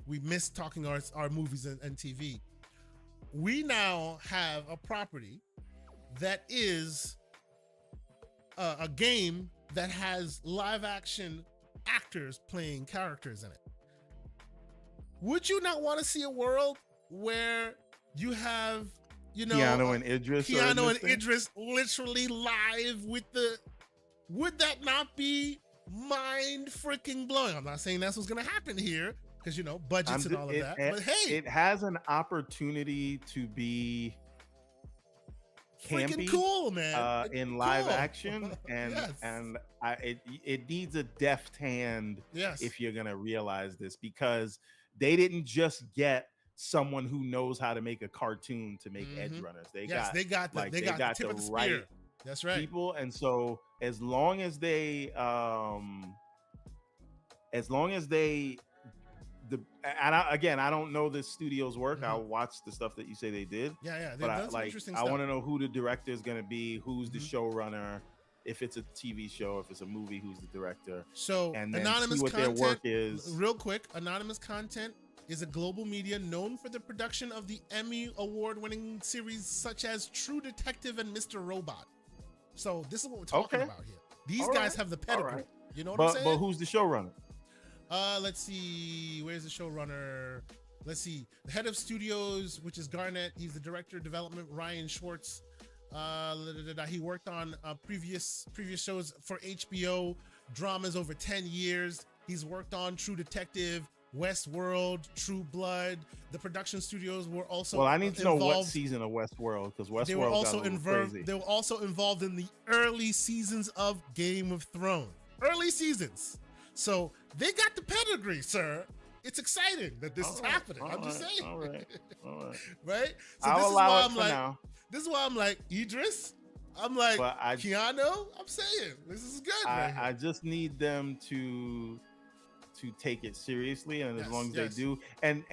Speaker 1: we miss talking our movies and TV. we now have a property that is a game that has live action actors playing characters in it. Would you not want to see a world where you have,
Speaker 2: Keanu and Idris
Speaker 1: literally live with the? Would that not be mind freaking blowing? I'm not saying that's what's gonna happen here because budgets and all of that. But hey,
Speaker 2: it has an opportunity to be
Speaker 1: freaking
Speaker 2: campy,
Speaker 1: cool, man.
Speaker 2: in live action, and it needs a deft hand if you're gonna realize this, because they didn't just get someone who knows how to make a cartoon to make Edge Runners. They got the
Speaker 1: tip of the
Speaker 2: right
Speaker 1: spear. That's right.
Speaker 2: people, and so as long as they I don't know this studio's work. I'll watch the stuff that you say they did.
Speaker 1: But
Speaker 2: I want to know who the director is going to be, who's the showrunner, if it's a TV show, if it's a movie, who's the director.
Speaker 1: So
Speaker 2: and then
Speaker 1: anonymous
Speaker 2: see what
Speaker 1: content,
Speaker 2: their work is.
Speaker 1: Real quick, Anonymous Content is a global media known for the production of the Emmy award-winning series such as True Detective and Mr. Robot. So this is what we're talking about here. These guys have the pedigree. You know what I'm saying?
Speaker 2: But who's the showrunner?
Speaker 1: Let's see. Where's the showrunner? Let's see. The head of studios, which is Garnett. He's the director of development, Ryan Schwartz. He worked on previous shows for HBO, dramas over 10 years. He's worked on True Detective, Westworld, True Blood. The production studios were also
Speaker 2: I need to know what season of Westworld, because Westworld
Speaker 1: they were also
Speaker 2: got a little crazy.
Speaker 1: They were also involved in the early seasons of Game of Thrones. Early seasons. So they got the pedigree, sir. It's exciting that this is happening. I'm just saying.
Speaker 2: All right.
Speaker 1: Right? So
Speaker 2: I'll allow it for now.
Speaker 1: This is why I'm like, Idris. I'm like, Keanu. I'm saying, this is good.
Speaker 2: I just need them to take it seriously, and as long as they do, and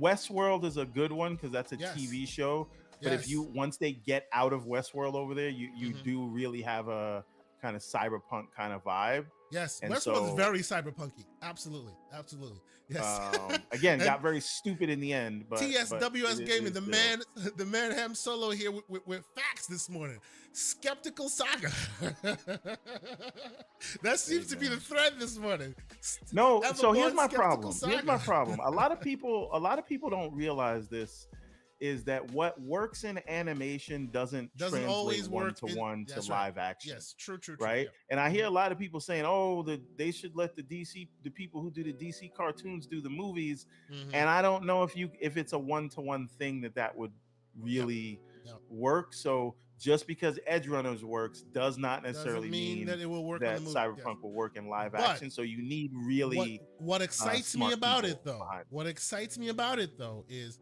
Speaker 2: Westworld is a good one because that's a TV show. But if once they get out of Westworld over there, you do really have a kind of cyberpunk kind of vibe.
Speaker 1: Yes, and Westworld is very cyberpunky. Absolutely. Yes.
Speaker 2: Again, got very stupid in the end. But
Speaker 1: TSWS Gaming, the man Ham Solo here with facts this morning. Skeptical Saga. That seems to be the thread this morning.
Speaker 2: No, so here's my problem. A lot of people don't realize this, is that what works in animation doesn't
Speaker 1: always work
Speaker 2: one-to-one to live action.
Speaker 1: Yes, true.
Speaker 2: Right?
Speaker 1: Yeah.
Speaker 2: And I hear a lot of people saying, they should let the people who do the DC cartoons do the movies. And I don't know if it's a one-to-one thing that would really work. So just because Edge Runners works does not necessarily mean that it will work that Cyberpunk will work in live action. So you need really
Speaker 1: what excites me about it though. What excites me about it though is,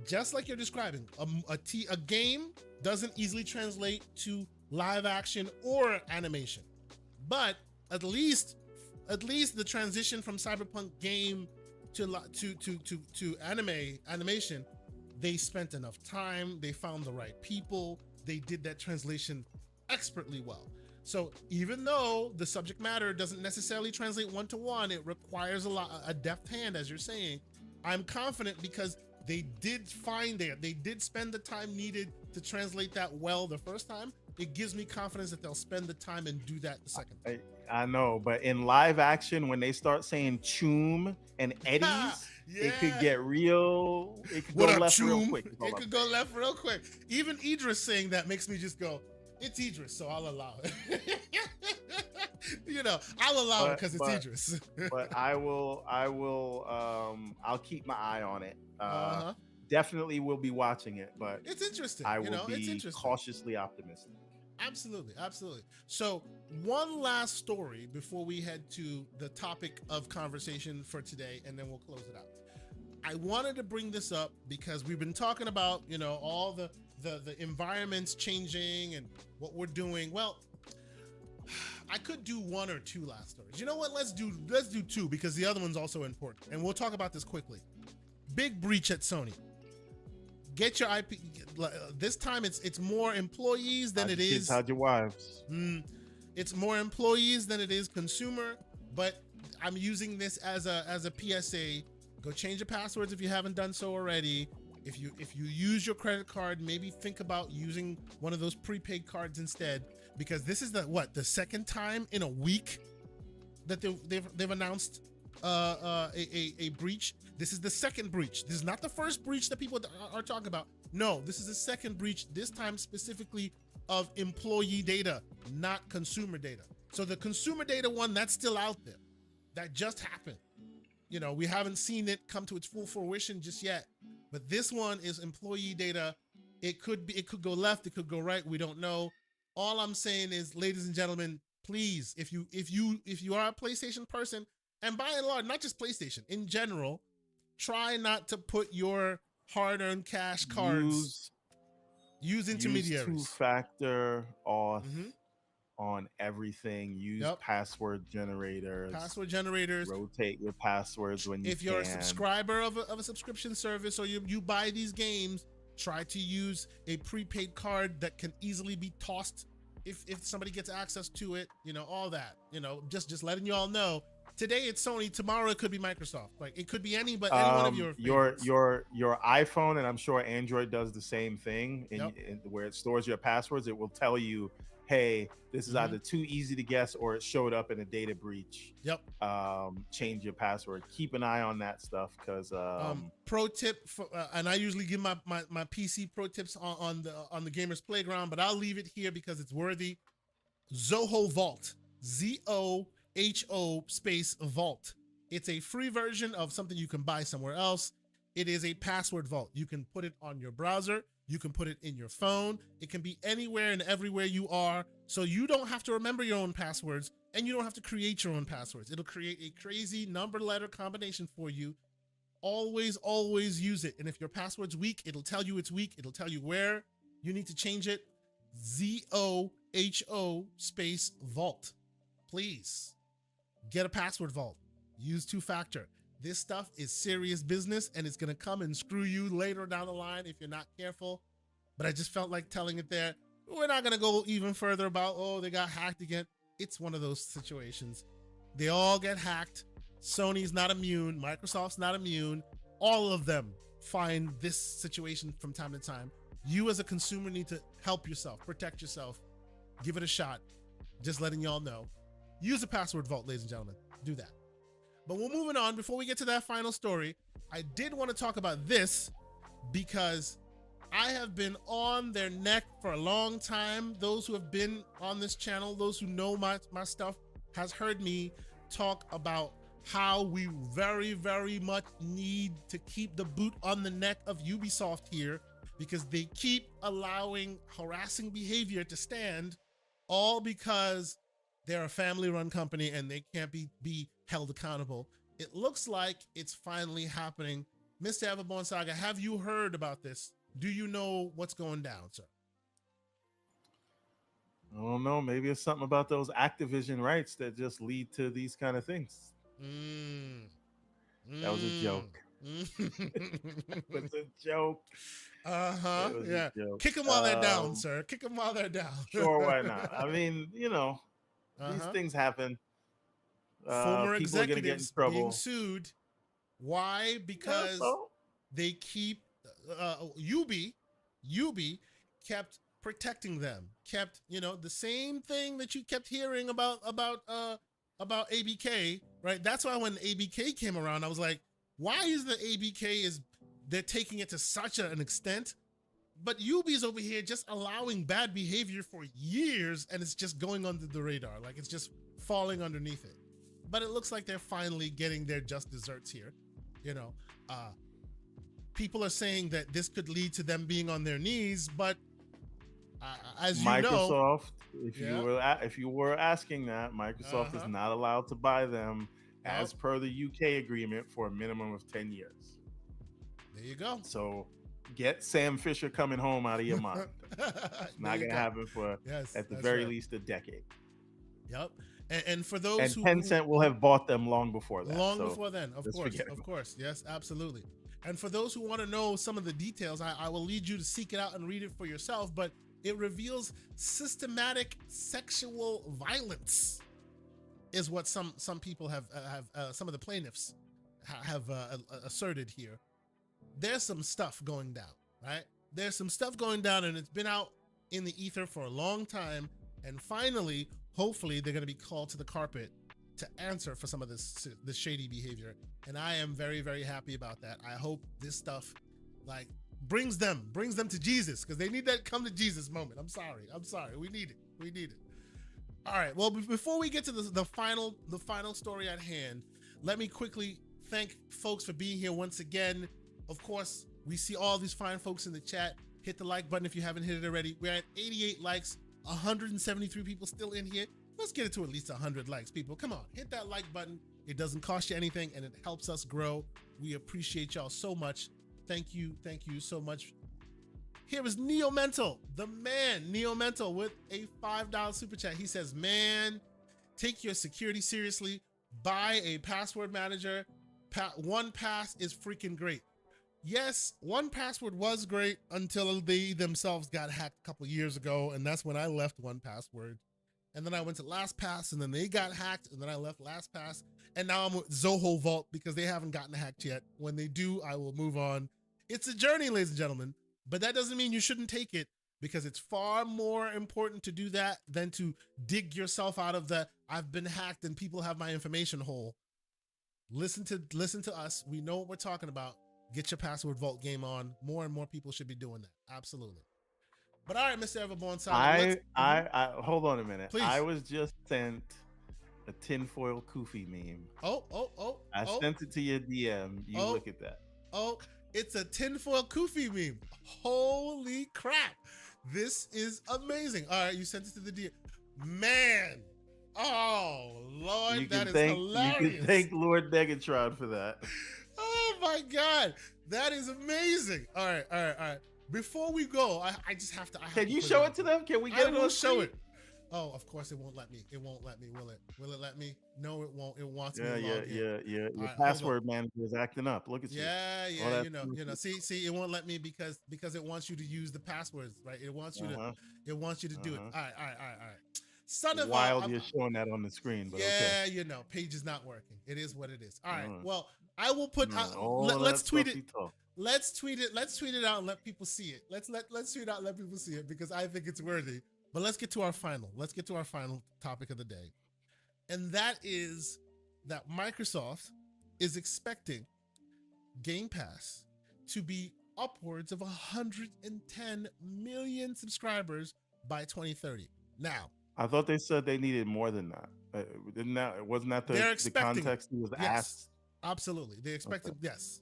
Speaker 1: just like you're describing, a game doesn't easily translate to live action or animation, but at least the transition from Cyberpunk game to animation, they spent enough time, they found the right people, they did that translation expertly well. So even though the subject matter doesn't necessarily translate one-to-one, it requires a deft hand, as you're saying. I'm confident because they did spend the time needed to translate that well the first time. It gives me confidence that they'll spend the time and do that the second time.
Speaker 2: I know, but in live action, when they start saying choom and eddies, it could get real. It could go left real quick.
Speaker 1: It could go left real quick. Even Idris saying that makes me just go, it's Idris, so I'll allow it. I'll allow it because it's Idris.
Speaker 2: But I'll keep my eye on it. Definitely will be watching it, but
Speaker 1: it's interesting.
Speaker 2: I will be cautiously optimistic.
Speaker 1: Absolutely. So one last story before we head to the topic of conversation for today, and then we'll close it out. I wanted to bring this up because we've been talking about, all the environments changing and what we're doing. Well, I could do one or two last stories. You know what? Let's do two because the other one's also important, and we'll talk about this quickly. Big breach at Sony. Get your IP. This time it's more employees than it is.
Speaker 2: Kids, how'd your wives?
Speaker 1: It's more employees than it is consumer. But I'm using this as a PSA. Go change your passwords if you haven't done so already. If you use your credit card, maybe think about using one of those prepaid cards instead, because this is the second time in a week that they've announced a breach. This is the second breach. This is not the first breach that people are talking about. No, this is the second breach, this time specifically of employee data, not consumer data. So the consumer data one, that's still out there. That just happened. You know, we haven't seen it come to its full fruition just yet. But this one is employee data. It could go left, it could go right. We don't know. All I'm saying is, ladies and gentlemen, please, if you are a PlayStation person, and by and large, not just PlayStation, in general, try not to put your hard-earned cash cards, use intermediaries.
Speaker 2: Use two-factor auth on everything. Use password generators. Rotate your passwords when you can.
Speaker 1: If you're a subscriber of a subscription service, or you buy these games, try to use a prepaid card that can easily be tossed if somebody gets access to it. You know, all that. You know, just letting you all know. Today it's Sony. Tomorrow it could be Microsoft. Like, it could be any one of your favorites.
Speaker 2: your iPhone, and I'm sure Android does the same thing. Where it stores your passwords, it will tell you, hey, this is either too easy to guess or it showed up in a data breach. Change your password. Keep an eye on that stuff, because
Speaker 1: pro tip and I usually give my PC pro tips on the Gamers Playground, but I'll leave it here because it's worthy. Zoho Vault. ZOHO space Vault. It's a free version of something you can buy somewhere else. It is a password vault. You can put it on your browser. You can put it in your phone. It can be anywhere and everywhere you are. So you don't have to remember your own passwords, and you don't have to create your own passwords. It'll create a crazy number-letter combination for you. Always, always use it. And if your password's weak, it'll tell you it's weak. It'll tell you where you need to change it. ZOHO space Vault. Please get a password vault. Use two-factor. This stuff is serious business, and it's going to come and screw you later down the line if you're not careful. But I just felt like telling it there. We're not going to go even further about, oh, they got hacked again. It's one of those situations. They all get hacked. Sony's not immune. Microsoft's not immune. All of them find this situation from time to time. You as a consumer need to help yourself, protect yourself, give it a shot. Just letting y'all know. Use a password vault, ladies and gentlemen. Do that. But we're moving on. Before we get to that final story, I did want to talk about this because I have been on their neck for a long time. Those who have been on this channel, those who know my stuff, has heard me talk about how we very, very much need to keep the boot on the neck of Ubisoft here, because they keep allowing harassing behavior to stand, all because they're a family-run company and they can't be held accountable. It looks like it's finally happening. Mr. Everborn Saga, have you heard about this? Do you know what's going down, sir?
Speaker 2: I don't know. Maybe it's something about those Activision rights that just lead to these kind of things. That was a joke. It was a joke.
Speaker 1: Yeah. Kick them while they're down, sir. Kick them while they're down.
Speaker 2: Sure, why not? I mean, these things happen.
Speaker 1: Former executives being sued. Why? Because they keep Ubi kept protecting them. Kept, the same thing that you kept hearing about ABK, right? That's why when ABK came around, I was like, why is the ABK they're taking it to such an extent? But Ubi's over here just allowing bad behavior for years, and it's just going under the radar. Like, it's just falling underneath it. But it looks like they're finally getting their just desserts here. People are saying that this could lead to them being on their knees, but as you know,
Speaker 2: Microsoft, if you were asking that, Microsoft is not allowed to buy them as per the UK agreement for a minimum of 10 years.
Speaker 1: There you go.
Speaker 2: So get Sam Fisher coming home out of your mind. It's not going to happen for, at the very least, a decade.
Speaker 1: Yep. And for those
Speaker 2: who Tencent will have bought them long before that.
Speaker 1: Before then, of course. Yes, absolutely. And for those who want to know some of the details, I will lead you to seek it out and read it for yourself. But it reveals systematic sexual violence is what some people have some of the plaintiffs have asserted here. there's some stuff going down, right? There's some stuff going down, and it's been out in the ether for a long time. And finally, hopefully, they're going to be called to the carpet to answer for some of this shady behavior. And I am very, very happy about that. I hope this stuff like brings them to Jesus, because they need that come to Jesus moment. I'm sorry. We need it. All right. Well, before we get to the final story at hand, let me quickly thank folks for being here once again. Of course, we see all these fine folks in the chat. Hit the like button if you haven't hit it already. We're at 88 likes, 173 people still in here. Let's get it to at least 100 likes, people. Come on, hit that like button. It doesn't cost you anything, and it helps us grow. We appreciate y'all so much. Thank you so much. Here is Neo Mental, the man, Neo Mental, with a $5 super chat. He says, man, take your security seriously. Buy a password manager. 1Pass is freaking great. Yes, 1Password was great until they themselves got hacked a couple years ago, and that's when I left 1Password. And then I went to LastPass, and then they got hacked, and then I left LastPass, and now I'm with Zoho Vault because they haven't gotten hacked yet. When they do, I will move on. It's a journey, ladies and gentlemen, but that doesn't mean you shouldn't take it, because it's far more important to do that than to dig yourself out of the I've been hacked and people have my information hole. Listen to us. We know what we're talking about. Get your Password Vault game on. More and more people should be doing that. Absolutely. But all right, Mr. Everborn Solid.
Speaker 2: I hold on a minute.
Speaker 1: Please.
Speaker 2: I was just sent a tinfoil Koofy meme. I sent it to your DM. You look at that.
Speaker 1: Oh, it's a tinfoil Koofy meme. Holy crap. This is amazing. All right, you sent it to the DM. Man. Oh, Lord, that is hilarious.
Speaker 2: You can thank Lord Megatron for that.
Speaker 1: Oh my God, that is amazing. All right. Before we go, I just have to.
Speaker 2: Can you show it to them? Can we get it on
Speaker 1: show it? Oh, of course it won't let me. It won't let me, will it? Will it let me? No, it won't. It wants me to log in.
Speaker 2: Yeah. Your password manager is acting up. Look at you.
Speaker 1: Yeah. You know. See, it won't let me because it wants you to use the passwords, right? It wants you to do it. All right. Son of
Speaker 2: Wild, you're showing that on the screen, but
Speaker 1: yeah, okay. Page is not working. It is what it is. All right. Well, I will put. Let's tweet it. Let's tweet it. Let's tweet it out and let people see it. Let's tweet it out and let people see it, because I think it's worthy. But let's get to our final. Let's get to our final topic of the day, and that is that Microsoft is expecting Game Pass to be upwards of 110 million subscribers by 2030. Now,
Speaker 2: I thought they said they needed more than that. Wasn't that the context he was asked?
Speaker 1: Absolutely, they expected yes,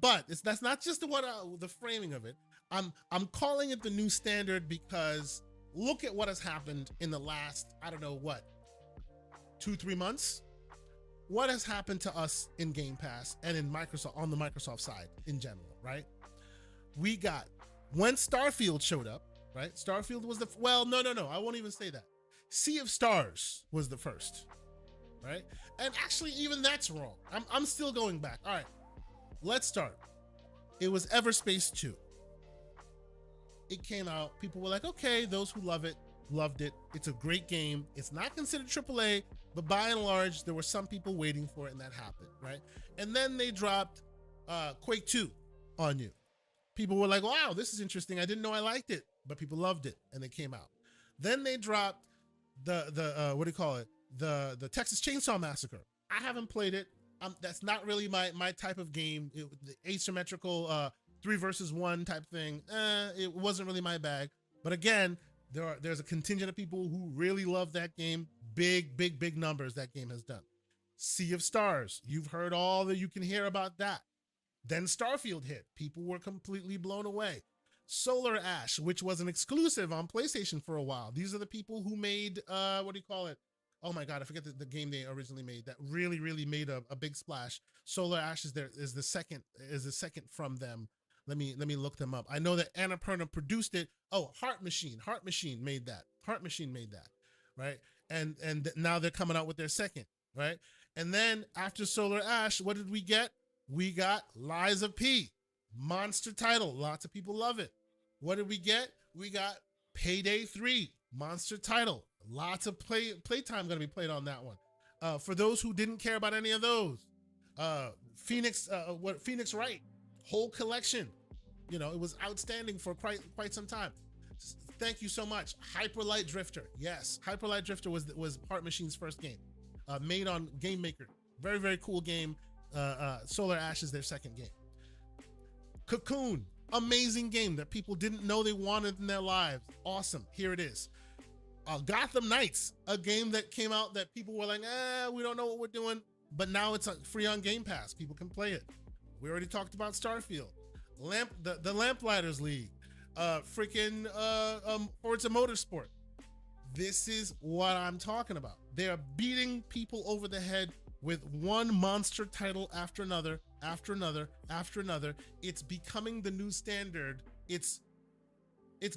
Speaker 1: but that's not just the framing of it. I'm calling it the new standard because look at what has happened in the last 2-3 months. What has happened to us in Game Pass and in Microsoft, on the Microsoft side in general, right? We got when Starfield showed up. Right? Starfield was no. I won't even say that. Sea of Stars was the first, right? And actually, even that's wrong. I'm still going back. All right, let's start. It was Everspace 2. It came out. People were like, okay, those who love it, loved it. It's a great game. It's not considered AAA, but by and large, there were some people waiting for it, and that happened, right? And then they dropped Quake 2 on you. People were like, wow, this is interesting. I didn't know I liked it. But people loved it, and they came out. Then they dropped the what do you call it? The Texas Chainsaw Massacre. I haven't played it. That's not really my type of game. The asymmetrical 3 versus 1 type thing. It wasn't really my bag. But again, there's a contingent of people who really love that game. Big numbers that game has done. Sea of Stars. You've heard all that you can hear about that. Then Starfield hit. People were completely blown away. Solar Ash, which was an exclusive on PlayStation for a while. These are the people who made what do you call it? Oh my God, I forget the game they originally made that really made a big splash. Solar Ash is the second from them. Let me look them up. I know that Annapurna produced it. Oh, Heart Machine made that. Right? And now they're coming out with their second, right? And then after Solar Ash, what did we get? We got Lies of P. Monster title. Lots of people love it. What did we get? We got Payday 3. Monster title. Lots of playtime going to be played on that one. For those who didn't care about any of those, Phoenix Wright. whole collection. You know, it was outstanding for quite some time. Thank you so much. Hyper Light Drifter. Yes, Hyper Light Drifter was Part Machine's first game, made on Game Maker. Very, very cool game. Solar Ash is their second game. Cocoon, amazing game that people didn't know they wanted in their lives. Awesome. Here it is. Gotham Knights, a game that came out that people were like, we don't know what we're doing, but now it's free on Game Pass. People can play it. We already talked about Starfield. The Lamplighters League. Forza Motorsport. This is what I'm talking about. They are beating people over the head with one monster title after another, after another, after another. It's becoming the new standard. It's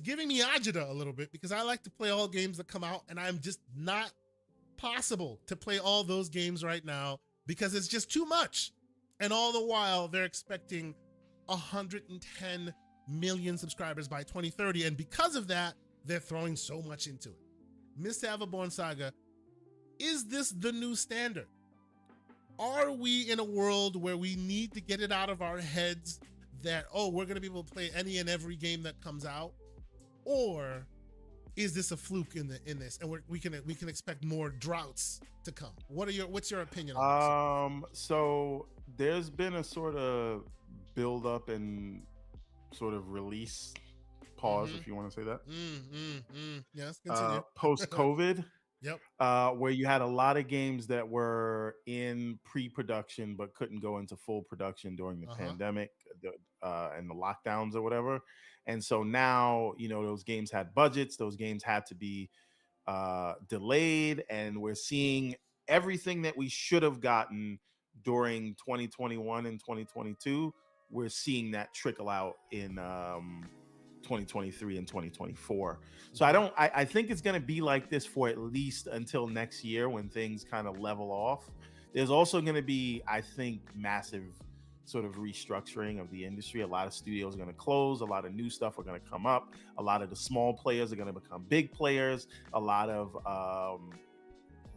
Speaker 1: giving me agita a little bit because I like to play all games that come out, and I'm just not possible to play all those games right now because it's just too much. And all the while, they're expecting 110 million subscribers by 2030, and because of that, they're throwing so much into it. Mr. Everborn Saga, is this the new standard? Are we in a world where we need to get it out of our heads that, we're going to be able to play any and every game that comes out? Or is this a fluke in this, and we can expect more droughts to come? What's your opinion on this?
Speaker 2: So there's been a sort of build up and sort of release pause, if you want to say that.
Speaker 1: Yes, continue.
Speaker 2: Post COVID.
Speaker 1: Yep.
Speaker 2: Where you had a lot of games that were in pre-production but couldn't go into full production during the pandemic and the lockdowns or whatever. And so now, those games had budgets, those games had to be delayed, and we're seeing everything that we should have gotten during 2021 and 2022. We're seeing that trickle out in 2023 and 2024. So I think it's going to be like this for at least until next year when things kind of level off. There's also going to be, I think, massive sort of restructuring of the industry. A lot of studios are going to close. A lot of new stuff are going to come up. A lot of the small players are going to become big players. A lot of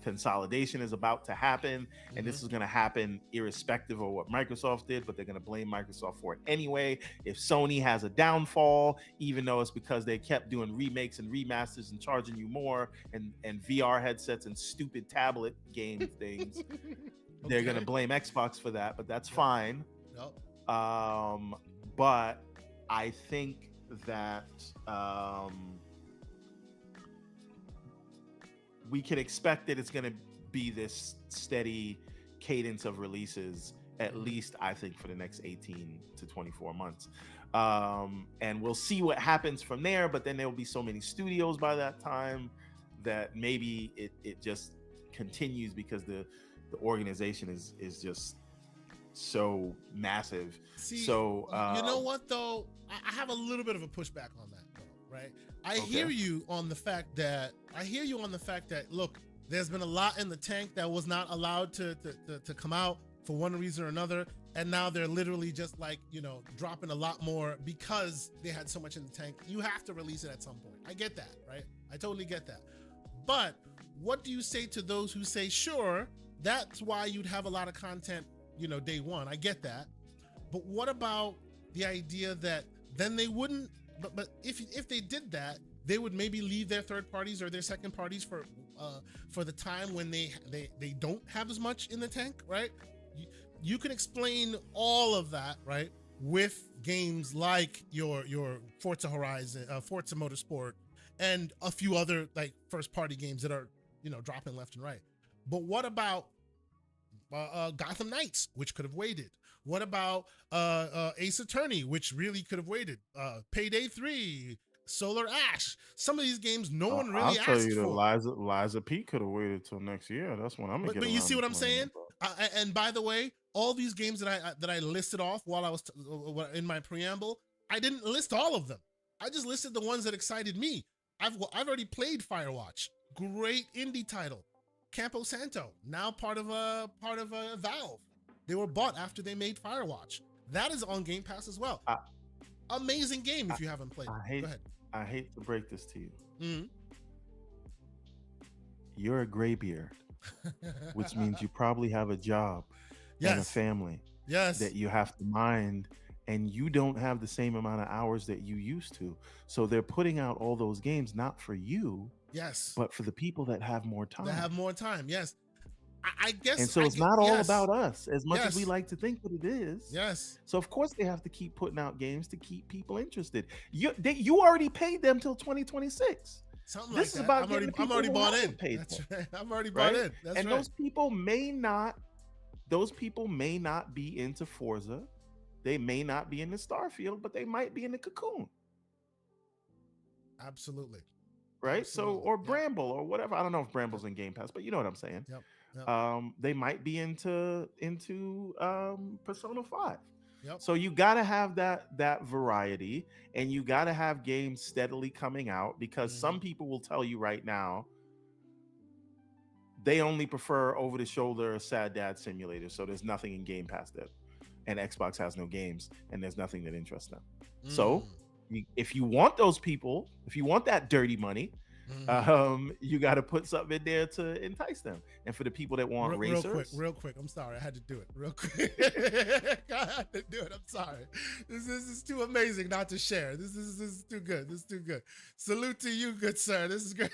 Speaker 2: consolidation is about to happen, and this is going to happen irrespective of what Microsoft did, but they're going to blame Microsoft for it anyway. If Sony has a downfall, even though it's because they kept doing remakes and remasters and charging you more, and VR headsets and stupid tablet game things, they're going to blame Xbox for that, but that's fine. But I think that we can expect that it's going to be this steady cadence of releases, at least I think for the next 18 to 24 months. And we'll see what happens from there, but then there will be so many studios by that time that maybe it just continues because the organization is just so massive.
Speaker 1: See,
Speaker 2: so
Speaker 1: you know what though? I have a little bit of a pushback on that though, right? I hear you on the fact that look, there's been a lot in the tank that was not allowed to come out for one reason or another, and now they're literally just like, dropping a lot more because they had so much in the tank. You have to release it at some point. I get that, right? I totally get that. But what do you say to those who say, sure, that's why you'd have a lot of content, day one? I get that. But what about the idea that then they wouldn't, but if they did that, they would maybe leave their third parties or their second parties for the time when they don't have as much in the tank, right? You can explain all of that, right, with games like your Forza Horizon, Forza Motorsport, and a few other like first party games that are dropping left and right. But what about Gotham Knights, which could have waited? What about Ace Attorney, which really could have waited? Payday 3, Solar Ash. Some of these games no one really asked for.
Speaker 2: I'll tell you that Liza P could have waited till next year. That's when I'm gonna get.
Speaker 1: But you see what I'm saying? And by the way, all these games that I listed off while I was in my preamble, I didn't list all of them. I just listed the ones that excited me. I've already played Firewatch, great indie title. Campo Santo, now part of Valve. They were bought after they made Firewatch. That is on Game Pass as well. Amazing game if you haven't played it. Go ahead.
Speaker 2: I hate to break this to you.
Speaker 1: Mm-hmm.
Speaker 2: You're a graybeard, which means you probably have a job and a family that you have to mind and you don't have the same amount of hours that you used to. So they're putting out all those games not for you,
Speaker 1: Yes.
Speaker 2: but for the people that have more time.
Speaker 1: They have more time. Yes. I guess.
Speaker 2: And so it's not all about us as much as we like to think that it is.
Speaker 1: Yes.
Speaker 2: So of course they have to keep putting out games to keep people interested. You already paid them till 2026.
Speaker 1: Something
Speaker 2: this
Speaker 1: like
Speaker 2: is
Speaker 1: that.
Speaker 2: about
Speaker 1: I'm already bought in.
Speaker 2: That's
Speaker 1: right. I'm already bought in. That's
Speaker 2: and
Speaker 1: right.
Speaker 2: those people may not be into Forza. They may not be into Starfield, but they might be into Cocoon.
Speaker 1: Absolutely.
Speaker 2: Right.
Speaker 1: Absolutely.
Speaker 2: So, or Bramble or whatever. I don't know if Bramble's in Game Pass, but you know what I'm saying.
Speaker 1: Yep.
Speaker 2: They might be into Persona 5.
Speaker 1: Yep.
Speaker 2: So you got to have that variety, and you got to have games steadily coming out, because some people will tell you right now they only prefer over-the-shoulder Sad Dad Simulator. So there's nothing in Game Pass that, and Xbox has no games, and there's nothing that interests them. So if you want those people, if you want that dirty money, you got to put something in there to entice them. And for the people that want racers,
Speaker 1: real quick, I'm sorry, I had to do it real quick. I had to do it. I'm sorry. This is too amazing not to share. This is too good. This is too good. Salute to you, good sir. This is great.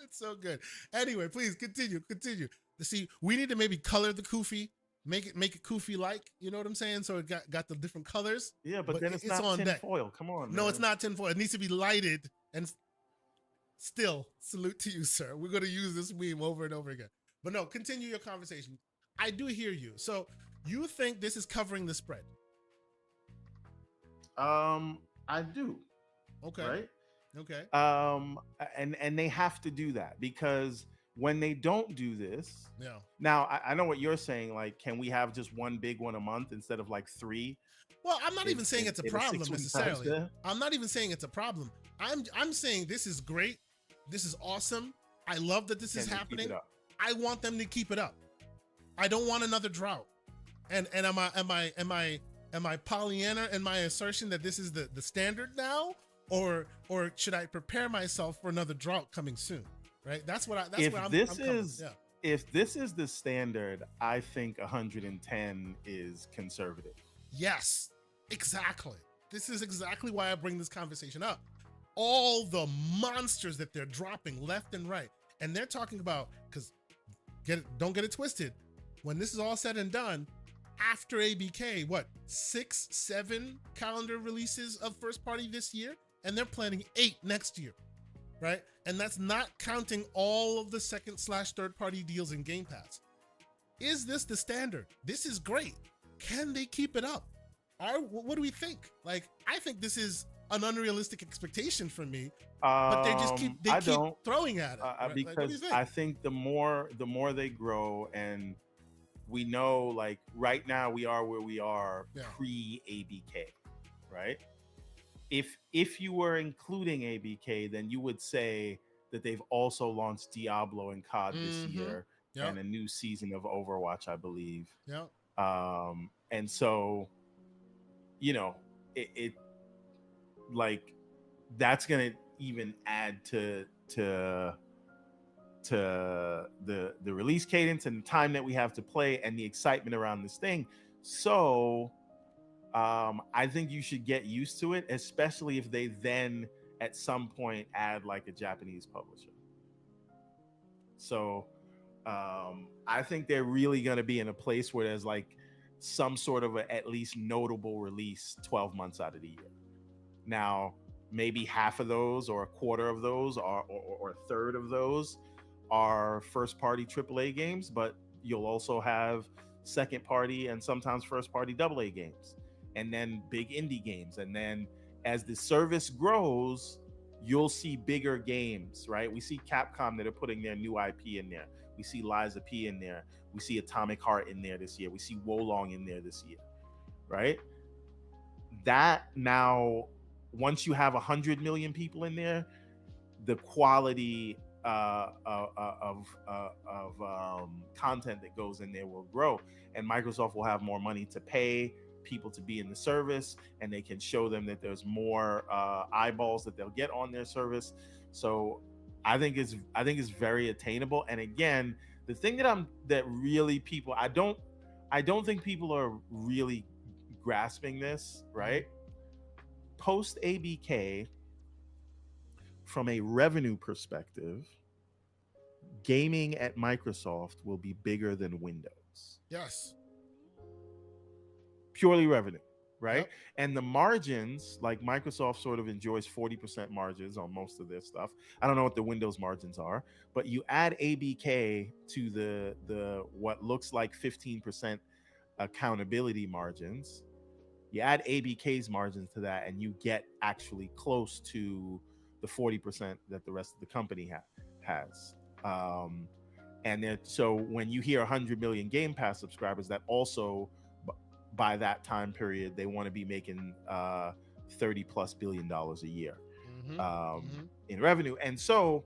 Speaker 1: It's so good. Anyway, please continue. See, we need to maybe color the Kufi. Make it Kufi like, you know what I'm saying? So it got the different colors.
Speaker 2: Yeah, but then it's not
Speaker 1: on
Speaker 2: tin foil. Come on,
Speaker 1: no,
Speaker 2: man.
Speaker 1: it's not tin foil. It needs to be lighted. And still, salute to you, sir. We're going to use this meme over and over again. But no, continue your conversation. I do hear you. So you think this is covering the spread?
Speaker 2: I do.
Speaker 1: Okay.
Speaker 2: Right?
Speaker 1: Okay.
Speaker 2: And they have to do that, because when they don't do this,
Speaker 1: yeah.
Speaker 2: Now I know what you're saying. Like, can we have just one big one a month instead of like 3?
Speaker 1: Well, I'm not even saying it's a problem necessarily. I'm not even saying it's a problem. I'm saying this is great. This is awesome. I love that this is happening. I want them to keep it up. I don't want another drought. And am I Pollyanna in my assertion that this is the standard now, or should I prepare myself for another drought coming soon? Right? That's what I'm
Speaker 2: If this is the standard, I think 110 is conservative.
Speaker 1: Yes, exactly. This is exactly why I bring this conversation up. All the monsters that they're dropping left and right. And they're talking about, because don't get it twisted, when this is all said and done, after ABK, 6, 7 calendar releases of first party this year? And they're planning 8 next year, right? And that's not counting all of the second/third party deals in Game Pass. Is this the standard? This is great. Can they keep it up? What do we think? Like, I think this is an unrealistic expectation for me, but they just keep throwing at it. Right?
Speaker 2: Because I think the more they grow, and we know, like, right now we are where we are pre-ABK, right? If you were including ABK, then you would say that they've also launched Diablo and COD this year, and a new season of Overwatch, I believe.
Speaker 1: Yeah.
Speaker 2: And so, you know, it like, that's gonna even add to the release cadence and the time that we have to play and the excitement around this thing. So I think you should get used to it, especially if they then at some point add like a Japanese publisher. So I think they're really going to be in a place where there's like some sort of at least notable release 12 months out of the year. Now, maybe half of those or a quarter of those or a third of those are first party AAA games, but you'll also have second party and sometimes first party AA games, and then big indie games. And then as the service grows, you'll see bigger games, right? We see Capcom that are putting their new IP in there. We see Liza P in there. We see Atomic Heart in there this year. We see Wolong in there this year, right? That now, once you have 100 million people in there, the quality of content that goes in there will grow, and Microsoft will have more money to pay people to be in the service, and they can show them that there's more eyeballs that they'll get on their service. So I think it's very attainable. And again, the thing that really people, I don't think people are really grasping this, right? Post ABK, from a revenue perspective, gaming at Microsoft will be bigger than Windows.
Speaker 1: Yes.
Speaker 2: Purely revenue, right?
Speaker 1: Yep.
Speaker 2: And the margins, like Microsoft sort of enjoys 40% margins on most of their stuff. I don't know what the Windows margins are, but you add ABK to the what looks like 15% accountability margins. You add ABK's margins to that, and you get actually close to the 40% that the rest of the company has. And so when you hear 100 million Game Pass subscribers, that also by that time period they want to be making $30+ billion a year in revenue. And so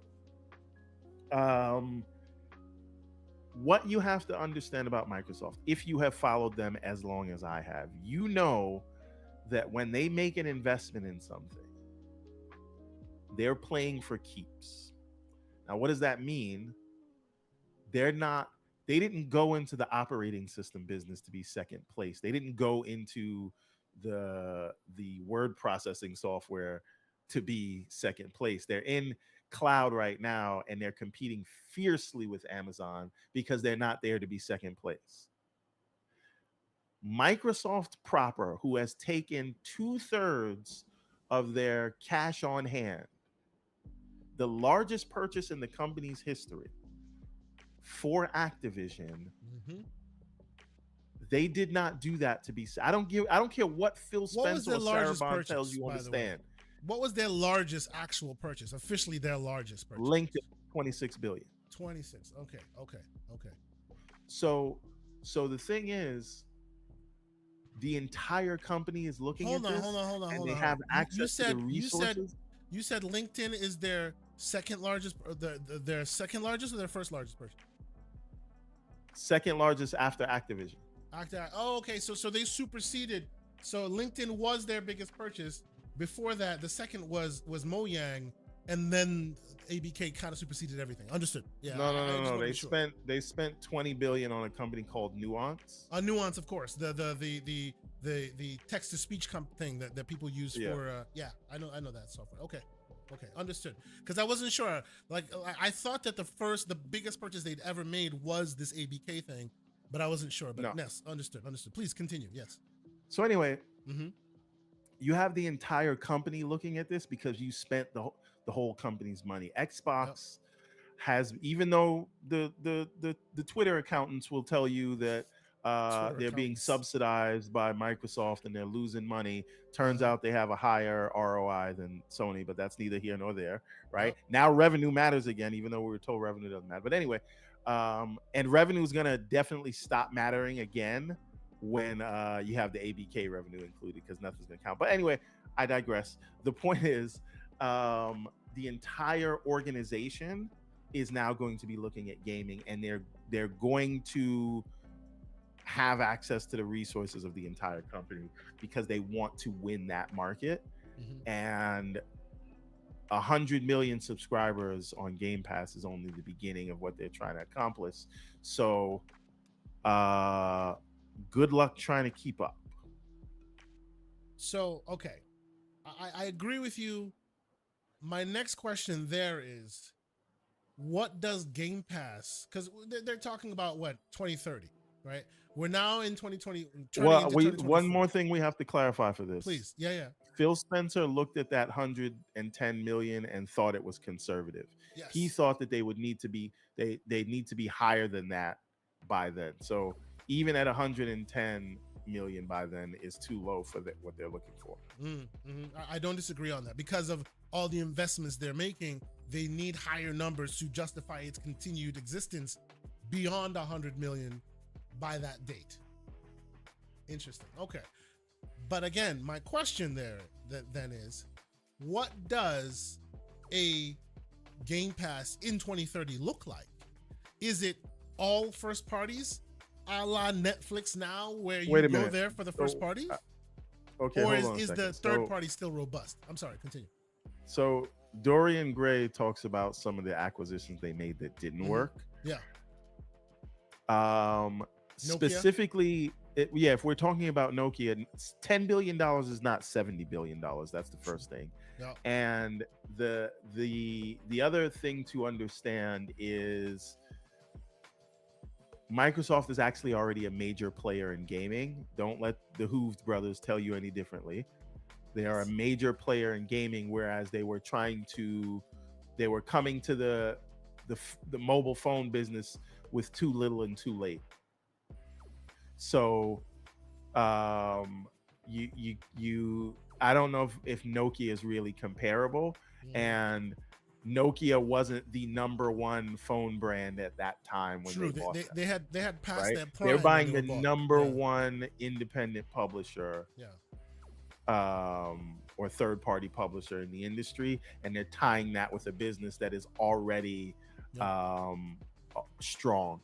Speaker 2: what you have to understand about Microsoft, if you have followed them as long as I have, you know that when they make an investment in something, they're playing for keeps. Now, what does that mean? They didn't go into the operating system business to be second place. They didn't go into the word processing software to be second place. They're in cloud right now, and they're competing fiercely with Amazon because they're not there to be second place. Microsoft proper, who has taken 2/3 of their cash on hand, the largest purchase in the company's history for Activision, they did not do that to be. I don't care what Phil Spencer or Sarah Bond tells you on the stand.
Speaker 1: What was their largest actual purchase? Officially, their largest purchase.
Speaker 2: LinkedIn, $26 billion.
Speaker 1: 26. Okay.
Speaker 2: So the thing is, the entire company is looking at this. Hold on. They have access to the resources.
Speaker 1: You said LinkedIn is their second largest, their second largest or their first largest purchase?
Speaker 2: Second largest after Activision.
Speaker 1: Okay. So they superseded. So LinkedIn was their biggest purchase. Before that, the second was Mojang, and then ABK kind of superseded everything. Understood? Yeah.
Speaker 2: No. They spent $20 billion on a company called Nuance.
Speaker 1: Nuance, of course. The text to speech thing that people use for. I know that software. Okay, understood. Because I wasn't sure. Like I thought that the biggest purchase they'd ever made was this ABK thing, but I wasn't sure. But no. Yes, understood. Please continue. Yes.
Speaker 2: So anyway. You have the entire company looking at this because you spent the whole company's money. Xbox has, even though the Twitter accountants will tell you that they're being subsidized by Microsoft and they're losing money. Turns out they have a higher ROI than Sony, but that's neither here nor there, right? Now revenue matters again, even though we were told revenue doesn't matter. But anyway, and revenue is going to definitely stop mattering again when you have the ABK revenue included, because nothing's going to count. But anyway, I digress. The point is, the entire organization is now going to be looking at gaming, and they're going to have access to the resources of the entire company because they want to win that market. And 100 million subscribers on Game Pass is only the beginning of what they're trying to accomplish. So good luck trying to keep up.
Speaker 1: So, okay. I agree with you. My next question there is, what does Game Pass, because they're talking about what, 2030, right? We're now in 2020.
Speaker 2: Well, one more thing we have to clarify for this.
Speaker 1: Please. Yeah.
Speaker 2: Phil Spencer looked at that 110 million and thought it was conservative.
Speaker 1: Yes.
Speaker 2: He thought that they need to be higher than that by then. So even at 110 million by then is too low for what they're looking for.
Speaker 1: I don't disagree on that. Because of all the investments they're making, they need higher numbers to justify its continued existence beyond 100 million by that date. Interesting. Okay. But again, my question there then is, what does a Game Pass in 2030 look like? Is it all first parties, a la Netflix now, where you go there for the first parties?
Speaker 2: Okay,
Speaker 1: or is the third party still robust? I'm sorry, continue.
Speaker 2: So Dorian Gray talks about some of the acquisitions they made that didn't work.
Speaker 1: Yeah.
Speaker 2: Specifically Yeah, if we're talking about Nokia, $10 billion is not $70 billion. That's the first thing.
Speaker 1: Yeah.
Speaker 2: And the other thing to understand is Microsoft is actually already a major player in gaming. Don't let the Hooved brothers tell you any differently. They are a major player in gaming, whereas they were coming to the mobile phone business with too little and too late. So you I don't know if Nokia is really comparable, and Nokia wasn't the number one phone brand at that time when
Speaker 1: True.
Speaker 2: they bought them,
Speaker 1: they had passed
Speaker 2: right?
Speaker 1: that prime.
Speaker 2: They're buying
Speaker 1: when
Speaker 2: the
Speaker 1: they were bought.
Speaker 2: number
Speaker 1: Yeah.
Speaker 2: one independent publisher, or third party publisher in the industry, and they're tying that with a business that is already strong.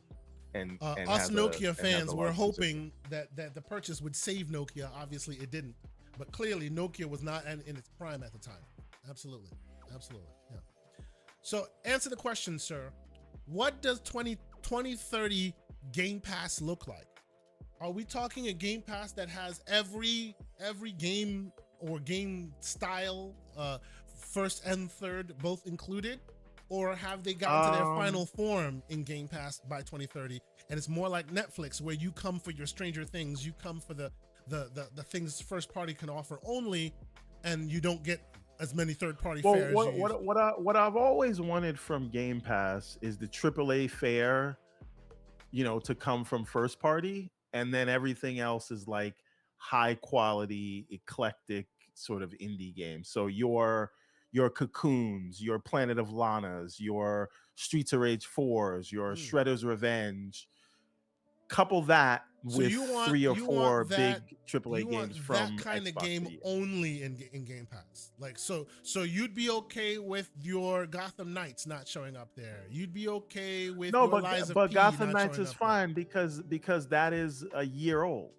Speaker 2: And
Speaker 1: us Nokia fans were
Speaker 2: large
Speaker 1: hoping that the purchase would save Nokia. Obviously, it didn't. But clearly, Nokia was not in its prime at the time. Absolutely. Yeah. So, answer the question, sir. What does 2030 Game Pass look like? Are we talking a Game Pass that has every game or game style, first and third, both included? Or have they gotten to their final form in Game Pass by 2030? And it's more like Netflix, where you come for your Stranger Things, you come for the things first party can offer only, and you don't get as many third party fares.
Speaker 2: What I've always wanted from Game Pass is the AAA fare, to come from first party, and then everything else is like high quality, eclectic sort of indie games. So your Cocoons, your Planet of Lanas, your Streets of Rage 4s, your Shredder's Revenge. Couple that with three or four big AAA games from
Speaker 1: that kind
Speaker 2: Xbox
Speaker 1: of game only in Game Pass. Like so you'd be okay with your Gotham Knights not showing up there. You'd be okay with
Speaker 2: but Gotham Knights is fine because that is a year old.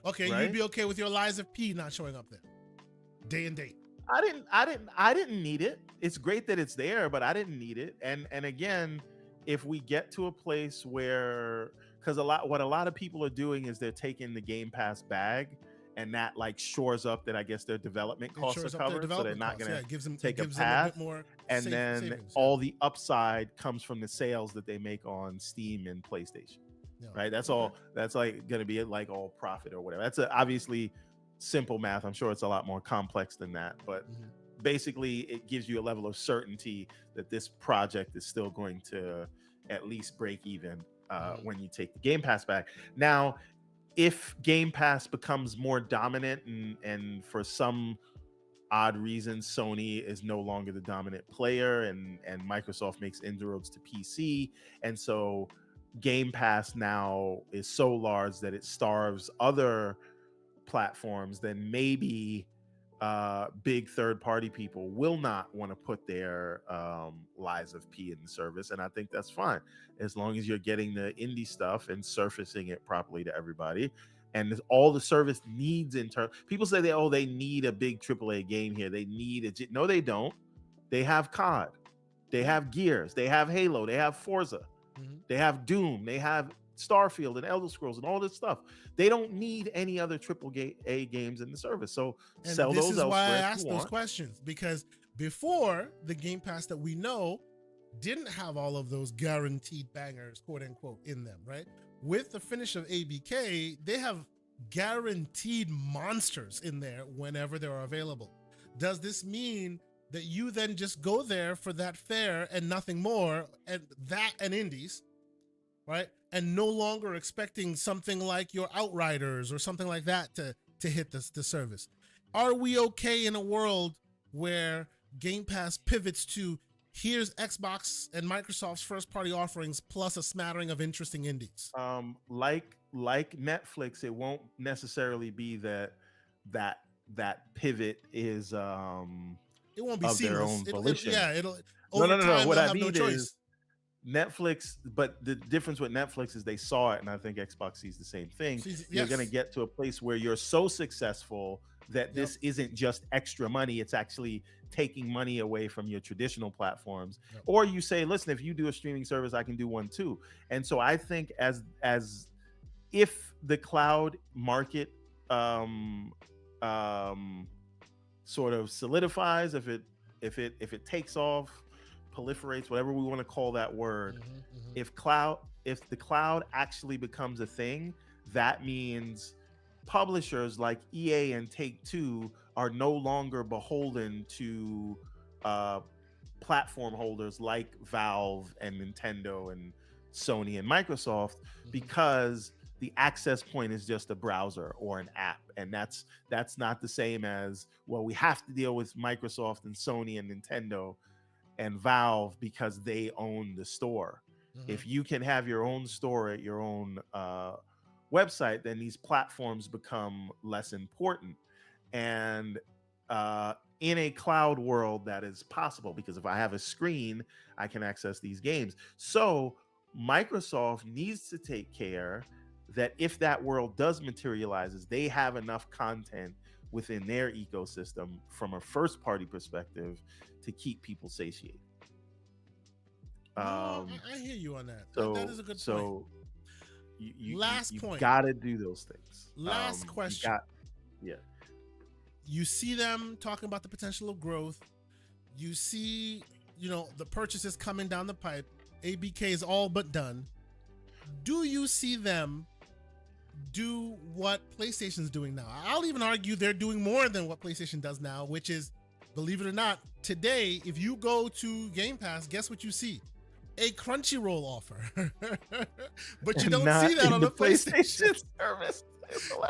Speaker 1: Okay, right? You'd be okay with your Lies of P not showing up there, day and date.
Speaker 2: I didn't need it. It's great that it's there, but I didn't need it. And again, if we get to a place where, because what a lot of people are doing is they're taking the Game Pass bag, and that like shores up that I guess their development costs are covered, so they're not going to take a path. And then savings, all the upside comes from the sales that they make on Steam and PlayStation. Yeah. Right? That's all. That's like going to be like all profit or whatever. That's obviously simple math. I'm sure it's a lot more complex than that, but basically it gives you a level of certainty that this project is still going to at least break even when you take the Game Pass back. Now, if Game Pass becomes more dominant and for some odd reason Sony is no longer the dominant player and Microsoft makes inroads to PC, and so Game Pass now is so large that it starves other platforms, then maybe big third-party people will not want to put their Lies of P in the service, and I think that's fine as long as you're getting the indie stuff and surfacing it properly to everybody. And all the service needs in turn. People say they need a big AAA game here. They need no, they don't. They have COD, they have Gears, they have Halo, they have Forza, they have Doom, they have Starfield and Elder Scrolls and all this stuff. They don't need any other AAA games in the service. So sell those elsewhere. This is why I asked
Speaker 1: those questions, because before the Game Pass that we know didn't have all of those guaranteed bangers, quote unquote, in them, right? With the finish of ABK, they have guaranteed monsters in there whenever they are available. Does this mean that you then just go there for that fare and nothing more, and indies, right? And no longer expecting something like your Outriders or something like that to hit the service? Are we okay in a world where Game Pass pivots to here's Xbox and Microsoft's first party offerings plus a smattering of interesting indies?
Speaker 2: Like Netflix, it won't necessarily be that pivot is
Speaker 1: it won't be
Speaker 2: of
Speaker 1: seamless.
Speaker 2: Their own volition.
Speaker 1: No.
Speaker 2: What I mean is Netflix, but the difference with Netflix is they saw it, and I think Xbox sees the same thing. You're going to get to a place where you're so successful that this isn't just extra money, it's actually taking money away from your traditional platforms. Or you say, listen, if you do a streaming service, I can do one too. And so I think as if the cloud market um, um, sort of solidifies, if it takes off, proliferates, whatever we want to call that word, if the cloud actually becomes a thing, that means publishers like EA and Take-Two are no longer beholden to uh, platform holders like Valve and Nintendo and Sony and Microsoft, because the access point is just a browser or an app, and that's not the same as, well, we have to deal with Microsoft and Sony and Nintendo and Valve because they own the store. If you can have your own store at your own website, then these platforms become less important. And in a cloud world, that is possible, because if I have a screen, I can access these games. So Microsoft needs to take care that if that world does materializes, they have enough content within their ecosystem from a first party perspective to keep people satiated.
Speaker 1: I hear you on that.
Speaker 2: So
Speaker 1: that is a good point.
Speaker 2: So you
Speaker 1: point.
Speaker 2: Gotta do those things.
Speaker 1: Last question.
Speaker 2: Yeah.
Speaker 1: You see them talking about the potential of growth. You see, the purchases coming down the pipe. ABK is all but done. Do you see them do what PlayStation's doing now? I'll even argue they're doing more than what PlayStation does now, which is, believe it or not, today, if you go to Game Pass, guess what you see? A Crunchyroll offer. But you don't see that on the PlayStation
Speaker 2: service.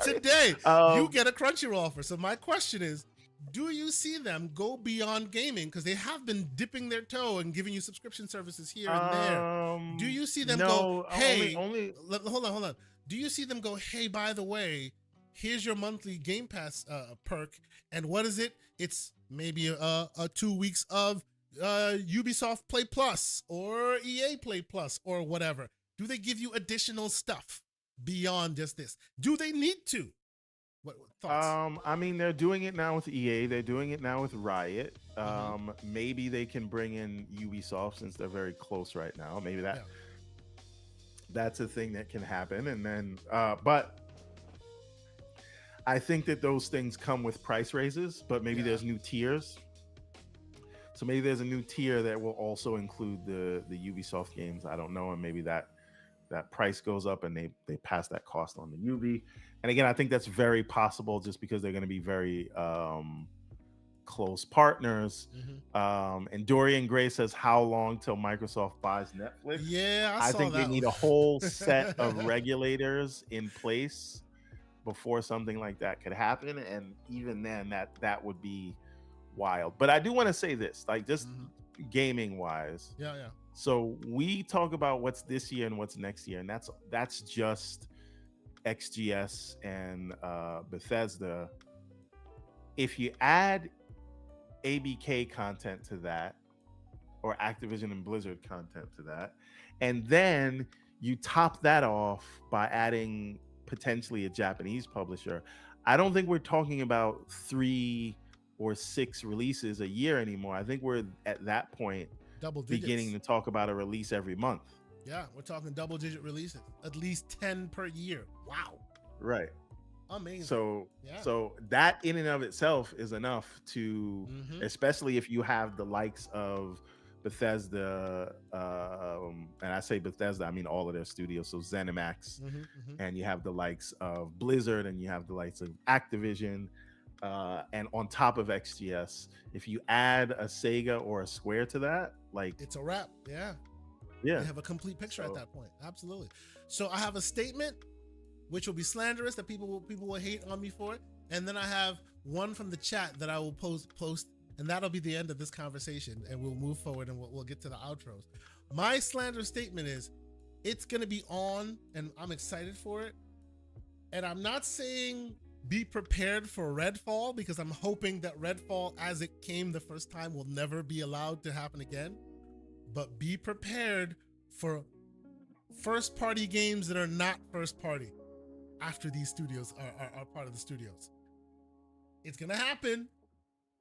Speaker 1: Today, you get a Crunchyroll offer. So my question is, do you see them go beyond gaming? Because they have been dipping their toe and giving you subscription services here and there. Do you see them go, hey, hold on. Do you see them go, hey, by the way, here's your monthly Game Pass perk. And what is it? It's maybe a 2 weeks of Ubisoft Play Plus or EA Play Plus or whatever. Do they give you additional stuff beyond just this? Do they need to? What thoughts?
Speaker 2: I mean, they're doing it now with EA. They're doing it now with Riot. Maybe they can bring in Ubisoft, since they're very close right now. Maybe that's a thing that can happen. And then, but I think that those things come with price raises. But maybe there's new tiers. So maybe there's a new tier that will also include the Ubisoft games. I don't know, and maybe that price goes up and they pass that cost on to Ubi. And again, I think that's very possible, just because they're going to be very close partners. And Dorian Gray says, how long till Microsoft buys Netflix?
Speaker 1: Yeah,
Speaker 2: I think they need a whole set of regulators in place before something like that could happen. And even then, that would be wild. But I do want to say this, like, just gaming wise.
Speaker 1: Yeah.
Speaker 2: So we talk about what's this year and what's next year, and that's just XGS and Bethesda. If you add ABK content to that, or Activision and Blizzard content to that, and then you top that off by adding potentially a Japanese publisher, I don't think we're talking about 3 or 6 releases a year anymore. I think we're at that point
Speaker 1: double digits,
Speaker 2: beginning to talk about a release every month.
Speaker 1: Yeah, we're talking double digit releases, at least 10 per year. Wow.
Speaker 2: Right.
Speaker 1: Amazing.
Speaker 2: So that in and of itself is enough to, especially if you have the likes of Bethesda, and I say Bethesda, I mean all of their studios, so ZeniMax, and you have the likes of Blizzard, and you have the likes of Activision, and on top of XGS, if you add a Sega or a Square to that, like,
Speaker 1: it's a wrap. Yeah.
Speaker 2: You
Speaker 1: have a complete picture at that point. Absolutely. So I have a statement which will be slanderous, that people will hate on me for it, and then I have one from the chat that I will post, and that'll be the end of this conversation, and we'll move forward and we'll get to the outros. My slander statement is, it's going to be on, and I'm excited for it. And I'm not saying be prepared for Redfall, because I'm hoping that Redfall, as it came the first time, will never be allowed to happen again. But be prepared for first party games that are not first party after these studios are part of the studios. It's gonna happen.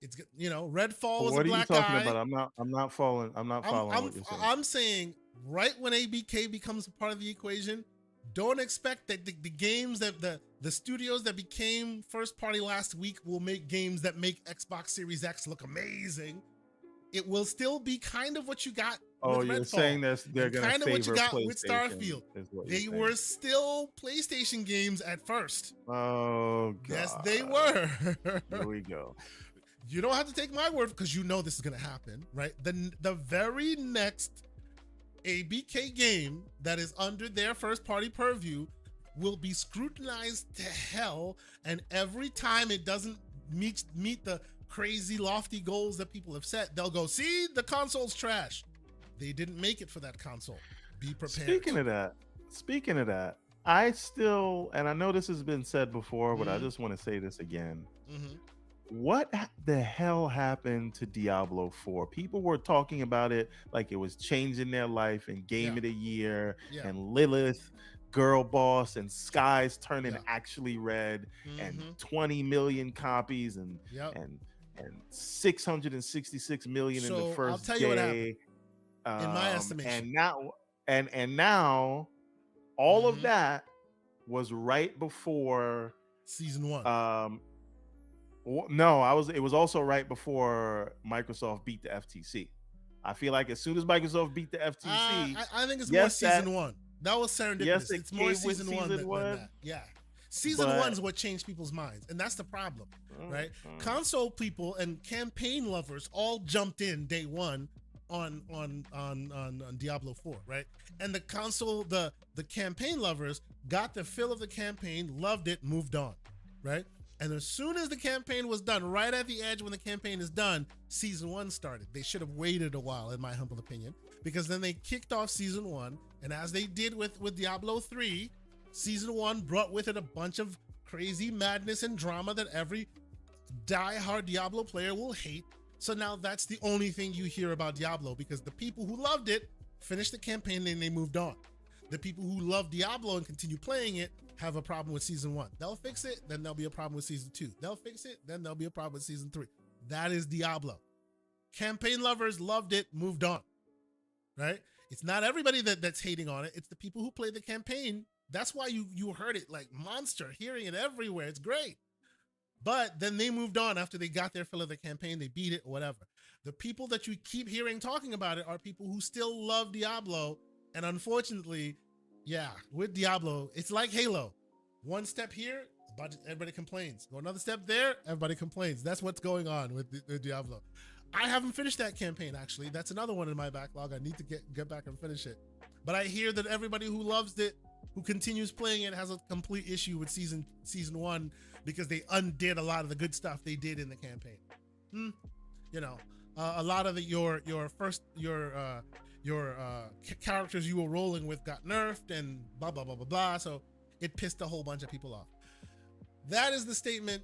Speaker 1: It's, Redfall was a black eye.
Speaker 2: What are you talking about? I'm not following what you're saying.
Speaker 1: I'm saying right when ABK becomes a part of the equation, don't expect that the games that the studios that became first party last week will make games that make Xbox Series X look amazing. It will still be kind of what you got with Redfall.
Speaker 2: You're saying they're going to
Speaker 1: kind of what you got with
Speaker 2: PlayStation,
Speaker 1: Starfield. They were still PlayStation games at first.
Speaker 2: Oh, God.
Speaker 1: Yes, they were.
Speaker 2: Here we go.
Speaker 1: You don't have to take my word because you know this is going to happen, right? The very next ABK game that is under their first party purview will be scrutinized to hell, and every time it doesn't meet the crazy lofty goals that people have set, they'll go, see, the console's trash. They didn't make it for that console. Be prepared.
Speaker 2: Speaking of that, I still, and I know this has been said before, but I just want to say this again. What the hell happened to Diablo 4? People were talking about it like it was changing their life, and Game of the Year, and Lilith, Girl Boss, and Skies turning actually red, and 20 million copies, and 666 million in the first
Speaker 1: I'll tell you what happened, in my estimation.
Speaker 2: And now all of that was right before
Speaker 1: season 1.
Speaker 2: No, it was also right before Microsoft beat the FTC. I feel like as soon as Microsoft beat the FTC,
Speaker 1: I think it's more season 1. That was serendipitous.
Speaker 2: Yes,
Speaker 1: it's more season 1 than that. Yeah. Season 1's what changed people's minds, and that's the problem, right? Console people and campaign lovers all jumped in day one on Diablo 4, right? And the console, the campaign lovers got the fill of the campaign, loved it, moved on, right? And as soon as the campaign was done, right at the edge when the campaign is done, season 1 started. They should have waited a while, in my humble opinion, because then they kicked off season 1, and as they did with Diablo 3, season 1 brought with it a bunch of crazy madness and drama that every die-hard Diablo player will hate. So now that's the only thing you hear about Diablo, because the people who loved it finished the campaign and they moved on. The people who love Diablo and continue playing it have a problem with season 1. They'll fix it, then there'll be a problem with season 2. They'll fix it, then there'll be a problem with season 3. That is Diablo. Campaign lovers loved it, moved on, right? It's not everybody that's hating on it. It's the people who play the campaign. That's why you heard it like monster, hearing it everywhere. It's great. But then they moved on after they got their fill of the campaign. They beat it or whatever. The people that you keep hearing talking about it are people who still love Diablo. And unfortunately, yeah, with Diablo, it's like Halo. One step here, everybody complains. Go another step there, everybody complains. That's what's going on with Diablo. I haven't finished that campaign, actually. That's another one in my backlog. I need to get back and finish it. But I hear that everybody who loves it, who continues playing it, has a complete issue with season 1 because they undid a lot of the good stuff they did in the campaign. You know, a lot of your characters you were rolling with got nerfed and blah blah blah blah blah. So it pissed a whole bunch of people off. That is the statement.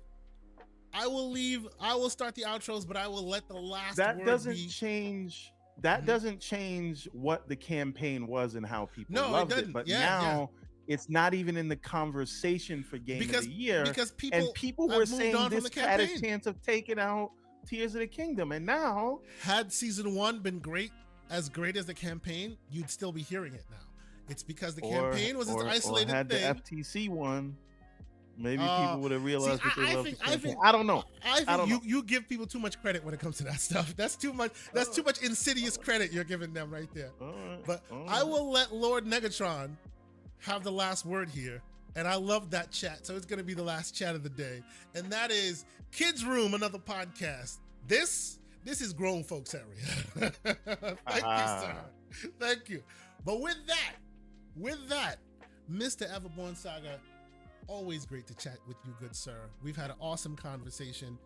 Speaker 1: I will start the outros, but I will let the last word
Speaker 2: doesn't
Speaker 1: be.
Speaker 2: Change. That doesn't change what the campaign was and how people loved it. But now it's not even in the conversation for Game of the Year.
Speaker 1: Because
Speaker 2: people were saying this had a chance of taking out Tears of the Kingdom. And now,
Speaker 1: had season 1 been as great as the campaign, you'd still be hearing it now. It's because the campaign was its isolated
Speaker 2: or had
Speaker 1: thing.
Speaker 2: The FTC one. Maybe people would have realized that they loved the campaign.
Speaker 1: I
Speaker 2: don't know.
Speaker 1: I think you give people too much credit when it comes to that stuff. That's too much. That's too much insidious credit you're giving them right there. But I will let Lord Negatron have the last word here. And I love that chat. So it's going to be the last chat of the day. And that is Kids Room, another podcast. This is grown folks area. Thank you, sir. Thank you. But with that, Mr. Everborn Saga, always great to chat with you, good sir. We've had an awesome conversation.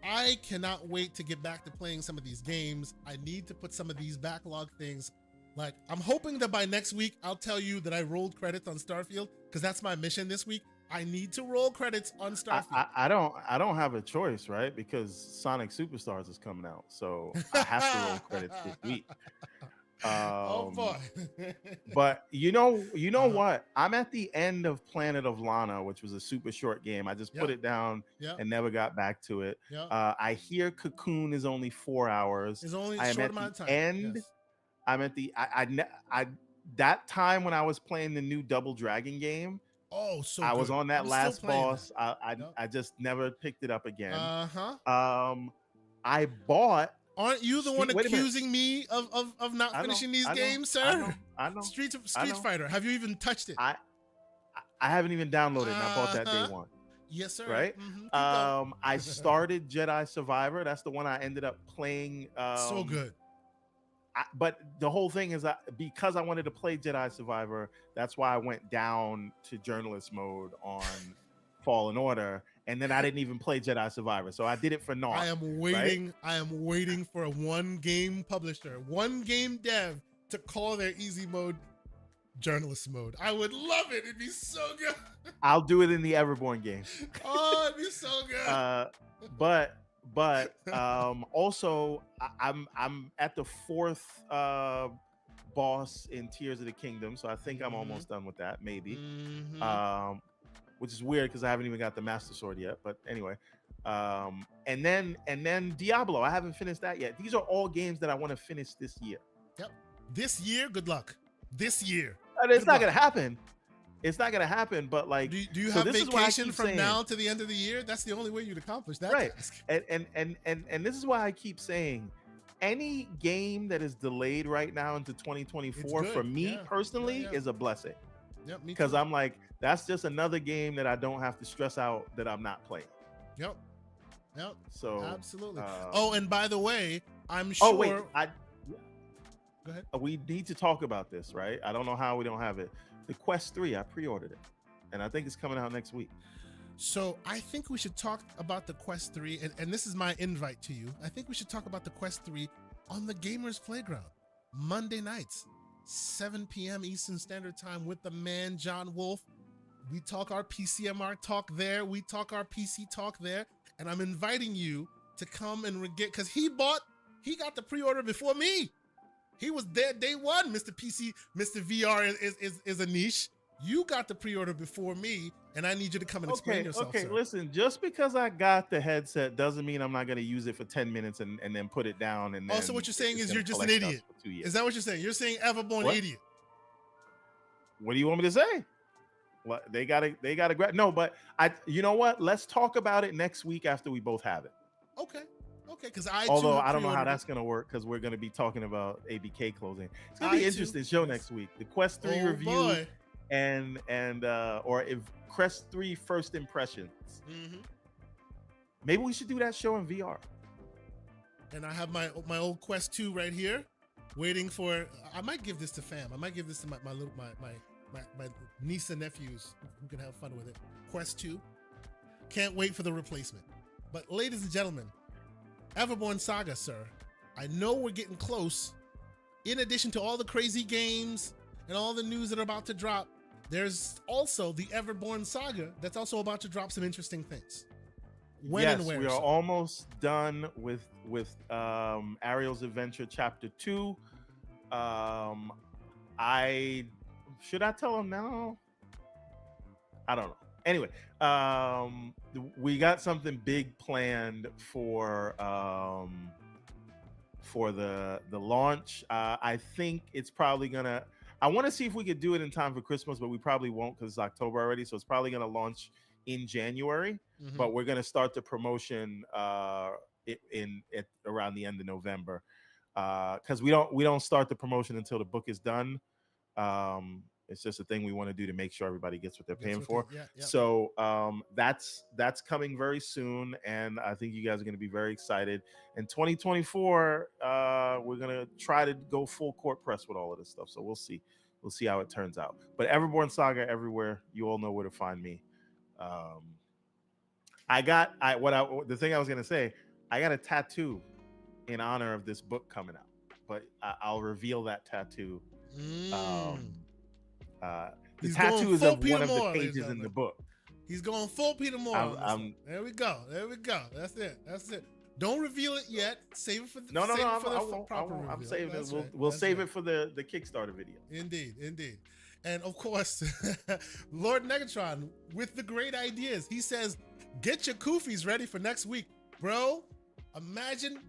Speaker 1: I cannot wait to get back to playing some of these games. I need to put some of these backlog things. Like, I'm hoping that by next week, I'll tell you that I rolled credits on Starfield, because that's my mission this week. I need to roll credits on Starfield.
Speaker 2: I don't have a choice, right? Because Sonic Superstars is coming out, so I have to roll credits this week.
Speaker 1: Oh boy.
Speaker 2: But you know what? I'm at the end of Planet of Lana, which was a super short game. I just put it down and never got back to it. I hear Cocoon is only 4 hours.
Speaker 1: It's only a short amount of time.
Speaker 2: I'm at the that time when I was playing the new Double Dragon game,
Speaker 1: Oh, so
Speaker 2: I was
Speaker 1: good.
Speaker 2: on that
Speaker 1: I'm still
Speaker 2: last
Speaker 1: playing
Speaker 2: boss.
Speaker 1: that.
Speaker 2: I
Speaker 1: Yep.
Speaker 2: I just never picked it up again.
Speaker 1: Uh-huh.
Speaker 2: I bought.
Speaker 1: Aren't you the one
Speaker 2: Wait a minute.
Speaker 1: accusing me of not
Speaker 2: I know.
Speaker 1: finishing these
Speaker 2: I know.
Speaker 1: games, sir?
Speaker 2: I know. I know.
Speaker 1: Street
Speaker 2: I know.
Speaker 1: Fighter. Have you even touched it?
Speaker 2: I haven't even downloaded it, and I bought that day
Speaker 1: Uh-huh.
Speaker 2: one.
Speaker 1: Yes, sir.
Speaker 2: Right.
Speaker 1: Keep going.
Speaker 2: I started Jedi Survivor. That's the one I ended up playing.
Speaker 1: So good.
Speaker 2: But the whole thing is because I wanted to play Jedi Survivor, that's why I went down to journalist mode on Fallen Order, and then I didn't even play Jedi Survivor. So I did it for naught.
Speaker 1: I am waiting. Right? I am waiting for a one game publisher, one game dev to call their easy mode journalist mode. I would love it. It'd be so good.
Speaker 2: I'll do it in the Everborn game.
Speaker 1: Oh, it'd be so good.
Speaker 2: But also I'm at the fourth boss in Tears of the Kingdom, so I think I'm almost done with that, maybe. Which is weird because I haven't even got the Master Sword yet. But anyway, and then Diablo. I haven't finished that yet. These are all games that I want to finish this year.
Speaker 1: Yep. This year, good luck. This year.
Speaker 2: It's not gonna happen. It's not gonna happen. But like,
Speaker 1: do you have vacation from now to the end of the year? That's the only way you'd accomplish that.
Speaker 2: Right.
Speaker 1: Task.
Speaker 2: And this is why I keep saying, any game that is delayed right now into 2024 for me personally is a blessing.
Speaker 1: Yep.
Speaker 2: Because I'm like, that's just another game that I don't have to stress out that I'm not playing.
Speaker 1: Yep.
Speaker 2: So
Speaker 1: absolutely. Oh, and by the way, I'm sure.
Speaker 2: Oh wait,
Speaker 1: Go ahead.
Speaker 2: We need to talk about this, right? I don't know how we don't have it. The Quest 3, I pre-ordered it, and I think it's coming out next week.
Speaker 1: So I think we should talk about the Quest 3, and this is my invite to you. I think we should talk about the Quest 3 on the Gamers Playground, Monday nights, 7 p.m. Eastern Standard Time with the man, John Wolf. We talk our PCMR talk there. We talk our PC talk there. And I'm inviting you to come and get, because he got the pre-order before me. He was there day one. Mr. PC, Mr. VR is a niche. You got the pre-order before me, and I need you to come and explain yourself.
Speaker 2: Okay,
Speaker 1: sir.
Speaker 2: Listen, just because I got the headset doesn't mean I'm not going to use it for 10 minutes and then put it down. And
Speaker 1: also, what you're saying is you're just an idiot. Is that what you're saying? You're saying Everborn idiot.
Speaker 2: What do you want me to say? What they gotta grab? No, but you know what? Let's talk about it next week after we both have it.
Speaker 1: Okay. Because
Speaker 2: although I don't know how that's gonna work, because we're gonna be talking about ABK closing. It's gonna be an interesting show next week. The Quest 3 review.
Speaker 1: Boy.
Speaker 2: And or if Quest 3 first impressions. Maybe we should do that show in VR.
Speaker 1: And I have my old Quest 2 right here, waiting for. I might give this to fam. I might give this to my niece and nephews who can have fun with it. Quest 2. Can't wait for the replacement. But ladies and gentlemen, Everborn Saga, sir. I know we're getting close. In addition to all the crazy games and all the news that are about to drop, there's also the Everborn Saga that's also about to drop some interesting things. When and where?
Speaker 2: We are almost done with Ariel's Adventure Chapter 2. Should I tell him now? I don't know. Anyway, we got something big planned for the launch. I think it's probably gonna. I want to see if we could do it in time for Christmas, but we probably won't because it's October already. So it's probably gonna launch in January. But we're gonna start the promotion around the end of November because we don't start the promotion until the book is done. It's just a thing we want to do to make sure everybody gets what they're paying for. So that's coming very soon, and I think you guys are going to be very excited. In 2024, we're going to try to go full court press with all of this stuff. So we'll see how it turns out. But Everborn Saga everywhere. You all know where to find me. The thing I was going to say, I got a tattoo in honor of this book coming out, but I'll reveal that tattoo. The tattoo is of one of the pages in the book.
Speaker 1: He's going full Peter Moore. There we go. That's it. Don't reveal it yet. Save it for the proper reveal.
Speaker 2: I'm saving it. We'll save it for the Kickstarter video.
Speaker 1: Indeed. And of course, Lord Negatron with the great ideas. He says, "Get your koofies ready for next week, bro." Imagine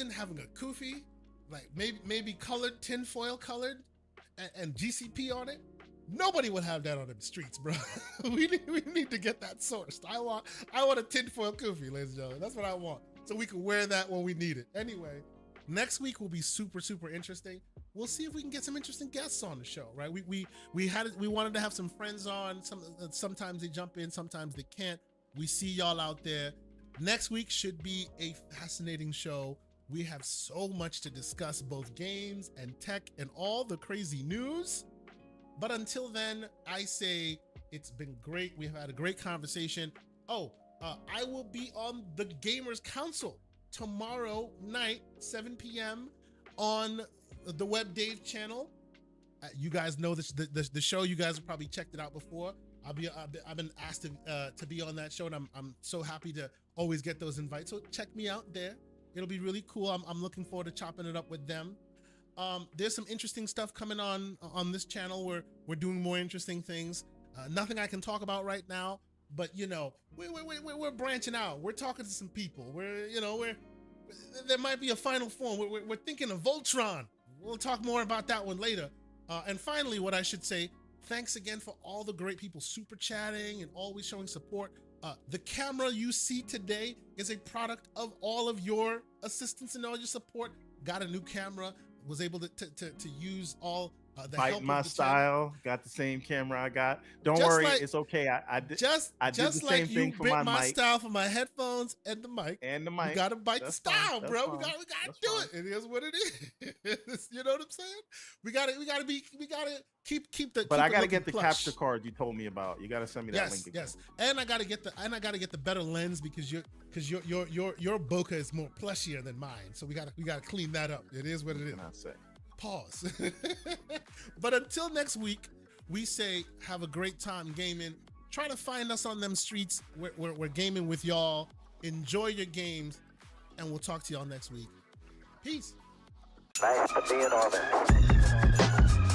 Speaker 1: having a kufi, like maybe colored, tinfoil colored, and GCP on it, nobody would have that on the streets, bro. we need to get that sourced. I want a tinfoil kufi, ladies and gentlemen. That's what I want. So we can wear that when we need it. Anyway, next week will be super, super interesting. We'll see if we can get some interesting guests on the show, right? We wanted to have some friends on. Sometimes they jump in, sometimes they can't. We see y'all out there. Next week should be a fascinating show. We have so much to discuss, both games and tech and all the crazy news. But until then, I say it's been great. We've had a great conversation. I will be on the Gamers Council tomorrow night, 7 p.m. on the Web Dave channel. You guys know the show. You guys have probably checked it out before. I've been asked to be on that show, and I'm so happy to always get those invites. So check me out there. It'll be really cool. I'm looking forward to chopping it up with them. There's some interesting stuff coming on this channel. We're doing more interesting things. Nothing I can talk about right now, but we're branching out. We're talking to some people. There might be a final form. We're thinking of Voltron. We'll talk more about that one later. And finally, what I should say, thanks again for all the great people super chatting and always showing support. The camera you see today is a product of all of your assistance and all your support. Got a new camera, was able to use all the help of
Speaker 2: my
Speaker 1: the
Speaker 2: style, got the same camera I got. Don't
Speaker 1: Just
Speaker 2: worry,
Speaker 1: like-
Speaker 2: it's okay. I did
Speaker 1: Just
Speaker 2: the
Speaker 1: like
Speaker 2: same
Speaker 1: you
Speaker 2: thing for
Speaker 1: bit
Speaker 2: my
Speaker 1: my
Speaker 2: mic.
Speaker 1: style for my headphones and the mic. You gotta bite the
Speaker 2: That's
Speaker 1: style,
Speaker 2: fine.
Speaker 1: bro.
Speaker 2: That's
Speaker 1: We gotta
Speaker 2: fine. That's
Speaker 1: do
Speaker 2: fine.
Speaker 1: it. It is what it is. You know what I'm saying? We gotta keep the.
Speaker 2: But I gotta
Speaker 1: looking
Speaker 2: get the
Speaker 1: plush.
Speaker 2: capture card you told me about. You gotta send me that link again.
Speaker 1: Yes, and I gotta get the better lens because your bokeh is more plushier than mine. So we gotta clean that up. It is what it is.
Speaker 2: What can I say?
Speaker 1: Pause. But until next week, we say have a great time gaming. Try to find us on them streets. We're gaming with y'all. Enjoy your games, and we'll talk to y'all next week. Peace.
Speaker 3: Nice to be in orbit.